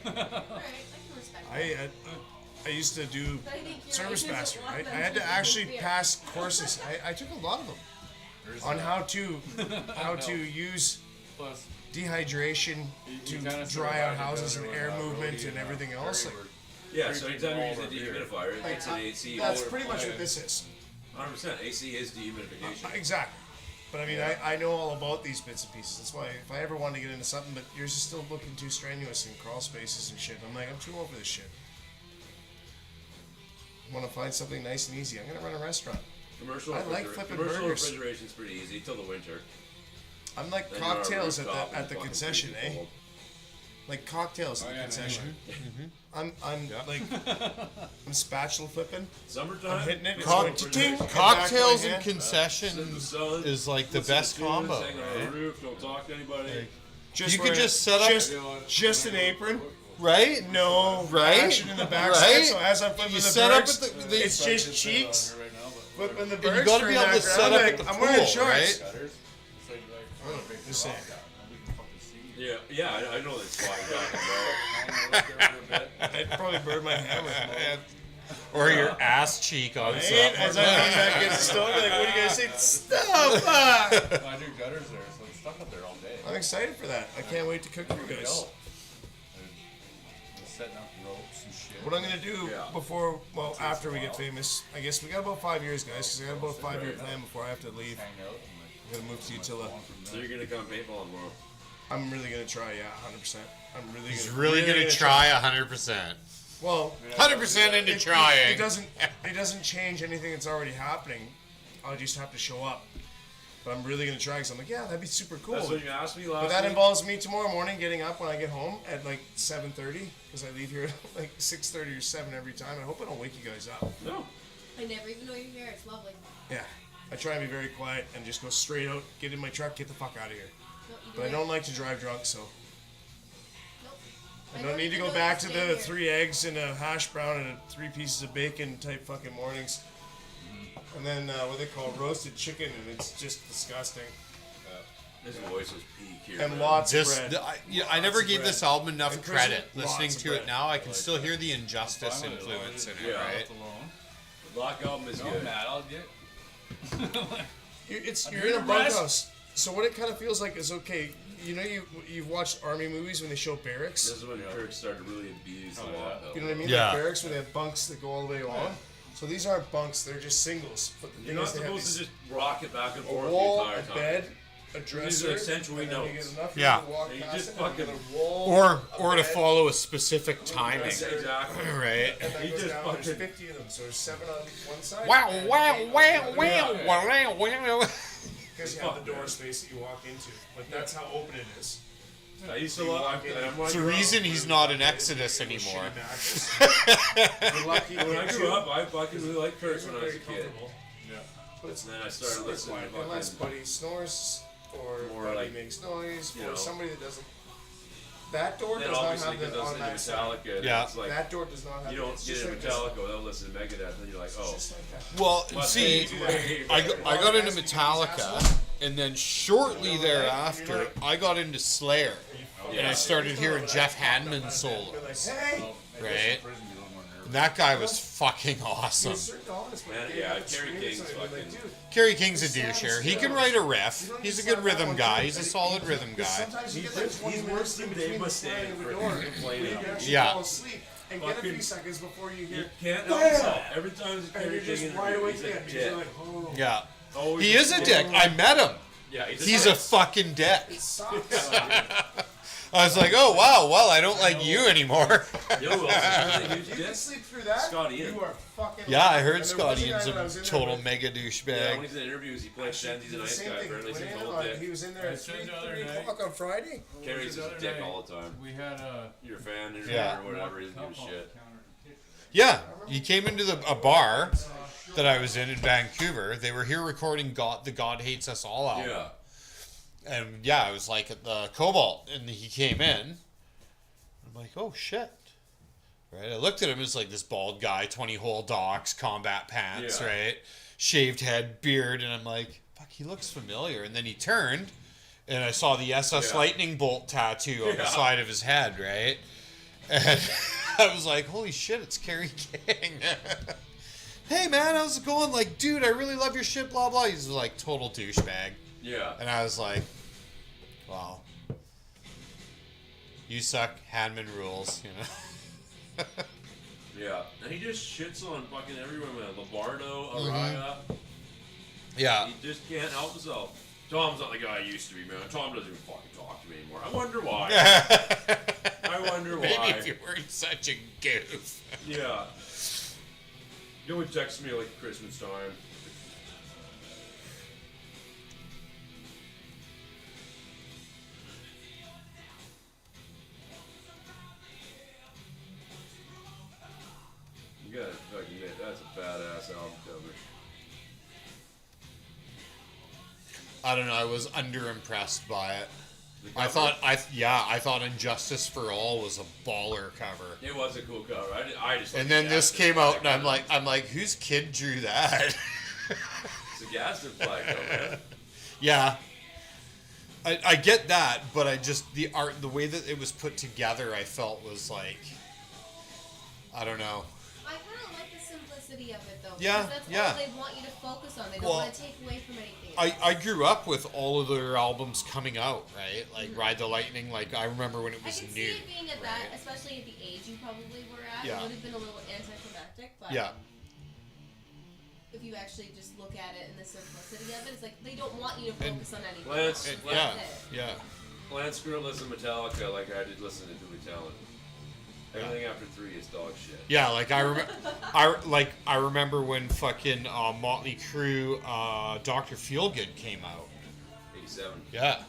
Alright, I can respect that. I used to do But I think you're service right, you master, don't want right? them I had to to actually drink beer. pass courses. I took a lot of them There's on that. how to use Plus, dehydration you to kinda start dry out back houses together and with air that movement roadie and everything that else. Terry Like, worked. Yeah, so Drinking anytime you use all a the beer. dehumidifier, like, it's an AC. that's Or- pretty much okay. what this is. 100%. AC is dehumidification. Exactly. But I mean, I know all about these bits and pieces. That's why if I ever want to get into something, but yours is still looking too strenuous in crawl spaces and shit. I'm like, I'm too old for this shit. I want to find something nice and easy. I'm gonna run a restaurant. Commercial I like refrigera- flipping commercial burgers. refrigeration's pretty easy till the winter. I'm like Then you're on a cocktails rooftop and at the fucking concession, freezing eh? cold. Like cocktails at Oh, the yeah, concession. I'm like I'm spatula flipping. Summertime. I'm hitting it. It's Cock- going ting, and Cocktails back and to my hand. concession Salad, is like the listen to best tunes, combo, hang on right? the roof, don't talk to anybody. Just You could wear- just set up- just an apron. Right? No Right? action in the back Right? side. So as I'm flipping You the set up burgers, at the- it's just cheeks. Right now, but Flipping the And burgers. you gotta for be able to that set ground, up like, at the I'm wearing pool, shorts. right? gutters. It's like make Just the saying. rock out. Nobody can fucking see you. Yeah, I know that's why you're talking Hang out there for a bit. I'd probably burn my hammer. Or your ass cheek on Right? something. As I lean back against the stove, like, what are you gonna say? Stop! I do gutters there, so I'm stuck up there all day. I'm excited for that. I can't wait to cook for you guys. I'm setting up ropes and shit. What I'm gonna do before, well, after we get famous, I guess we got about 5 years, guys, because I got about a 5-year plan before I have to leave. Hang out and I'm gonna move to Utila. So you're gonna come paintball tomorrow. I'm really gonna try, yeah, 100%. I'm really He's gonna really gonna try 100%. Well, 100% into it trying. doesn't change anything that's already happening. I'll just have to show up. But I'm really gonna try because I'm like, yeah, that'd be super cool. That's what you asked me last But that week. involves me tomorrow morning getting up when I get home at like 7:30 because I leave here at like 6:30 or 7 every time. I hope I don't wake you guys up. No. I never even know you're here. It's lovely. Yeah, I try and be very quiet and just go straight out, get in my truck, get the fuck out of here. No, you But I it. don't like to drive drunk, so Nope. I don't need to even go know back you to stay the here. 3 eggs and a hash brown and 3 pieces of bacon type fucking mornings. And then what they call roasted chicken, and it's just disgusting. His voice was peak here. And man. lots of This, bread. I never Lots of gave bread. this album enough And Christian, credit. Listening lots of to it bread. now, I can still hear the Injustice influence in it, Yeah. right? alone. The Black Album is No, good. Matt, I'll get. You're I'm in a here, Russ. bunkhouse. So what it kind of feels like is okay. You know, you've watched army movies when they show barracks. This is when Kirk started to really abuse the law. You know what I mean? Yeah. Like barracks where they have bunks that go all the way along. So these aren't bunks; they're just singles. But the You're thing not is, they have supposed to these- just rock it back and a forth wall, the a entire time. bed, a These dresser, are accentuate and then you notes. get enough Yeah. room to walk And you past just it, and you fucking- get a wall, Or a to bed, follow a specific timing. Exactly. Right? and then He goes just down, there's fucking- 50 of them, so there's 7 on one side. Wow, and wow, 8 on wow, the other. wow, wow, wow. Because you have the door space that you walk into. But that's how open it is. I used to You love. walk in and It's the reason he's not in Exodus anymore. You're lucky When I to grew up, I fucking really liked Kirk They're when I was a very kid. comfortable. But it's And then I started super listening quiet, to unless fucking. Buddy snores or More Buddy like, makes noise you or know. somebody that doesn't. That door Then does not obviously have the because I was into automatic sound. Metallica. Yeah. It's like That door does not have. you the- don't it's get just into like this. Metallica without listening to Megadeth, and you're like, oh. Just like that. Well, But see, they do way I better. got into Metallica, and then shortly thereafter, I got into Slayer, and I started hearing Jeff Hanneman solo, You're like, hey, right? And that guy was fucking awesome. you're certain honest, but Man, they yeah, have Kerry experience King's on it, but like, fucking- dude, Kerry King's a doucher. He can write a riff. He's a good rhythm guy. He's a solid rhythm guy. sometimes you He's get like just- 20 he's minutes worse in than between Dave the Mustaine slamming of the for door complaining. where you actually Yeah. fall asleep and get a few Fucking- seconds before you You hear. can't help Bam! yourself. Every time there's a And Kerry you're just King wide interview, awake he's a again because dick. you're like, oh, Yeah. Always He is a dick. I met him. Yeah, He's a fucking dick. it sucks. I was like, oh wow, well I don't like you anymore. Yo, who else is really You huge can dick? sleep through that? Scotty Ian. You are fucking. Yeah, I lying. heard And there Scott was a Ian's guy when I a was in there total with- mega Yeah, douchebag. when he's in interviews, he plays pretends he's a the nice same guy. thing. Apparently, he's Went a in total on- dick. He was in there at said the other 3 day- o'clock on Friday. Carries his dick all the time. We had a You're a fan, interviewer, Yeah. or whatever. He doesn't give a shit. Yeah, he came into a bar that I was in Vancouver. They were here recording the God Hates Us All album. Yeah. And yeah, I was like at the Cobalt, and he came in. I'm like, oh shit. Right? I looked at him as like this bald guy, 20-hole docks, combat pants, Yeah. right? Shaved head, beard, and I'm like, fuck, he looks familiar. And then he turned, and I saw the SS Yeah. Lightning Bolt tattoo on the Yeah. side of his head, right? And I was like, holy shit, it's Kerry King. Hey man, how's it going? Like, dude, I really love your shit, blah blah. He's like total douchebag. Yeah. And I was like, wow. You suck, Hanman rules, you know. Yeah. And he just shits on fucking everyone, man. Lombardo, Mhm. Araya. Yeah. He just can't help himself. Tom's not the guy he used to be, man. Tom doesn't even fucking talk to me anymore. I wonder why. I wonder why. Maybe if you weren't such a goof. Yeah. You would text me like Christmas time. You gotta fucking admit, that's a badass album cover. I don't know, I was underimpressed by it. The I cover? thought Injustice for All was a baller cover. It was a cool cover. I just And like then the this Gaston came out flag and I'm like, whose kid drew that? It's a Gaston flag, though, man. Yeah. I get that, but I just the art, the way that it was put together, I felt was like, I don't know. I kind of like the simplicity of it though. Yeah, because that's yeah. all they want you to focus on. They don't Well, want to take away from anything. I grew up with all of their albums coming out, right? Like Mhm. Ride the Lightning, like I remember when it I was can new. see it being at that, especially at the age you probably were at. Yeah. It would have been a little anticlimactic, but Yeah. if you actually just look at it in the simplicity of it, it's like they don't want you to And focus on anything. Lance, else. Yeah, That's it. yeah. Lance grew up listening to Metallica like I did listen to Billy Talent. Everything after 3 is dog shit. Yeah, like I remember when fucking Motley Crue, Dr. Feelgood came out. 87. Yeah.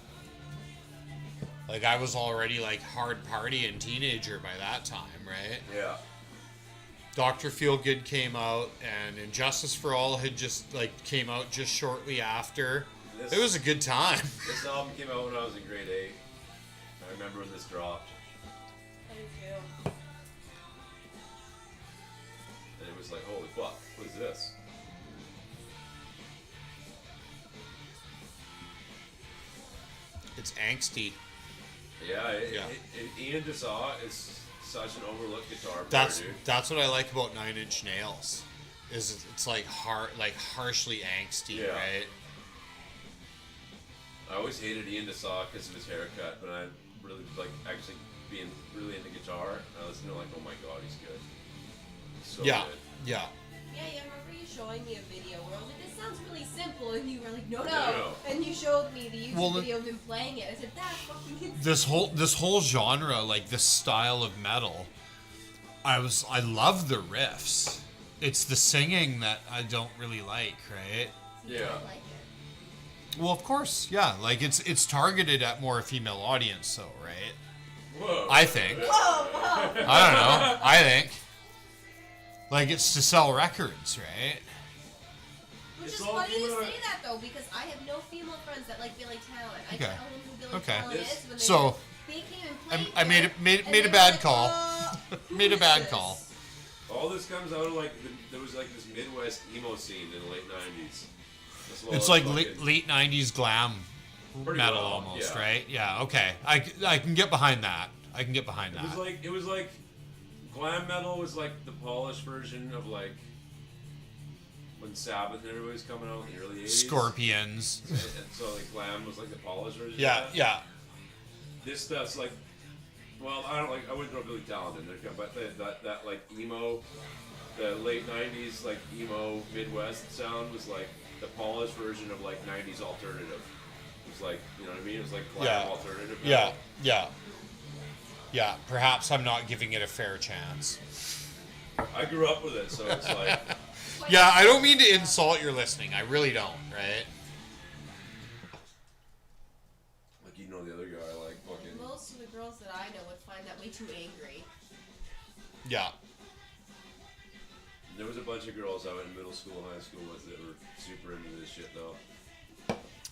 Like I was already like hard partying teenager by that time, right? Yeah. Dr. Feelgood came out, and Injustice for All had just like came out just shortly after. It was a good time. This album came out when I was in grade 8. I remember when this dropped. I do too. And it was like, holy fuck, what is this? It's angsty. Yeah, Yeah. Ian DeSaw is such an overlooked guitar player, That's dude. that's what I like about Nine Inch Nails. Is it's like harshly angsty, Yeah. right? I always hated Ian DeSaw because of his haircut, but I really like actually being really into guitar. I was like, oh my god, he's good. He's so Yeah, good. yeah. Yeah, I remember you showing me a video where I was like, this sounds really simple, and you were like, no, no. No. And you showed me the YouTube Well, video of him playing it. I said, that's fucking insane. This whole genre, like this style of metal, I love the riffs. It's the singing that I don't really like, right? Yeah. I like it. Well, of course, yeah. Like it's targeted at more a female audience, so right? Whoa. I think. Whoa, whoa. I don't know. I think. Like it's to sell records, right? Which It's is all funny you female- say that though, because I have no female friends that like Billy Talent. I Okay. tell them who Billy Okay. Talent is when they So, they came and played I made it, it made and made they a were bad like, call. who Made a is bad this? call. All this comes out of like there was like this Midwest emo scene in the late 90s. This little It's like fucking- late 90s glam Pretty metal well, almost, yeah. right? Yeah, okay. I can get behind that. I can get behind It was that. like glam metal was like the polished version of like when Sabbath and everybody was coming out in the early 80s. Scorpions. And so like glam was like the polished version. Yeah, of that. yeah. This stuff's like, well, I wouldn't throw Billy Talent in there, but that like emo, the late 90s like emo Midwest sound was like the polished version of like 90s alternative. It was like, you know what I mean? It was like glam Yeah. alternative. Yeah, metal. yeah. Yeah, perhaps I'm not giving it a fair chance. I grew up with it, so it's like. Yeah, I don't mean to insult your listening. I really don't, right? Like, you know the other guy, like, fucking. Most of the girls that I know would find that way too angry. Yeah. There was a bunch of girls I went in middle school and high school with that were super into this shit, though.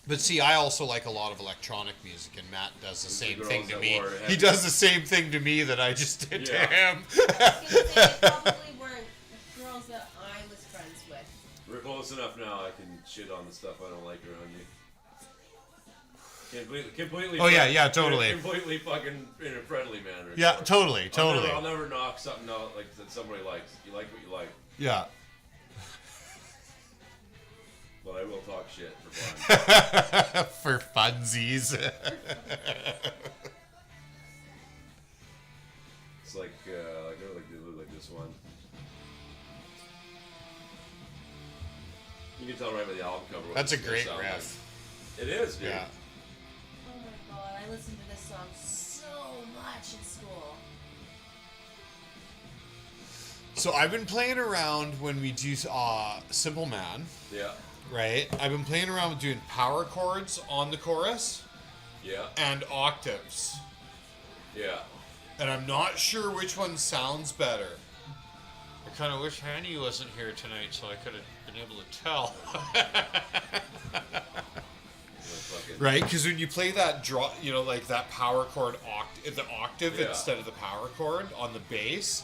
But see, I also like a lot of electronic music, and Matt does the same girls thing to that me. wore He does the same thing to me that I just did to Yeah. him. I was gonna say, they probably weren't girls that I was friends with. We're close enough now, I can shit on the stuff I don't like around you. Completely. Oh, yeah, totally. Completely fucking in a friendly manner. Yeah, Or- totally. I'll never knock something out like that somebody likes. You like what you like. Yeah. But I will talk shit for fun. For funsies. It's like they look like this one. You can tell right by the album cover. What That's a it's gonna great sound riff. Like. It is, dude. Yeah. Oh my god, I listened to this song so much in school. So I've been playing around when we do Simple Man. Yeah. Right? I've been playing around with doing power chords on the chorus. Yeah. And octaves. Yeah. And I'm not sure which one sounds better. I kind of wish Hanny wasn't here tonight so I could have been able to tell. Right? Because when you play that draw, you know, like that power chord the octave Yeah. instead of the power chord on the bass,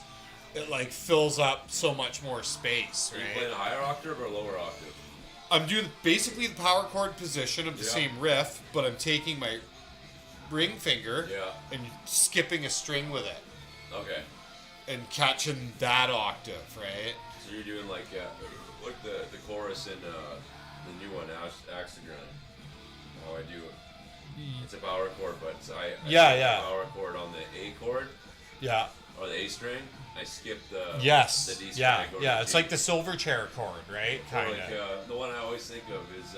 it like fills up so much more space, Are you right? playing a higher octave or a lower octave? I'm doing basically the power chord position of the same riff, but I'm taking my ring finger and skipping a string with it. Okay. And catching that octave, right? So you're doing like the chorus in the new one, Axigran. How I do it. It's a power chord, but I skip the power chord on the A chord. Yeah. Or the A string. I skip the the D string. Yeah. I go to Yeah. the It's G. like the silver chair chord, right? Or Kind of. like the one I always think of is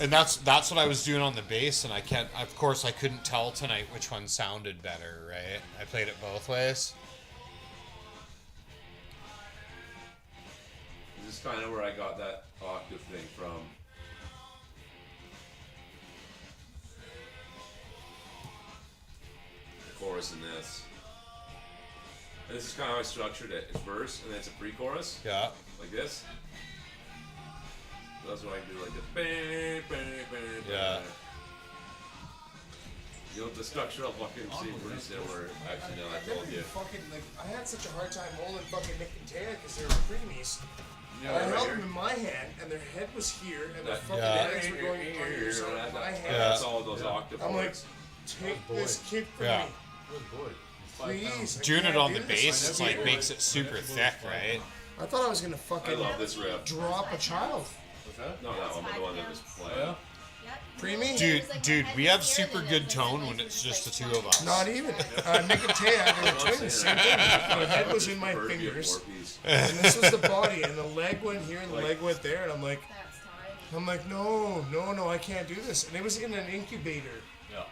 And that's what I was doing on the bass, and of course I couldn't tell tonight which one sounded better, right? I played it both ways. this is kind of where I got that octave thing from. The chorus in this. And this is kind of how I structured it. It's verse, and then it's a pre-chorus. Yeah. Like this. So that's what I can do, like the bang, bang, bang, Yeah. You know, the structure I'll fucking see pretty similar. Actually, no, I told you. Fucking, like, I had such a hard time holding fucking Nick and Taya because they were preemies. Yeah, I right held here. them in my hand, and their head was here, and their That- fucking Yeah. legs were going on your side of my hand. That's all those octave I'm like, chords. take this kid from Yeah. me. Please. I Doing it can't on do the this. bass is like makes it super thick, right? I thought I was gonna fucking I love this riff. drop a child. What's that? No, that one, but the one that was playing. Yeah. Preemie? Dude, we have super good tone when it's just the two of us. Not even. Nick and Taya, they were twins, same thing. My head was in my fingers, and this was the body, and the leg went here, and the leg went there, and I'm like, no, I can't do this. And it was in an incubator. Yeah.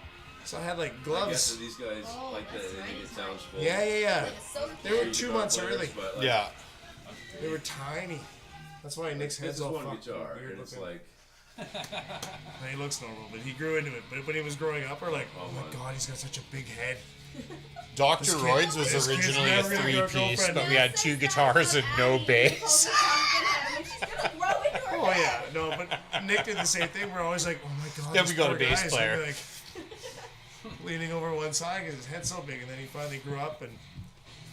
So I had like I guess gloves. that these guys like that. They think it sounds full. Yeah. They were Huge 2 guitar months players, early. but, like, Yeah. They were tiny. That's why Nick's This head's is all one fucked guitar, weird and it's looking. like. And he looks normal, but he grew into it. But when he was growing up, we're like, oh my god, he's got such a big head. Dr. This kid- Royd's was this kid's originally a never gonna get a 3-piece, girlfriend. but we had 2 guitars and no bass. Oh yeah, no, but Nick did the same thing. We're always like, oh my god. Then this we got a poor bass guy is player. gonna be, like, leaning over one side because his head's so big, and then he finally grew up and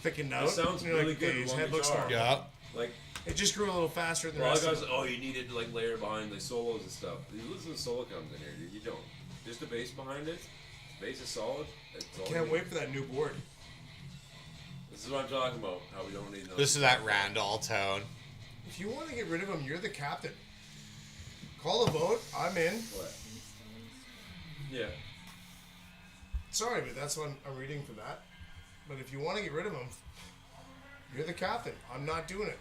thickened out. It sounds and you're really like, good okay, with his one head looks guitar. normal. Yeah. Like. It just grew a little faster than the A lot rest of of guys, them. you needed to like layer behind the solos and stuff. You listen to solo comes in here, dude. You don't. Just the bass behind it. Bass is solid. It's all you Can't need. wait for that new board. This is what I'm talking about. How we don't need. This is that Randall tone. If you want to get rid of him, you're the captain. Call a vote. I'm in. What? Yeah. Sorry, but that's what I'm reading for that. But if you want to get rid of him, you're the captain. I'm not doing it.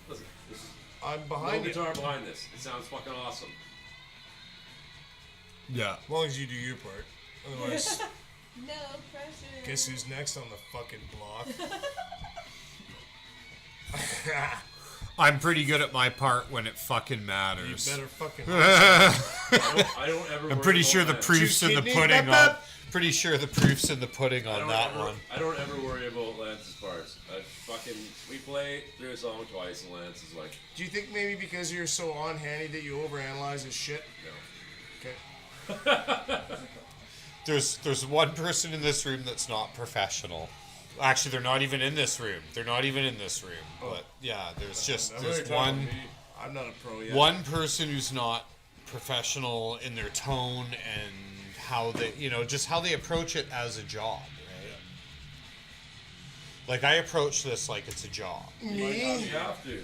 Listen, this is I'm behind no you. guitar behind this. It sounds fucking awesome. Yeah. As long as you do your part. Otherwise, No pressure. guess who's next on the fucking block? I'm pretty good at my part when it fucking You matters. better fucking. I don't ever. I'm worry pretty about sure the Lance. proof's in the kidney, pudding bap, on. bap. Pretty sure the proof's in the pudding I on don't that ever, one. I don't ever worry about Lance's parts. We play through a song twice, and Lance is like, Do you think maybe because you're so on handy that you overanalyze his shit? no. Okay. There's one person in this room that's not professional. Actually, they're not even in this room. But yeah, there's one I'm not a pro yet. one person who's not professional in their tone and how they, just how they approach it as a job, right? Like I approach this like it's a job. Me? You have to.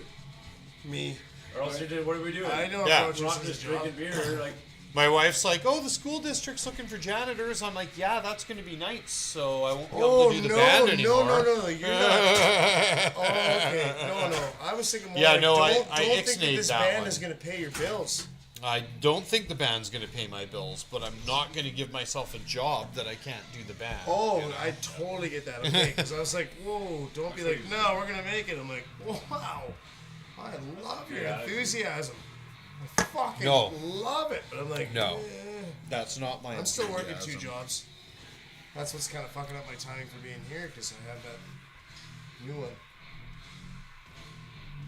Me. Or else you're doing, what are we doing? I don't Yeah. approach We're this not as a just job. drinking beer. Like, My wife's like, "Oh, the school district's looking for janitors." I'm like, "Yeah, that's going to be nice, so I won't be able Oh, to do the no, band no, anymore." no, you're not. Oh, okay. No. I was thinking more Yeah, like, no, I don't think that ixnayed this that band one. is going to pay your bills. I don't think the band's going to pay my bills, but I'm not going to give myself a job that I can't do the band. Oh, I totally get that. Okay, because I was like, whoa, don't be like, no, we're going to make it. I'm like, wow, I love your enthusiasm. I fucking love it. But I'm like, No. That's not my. I'm still working enthusiasm. 2 jobs. That's what's kind of fucking up my timing for being here, because I have that new one.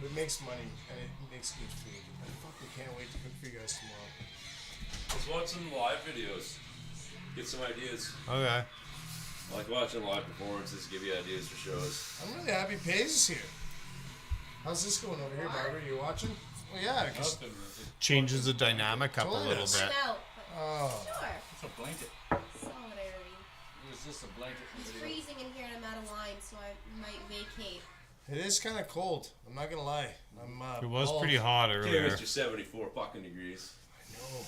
It makes money, and it makes good food. I fucking can't wait to cook for you guys tomorrow. Let's watch some live videos. Get some ideas. Okay. I like watching live performances, give you ideas for shows. I'm really happy Paige is here. How's this going over here, Barbara? You watching? Well, yeah, because Changes the dynamic up a Totally little does. bit. No. oh, Sure. It's a blanket. Solidarity. It was just a blanket. It's freezing in here and I'm out of wine, so I might vacate. it is kind of cold. I'm not gonna lie. I'm. It was all- pretty hot Okay, earlier. Mr. 74 fucking degrees. I know.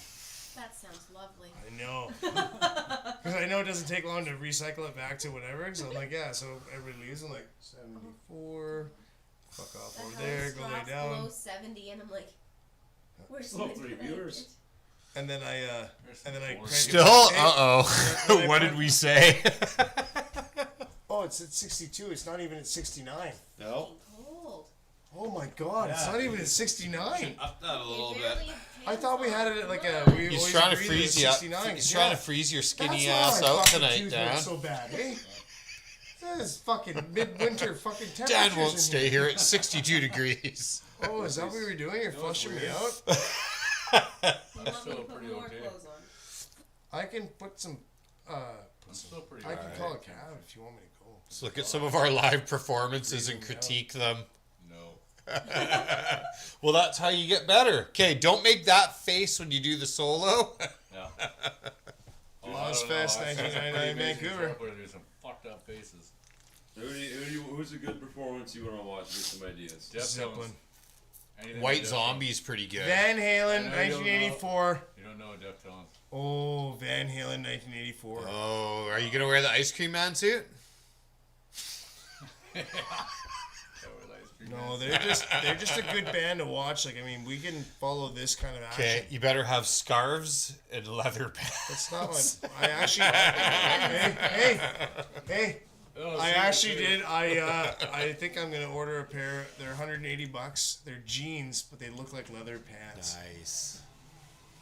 That sounds lovely. I know. Because I know it doesn't take long to recycle it back to whatever. So I'm like, yeah. So everybody leaves. I'm like 74. Fuck off The over house there. Go lay drops down. below 70 and I'm like, where's Still my 3 blanket? viewers. And then I. Crank Still? it back. Uh-oh. What did we say? Oh, it's at 62. It's not even at 69. No. Cold. Oh my god, it's not even at 69. Up that a little It bit. barely I thought we had it at like a. We He's always trying to agreed freeze at you up. 69, He's yeah. trying to freeze your skinny That's ass why my out fucking tonight, tooth Dan. hurts so bad, eh? This is fucking midwinter fucking temperatures. Dan won't in stay here at 62 degrees. Oh, is that what we were doing? You're flushing me out? You want me to still put pretty more okay. clothes on? I can put some. Still pretty I can alright. call a cab if you want me to go. Let's look at some of our live performances and critique them. No. Well, that's how you get better. Okay, don't make that face when you do the solo. Yeah. Ozfest 1999 Vancouver. There's some fucked up faces. Who's a good performance you want to watch? Get some ideas. Jeff Zeppelin. Anything White Jeff Zombie's pretty good. Van Halen, I know you don't know. 1984. You don't know Deftones. Oh, Van Halen, 1984. Oh, are you gonna wear the ice cream man suit? No, they're just a good band to watch. Like, I mean, we can follow this kind of action. Okay, you better have scarves and leather pants. That's not what I actually. hey. I actually did. I think I'm gonna order a pair. They're $180. They're jeans, but they look like leather pants. Nice.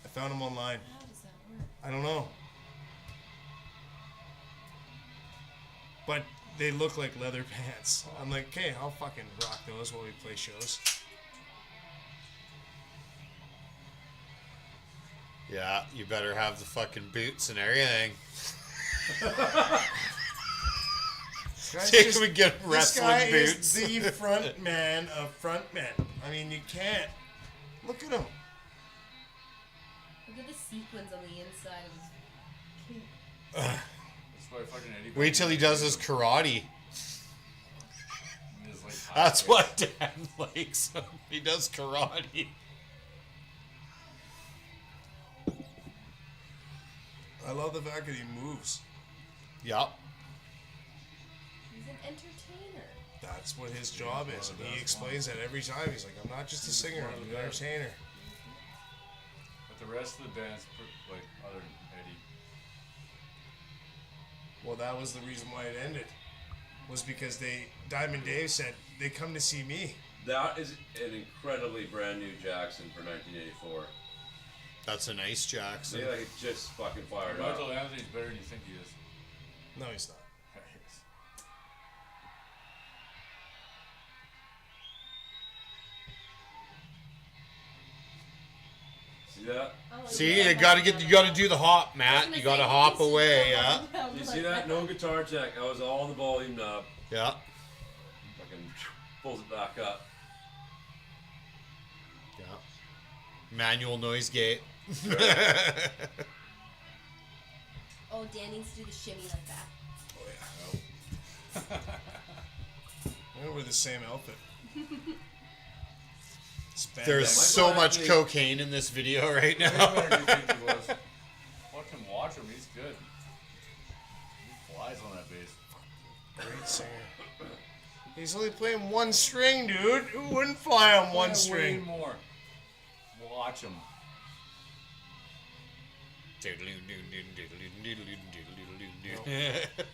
I found them online. How does that work? I don't know, but they look like leather pants. I'm like, okay, I'll fucking rock those while we play shows. Yeah, you better have the fucking boots and everything. We get This wrestling guy boots. is the front man of front men. I mean, you can't look at him. Look at the sequins on the inside of his cape. That's why fucking Eddie. Wait till he does his karate. His, like, high That's kick. what Dan likes. He does karate. I love the fact that he moves. Yup. He's an entertainer. That's what his job is, and he explains that every time. He's like, I'm not just a singer, I'm an entertainer. But the the rest of the band's like other than Eddie. Well, that was the reason why it ended. Was because Diamond Dave said they come to see me. That is an incredibly brand new Jackson for 1984. That's a nice Jackson. See, like it just fucking fired up. Michael Anthony's better than you think he is. No, he's not. See that? See, you gotta do the hop, Matt. You gotta hop away, yeah. You see that? No guitar check. I was all on the volume knob. Yeah. Fucking pulls it back up. Yeah. Manual noise gate. Oh, Dan needs to do the shimmy like that. Oh yeah. I wear the same outfit. There's so much cocaine in this video right now. Fucking watch him, he's good. He flies on that bass. Great singer. He's only playing one string, dude. Who wouldn't fly on one string? Way more. Watch him.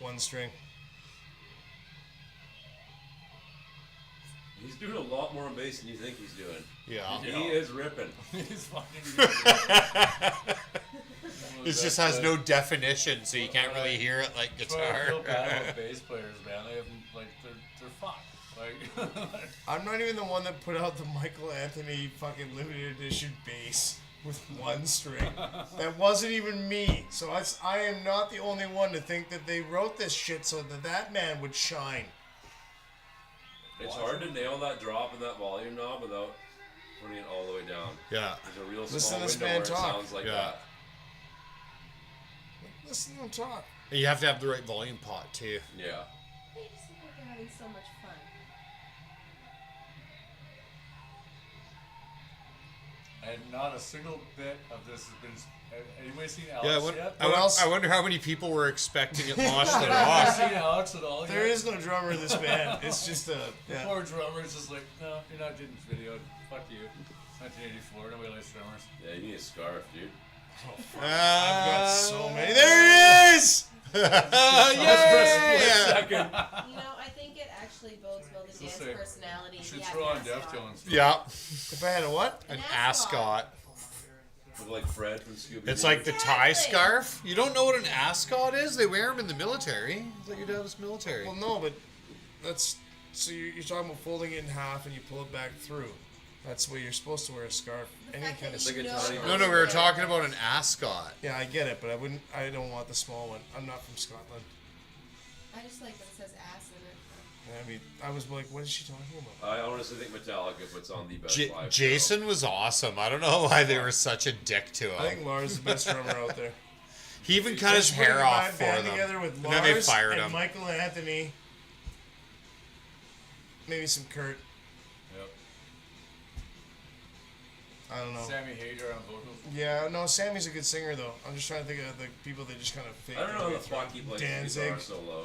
One string. He's doing a lot more on bass than you think he's doing. Yeah. He is ripping. He's fucking It just has no definition, so you can't really hear it like That's why I feel guitar. bad about bass players, man. They have like they're fucked. Like I'm not even the one that put out the Michael Anthony fucking limited edition bass with one string. That wasn't even me. So I am not the only one to think that they wrote this shit so that man would shine. It's hard to nail that drop in that volume knob without putting it all the way down. Yeah. There's a real Listen small to this window man where talk. it sounds like Yeah. that. Listen to him talk. You have to have the right volume pot too. Yeah. They just look like they're having so much fun. and not a single bit of this has been. Anybody seen Alex Yeah, yet? I wonder how many people were expecting it launched at Have off. you seen Alex at all? There yet? is no drummer in this band. It's just a. The Yeah. poor drummer is just like, no, you're not getting this video. Fuck you. 1984. Nobody likes drummers. Yeah, you need a scarf, dude. I've got so many. There he is! Second. You know, I think it actually bodes well to Dan's say, personality. You should He has throw on an ascot. Deftones. Yeah. If I had a what? An ascot. Look like Fred from Scooby-Doo. It's like the tie scarf. You don't know what an ascot is? They wear them in the military. I thought your dad was military. Well, no, but that's. So you're talking about folding it in half and you pull it back through. That's where you're supposed to wear a scarf. The Any fact kind that of. you Like a know tiny- how No, to we were wear- talking about an ascot. Yeah, I get it, but I don't want the small one. I'm not from Scotland. I just like that it says ass in it. I mean, I was like, what is she talking about? I honestly think Metallica puts on the best live Jason was awesome. I don't know why they were such a dick to him. I think Lars is the best drummer out there. He even cut his Just putting hair my off for band them. together with And then they Lars fired and him. Michael Anthony. Maybe some Kurt. Yep. I don't know. Sammy Hagar on vocals. Yeah, no, Sammy's a good singer though. I'm just trying to think of the people that just kind of fake. I don't know their how way the through. fuck he plays the Danzig. guitar so low.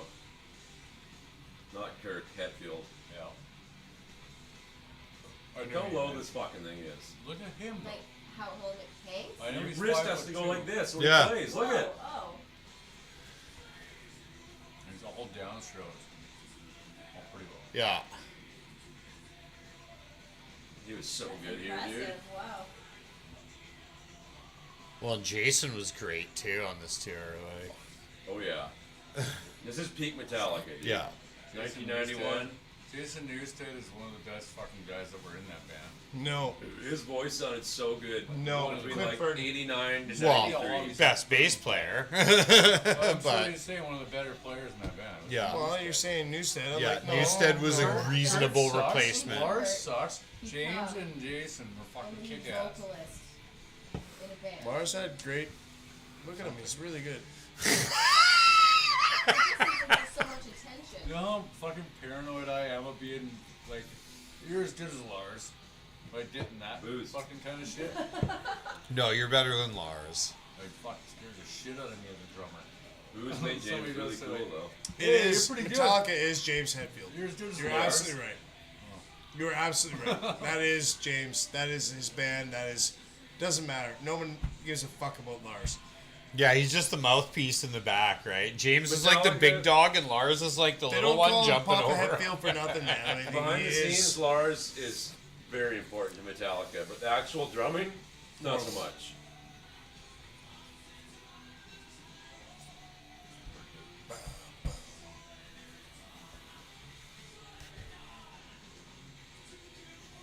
Not Kirk Hetfield. Yeah. Look how low this fucking thing is. Look at him though. Like how long it hangs. I know Your he's wrist has to 5'2". go like this when Yeah. he plays. Look at it. Oh. He's all downstrokes. Oh, pretty low. Yeah. He was so good here, Impressive. dude. Wow. Well, and Jason was great too on this tour. Like, Oh yeah. This is peak Metallica, dude. yeah. 1991. Jason Newsted is one of the best fucking guys that were in that band. No, His voice sounded so good. no, Between like Clifford. 89 to Well, 93. best bass player. Well, I'm but sorry to say one of the better players in that band. It was Yeah. Well, you're saying Newstead. I'm yeah, like, no, Newstead was no. a reasonable Kurt sucks, replacement. Lars sucks. He's James tough. and Jason were And fucking he's kick ass. vocalist in a band. Lars had great. Look at him. He's really good. This gets so much attention. You know how fucking paranoid I am of being like, you're as good as Lars. By getting that Booze. fucking kind of shit. No, you're better than Lars. Like, fuck, scares the shit out of me as a drummer. Who's made James Somebody really does say, cool like, though? It Hey, is. you're pretty good. Metallica is James Hetfield. You're as good as You're Lars. absolutely right. You're absolutely right. That is James. That is his band. That is Doesn't matter. No one gives a fuck about Lars. Yeah, he's just the mouthpiece in the back, right? James is like the Metallica- big dog, and Lars is like the They little don't one call him jumping Papa over. Hetfield for nothing, man. I mean, Behind he the is- scenes, Lars is very important to Metallica, but the actual drumming, not so much.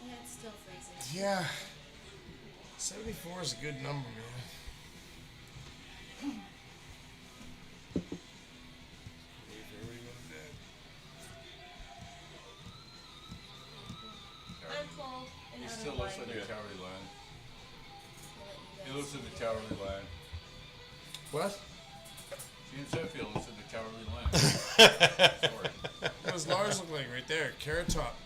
Yeah, it's still freezing. Yeah. 74 is a good number, man. I'm cold and He out still of looks line. like a Towerley land. I'll let you He guys looks like see. the Towerley land. What? James Hetfield looks like the Towerley land. Sorry. What does Lars look like right there? Carrot Top.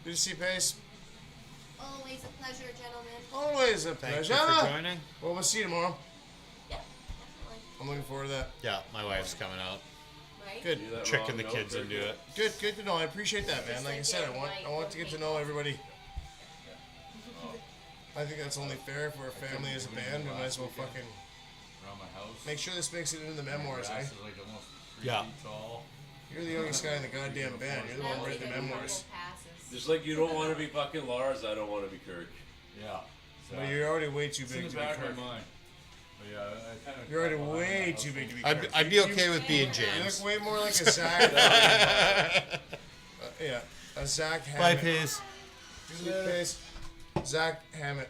Good to see you, Pace. Always a pleasure, gentlemen. Always a Thank pleasure. you for joining. Well, we'll see you tomorrow. Yeah, definitely. I'm looking forward to that. Yeah, my wife's coming out. Right? Good. Do that Tricking wrong the note, kids very into good. it. Good to know. I appreciate that, man. Just Like I like said, that white I want to get to know everybody. I think that's only fair if we're a family as a band. We might as well fucking Around my house. make sure this makes it into the memoirs, My eh? grass is like almost 3 Yeah. feet tall. You're the youngest guy in the goddamn band. You're the one Not writing the even memoirs. double passes. Just like you don't want to be fucking Lars, I don't want to be Kirk. Yeah. Well, you're already way too It's in big the to be back Kirk. of my mind. But yeah, I kind of. You're already way too big to be Kirk. I'd be You- okay with being You James. look way more like a Zach. Yeah, a Zach Bye, Hammett. Pace. Good Pace. Zach Hammett.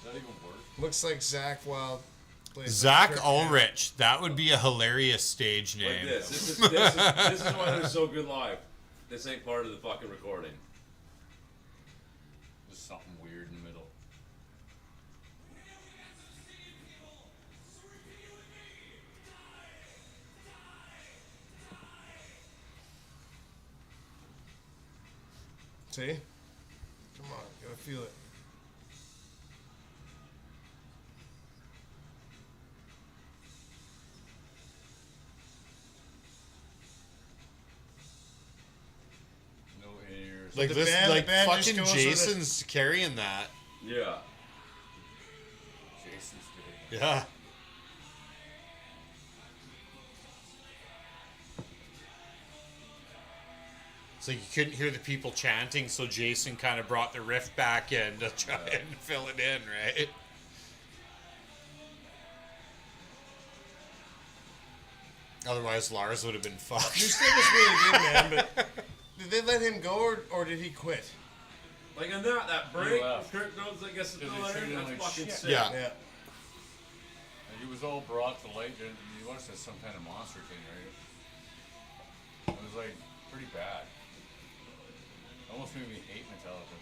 That even work? Looks like Zach Wild. plays Zach Kirk Ulrich. That would be a hilarious stage Like name. this. This is why they're so good live. This ain't part of the fucking recording. Just something weird in the middle. See? Come on, gotta feel it. No ears. Like The this, band- like the band just fucking goes with it. Jason's carrying that. Yeah. Jason's doing. Yeah. So you couldn't hear the people chanting, so Jason kind of brought the riff back in to try and fill it in, right? Otherwise, Lars would have been Your fucked. still was really good, man, but did they let him go or did he quit? Like on that break, left. Kirk goes, I guess, to Because throw they that in. treated him That's like fucking shit. sick. Yeah. Yeah. And he was all brought to light, and he was some kind of monster thing, right? It was like pretty bad. Almost made me hate Metallica.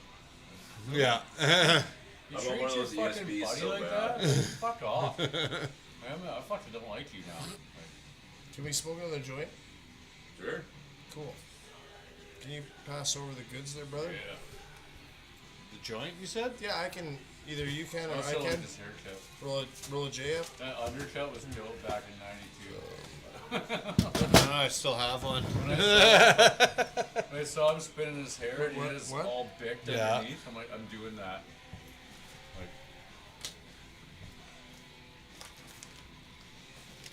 Yeah. You I want treat one of your those fucking ESPs buddy so like bad. that? Fuck off. I fucking don't like you now. Like, Can we smoke another joint? Sure. Cool. Can you pass over the goods there, brother? yeah. The joint, you said? Yeah, I can. Either you can or I I still can. like this haircut. Roll a J up. That undercut was built back in '92. I still have one. When I saw him spinning his hair and he What- was what? all bicked Yeah. underneath, I'm like, I'm doing that.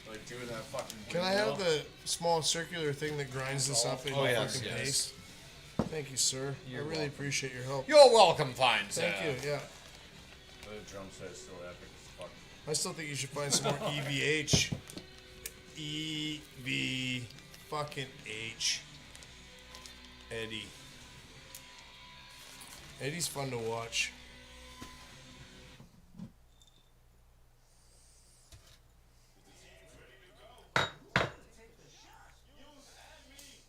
Like doing that fucking. Can I have the small circular thing that grinds this up in Oh, yes, fucking yes. paste? Thank you, sir. I really welcome. appreciate your help. You're welcome, fine Thank sir. you. Yeah. The drum set is still epic as fuck. I still think you should find some more EVH. EV fucking H. Eddie. Eddie's fun to watch.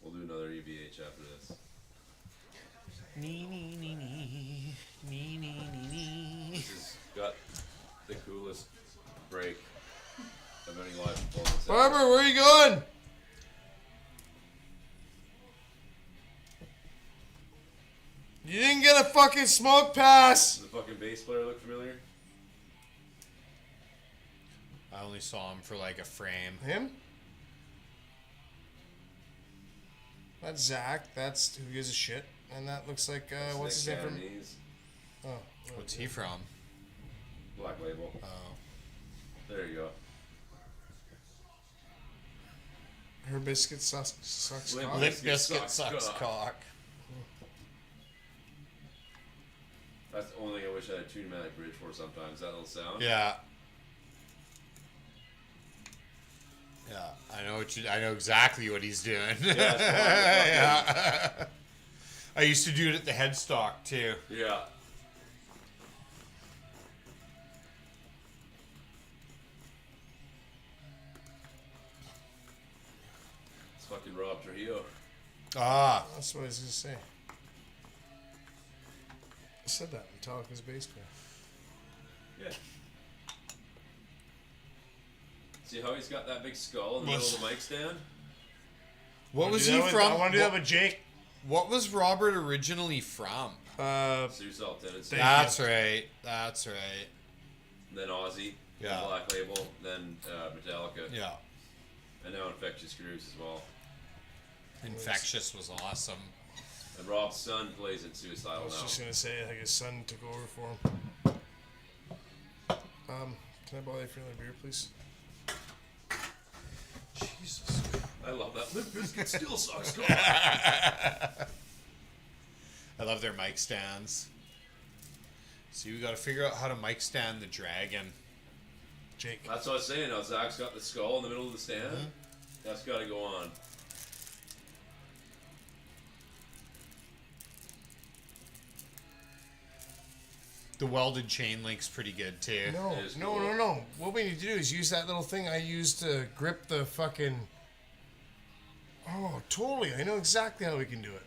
We'll do another EVH after this. This has got the coolest break of any live performance. ever. Barber, where are you going? You didn't get a fucking smoke pass. Does the fucking bass player look familiar? I only saw him for like a frame. Him? That's Zach. That's who gives a shit. And that looks like what's his name from? Oh, What's he from? Black Label. Oh. There you go. Her biscuit sucks cock. Limp Biscuit sucks cock. That's the only thing I wish I had a tune-matic bridge for sometimes, that little sound. Yeah. Yeah, I know exactly what he's doing. Yeah. I used to do it at the headstock too. Yeah. It's fucking Rob Trujillo. Ah. That's what I was gonna say. I said that in Metallica's bass player. Yeah. See how he's got that big skull in the middle of the mic stand? What was he from? I want to do that with Jake. What was Robert originally from? Sioux Salt Tennessee. That's right. That's right. Then Ozzy. Yeah. Then Black Label. Then Metallica. Yeah. And now Infectious Grooves as well. Infectious was awesome. And Rob's son plays at Suicidal now. I was just gonna say, like his son took over for him. Can I bother you for another beer, please? Jesus. I love that. Limp Bizkit still sucks. I love their mic stands. See, we gotta figure out how to mic stand the Dragon. Jake. That's what I was saying. Now Zach's got the skull in the middle of the stand. Mm-hmm. That's got to go on. The welded chain link's pretty good too. No. What we need to do is use that little thing I used to grip the fucking... Oh, totally. I know exactly how we can do it.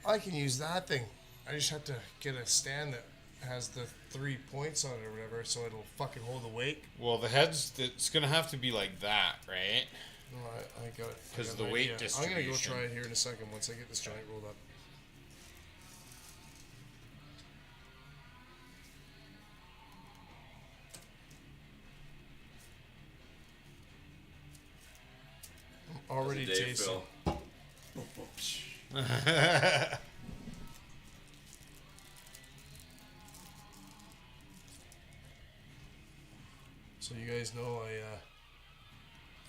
I can use that thing. I just have to get a stand that has the 3 points on it or whatever, so it'll fucking hold the weight. Well, the head's it's gonna have to be like that, right? No, I got it. Because of the an weight idea. distribution. I'm gonna go try it here in a second once I get this joint rolled up. I'm already Dave tasting. Phil. So you guys know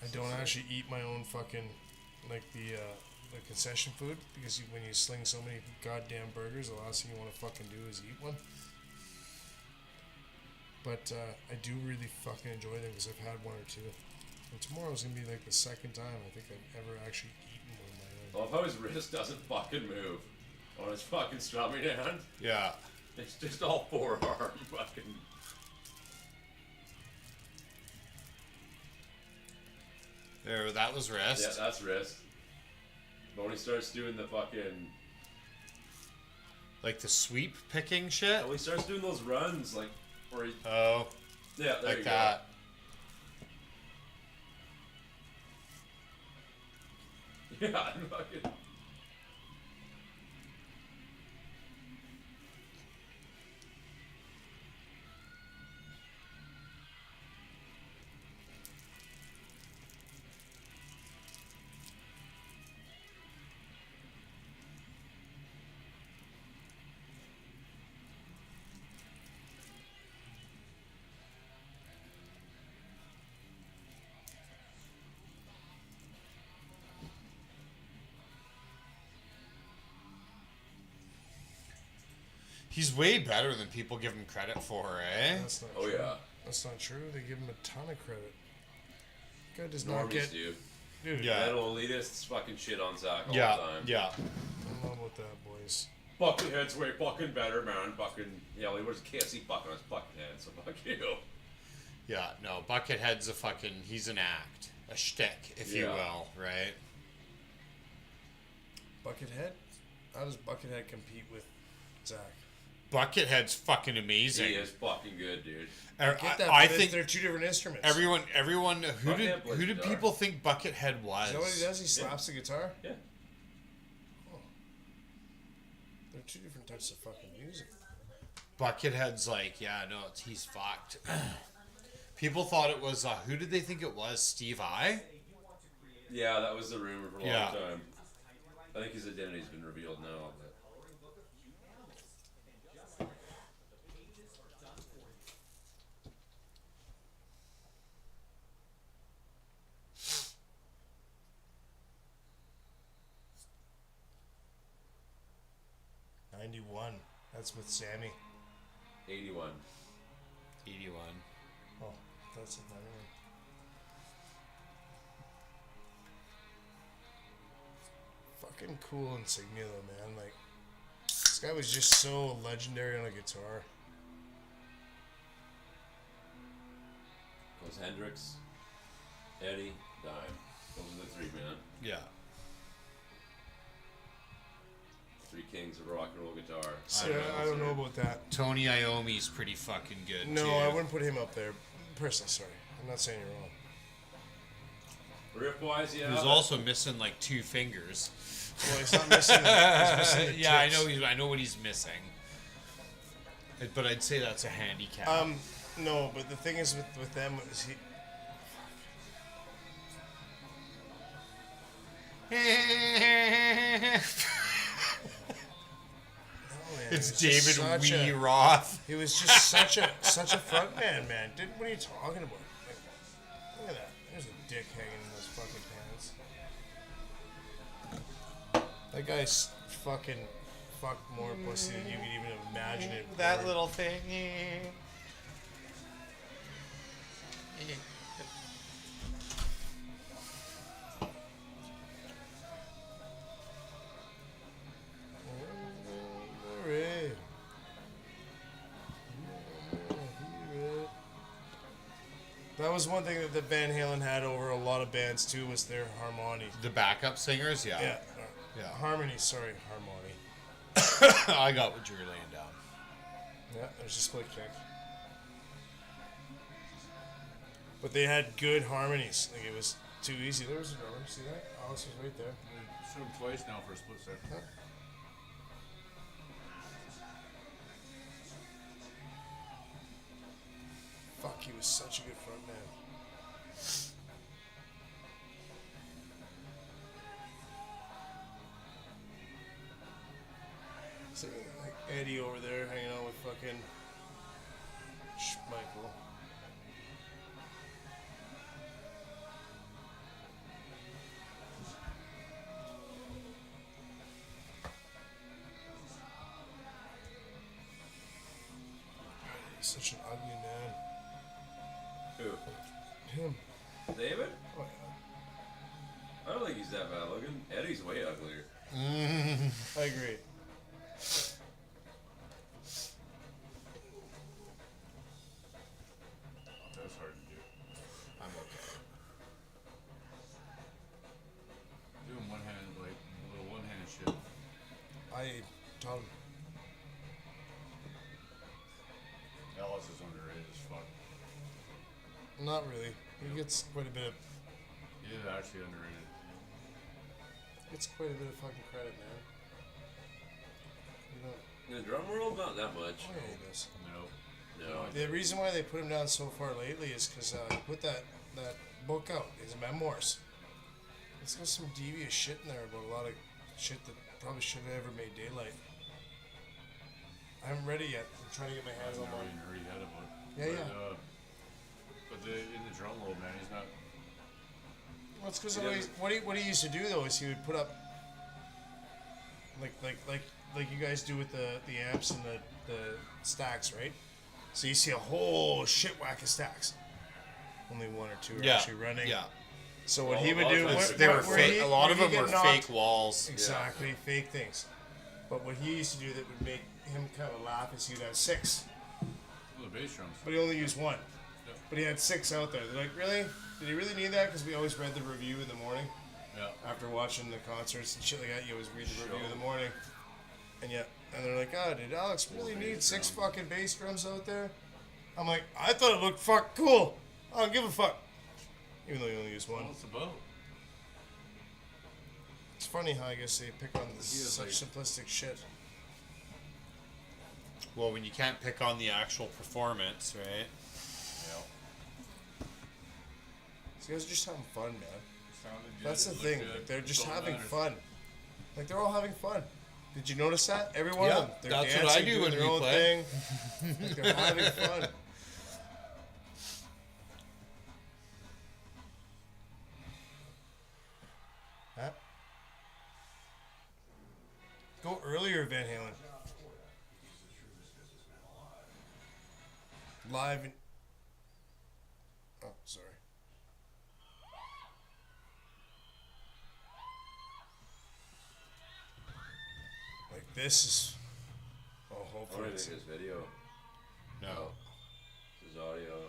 I don't actually eat my own fucking like the concession food because when you sling so many goddamn burgers, the last thing you want to fucking do is eat one. But I do really fucking enjoy them because I've had one or two. And tomorrow's gonna be like the second time I think I've ever actually eaten one of my own. I love how his wrist doesn't fucking move on his fucking strumming hand. Yeah. It's just all forearm fucking. There, that was wrist. Yeah, that's wrist. But when he starts doing the fucking. Like the sweep picking shit? When he starts doing those runs, like, where he. Oh. Yeah, there like you that. Go. Yeah, I'm fucking. He's way better than people give him credit for, eh? That's not Oh, true. yeah. That's not true. They give him a ton of credit. Guy does Normies not get. do. Dude, Yeah. Metal elitists fucking shit on Zach all Yeah, the time. yeah. I don't know about that, boys. Buckethead's way fucking better, man. Fucking. Yeah, well, he wears a KFC bucket on his buckethead, so fuck you. Yeah, no, Buckethead's a fucking, he's an act. A shtick, if you Yeah. will, right? Buckethead? How does Buckethead compete with Zach? Buckethead's fucking amazing. He is fucking good, dude. Get that, I but think they're two different instruments. everyone, Buckethead plays who did guitar. people think Buckethead was? Is that what he does? He slaps the guitar? Yeah. Oh. They're two different types of fucking music. Buckethead's like, yeah, no, he's fucked. People thought it was, who did they think it was? Steve I? Yeah, that was the rumor for a long Yeah. time. I think his identity's been revealed now. But. '91. That's with Sammy. 81. 81. Oh, that's a better one. Fucking cool insignia though, man. Like, this guy was just so legendary on a guitar. Goes Hendrix, Eddie, Dime. Those are the three, man. Yeah. Three kings of rock and roll guitar. See, I don't know about that. Tony Iommi's pretty fucking good. No, too. I wouldn't put him up there. Personally, sorry. I'm not saying you're wrong. Riff wise, yeah. He was also missing like 2 fingers. Well, he's not missing. He's missing the yeah, tips. I know what he's missing. But I'd say that's a handicap. No, but the thing is with them is he. Man, it's he was just David such Wee a- Roth. He was just such a front man, man. What are you talking about? Like, look at that. There's a dick hanging in those fucking pants. That guy's fucking fucked more pussy than you could even imagine it. That porn. little thing. Hooray. That was one thing that the Van Halen had over a lot of bands too, was their harmony. The backup singers, yeah. Yeah. Yeah. Harmony, sorry, harmony. I got what you were laying down. Yeah, there's a split kick. But they had good harmonies. Like, it was too easy. There was a drummer. See that? Alex was right there. I shoot him twice now for a split second. Huh? Fuck, he was such a good front man. So, like Eddie over there hanging out with fucking Michael. He's such an ugly man. Who? Him. David? Oh, yeah. I don't think he's that bad looking. Eddie's way uglier. I agree. That's hard to do. I'm okay. Doing one-handed, like, a little one-handed shit. I taught him. Alice is underrated as fuck. Not really. He gets quite a bit of He is actually underrated. quite a bit of fucking credit, man. You know, In the drum world, not that much. oh yeah, he does. No. The reason why they put him down so far lately is because he put that book out, his memoirs. It's got some devious shit in there about a lot of shit that probably should have ever made daylight. I haven't read it yet. I'm trying to get my hands on I've one. never even read a book. Yeah, but, yeah. But in the drum world, man, he's not. Well, it's because what he used to do though is he would put up like you guys do with the amps and the stacks, right? So you see a whole shit whack of stacks. Only one or two are actually running. Yeah. So what Well, he a would lot of do, times where- They were where fake. he- A lot of where them he were get knocked- fake walls. Exactly, fake things. But what he used to do that would make him kind of laugh is he'd have 6, Well, the bass drums. but he only used 1. Yeah. But he had 6 out there. They're like, really? Did he really need that? Because we always read the review in the morning. Yeah. After watching the concerts and shit like that, you always read the review in the morning. And they're like, oh, did Alex really need 6 fucking bass drums out there? I'm like, I thought it looked fuck cool. I don't give a fuck. Even though you only use 1. What's the boat? It's funny how I guess they pick on such like- simplistic shit. Well, when you can't pick on the actual performance, right? Yeah. These guys are just having fun, man. sounded good. That's the it looked thing. good. They're just That's all having that matters. fun. Like they're all having fun. Did you notice that? Every one Yeah, of them. They're that's dancing, what I do doing when their we own play. thing. Like they're having fun. Huh? Go earlier, Van Halen. Live in. Oh, sorry. Like this is. Oh, I hopefully don't it's. think it's video. No. This is audio.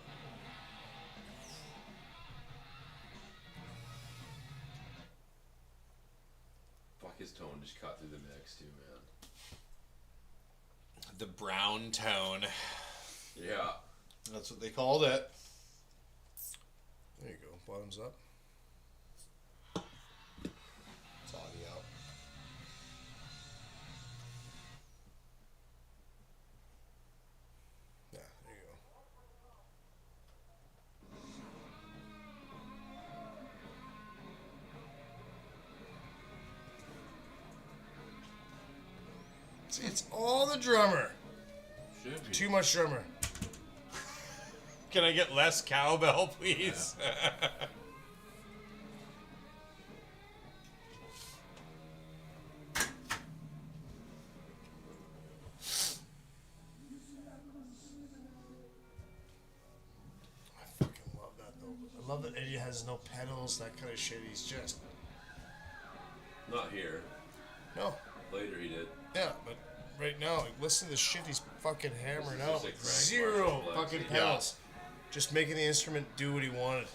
Fuck, his tone just cut through the mix too, man. The brown tone. Yeah. That's what they called it. There you go. Bottoms up. It's audio. Yeah, there you go. See, it's all the drummer. Should be. Too much drummer. Can I get less cowbell, please? I fucking love that though. I love that Eddie has no pedals, that kind of shit. He's just Not here. no. Later he did. Yeah, but right now, like, listen to the shit he's fucking hammering This is out just with a crank zero Marshall fucking Plexi. pedals. Just making the instrument do what he wanted.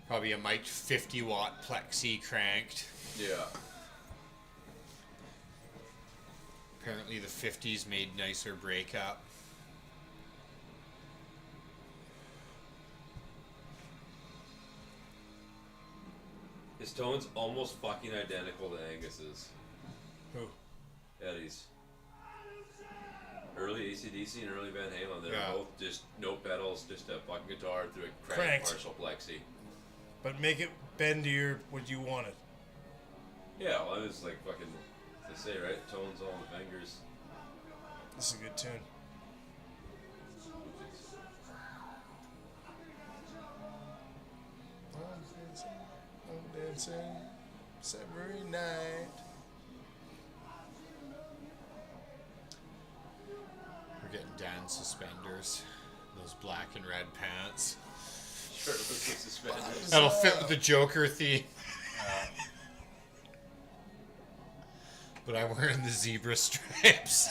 Probably a mic 50 watt plexi cranked. Yeah. Apparently the 50s made nicer breakup. His tone's almost fucking identical to Angus's. Who? Eddie's. Early AC/DC and early Van Halen, they were Yeah. both just no pedals, just a fucking guitar through a Cranked. Marshall Plexi. But make it bend to your what you wanted. Yeah, well, I was like fucking, they say, right? Tones all the fingers. This is a good tune. I'm dancing every night. We're getting Dan suspenders. Those black and red pants. Shirtless with suspenders. That'll fit with the Joker theme. But I'm wearing the zebra stripes.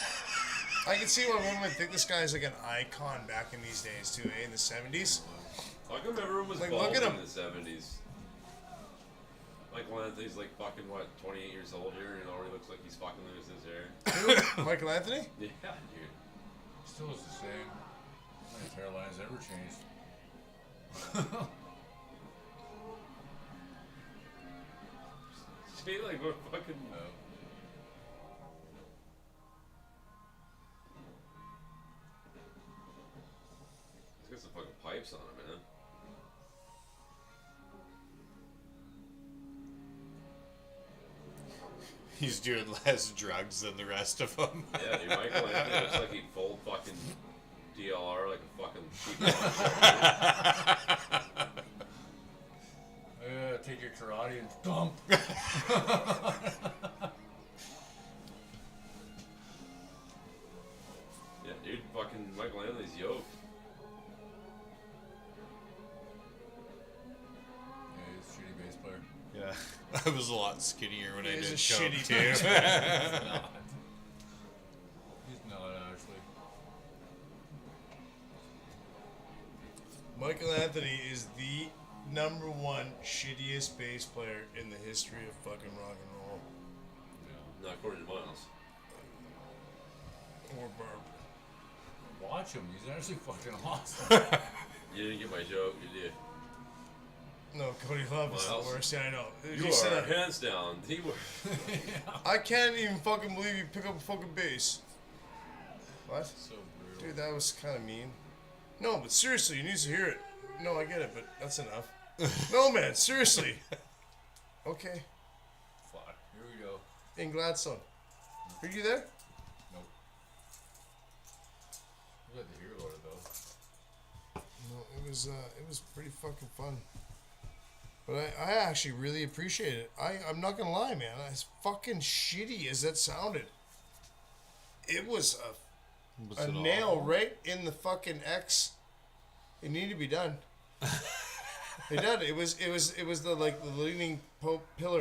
I can see why one would think this guy's like an icon back in these days too, eh? In the 70s. How come everyone was Like, bald look at in him. the 70s? Michael Anthony's like fucking, what, 28 years old here, and already looks like he's fucking losing his hair. Michael Anthony? Yeah, dude. Still is the same. His hairline's ever changed. See, like, what fucking... He's got some fucking pipes on him, man. He's doing less drugs than the rest of them. Yeah, dude, Michael Anthony looks like he'd fold fucking DLR like a fucking cheap Take your karate and dump. Yeah, dude, fucking Michael Anthony's yoked. Yeah, he's a shitty bass player. Yeah, I was a lot skinnier when I He's did a coke shitty too. He's not. He's not, actually. Michael Anthony is the #1 shittiest bass player in the history of fucking rock and roll. Not according to Miles. Or Barb. Watch him. He's actually fucking awesome. You didn't get my joke, did you? No, Cody Love is the Miles. worst. Yeah, I know. You said are that. hands down. He was. I can't even fucking believe you pick up a fucking bass. What? So brutal. Dude, that was kind of mean. No, but seriously, you need to hear it. No, I get it, but that's enough. No, man, seriously. Okay, Fuck. Here we go. in Gladstone. Are you there? Nope. You got the hero order though. No, it was pretty fucking fun. But I actually really appreciate it. I'm not gonna lie, man. As fucking shitty as that sounded, it was a nail right in the fucking X. It needed to be done. It did. It was the leaning pillar.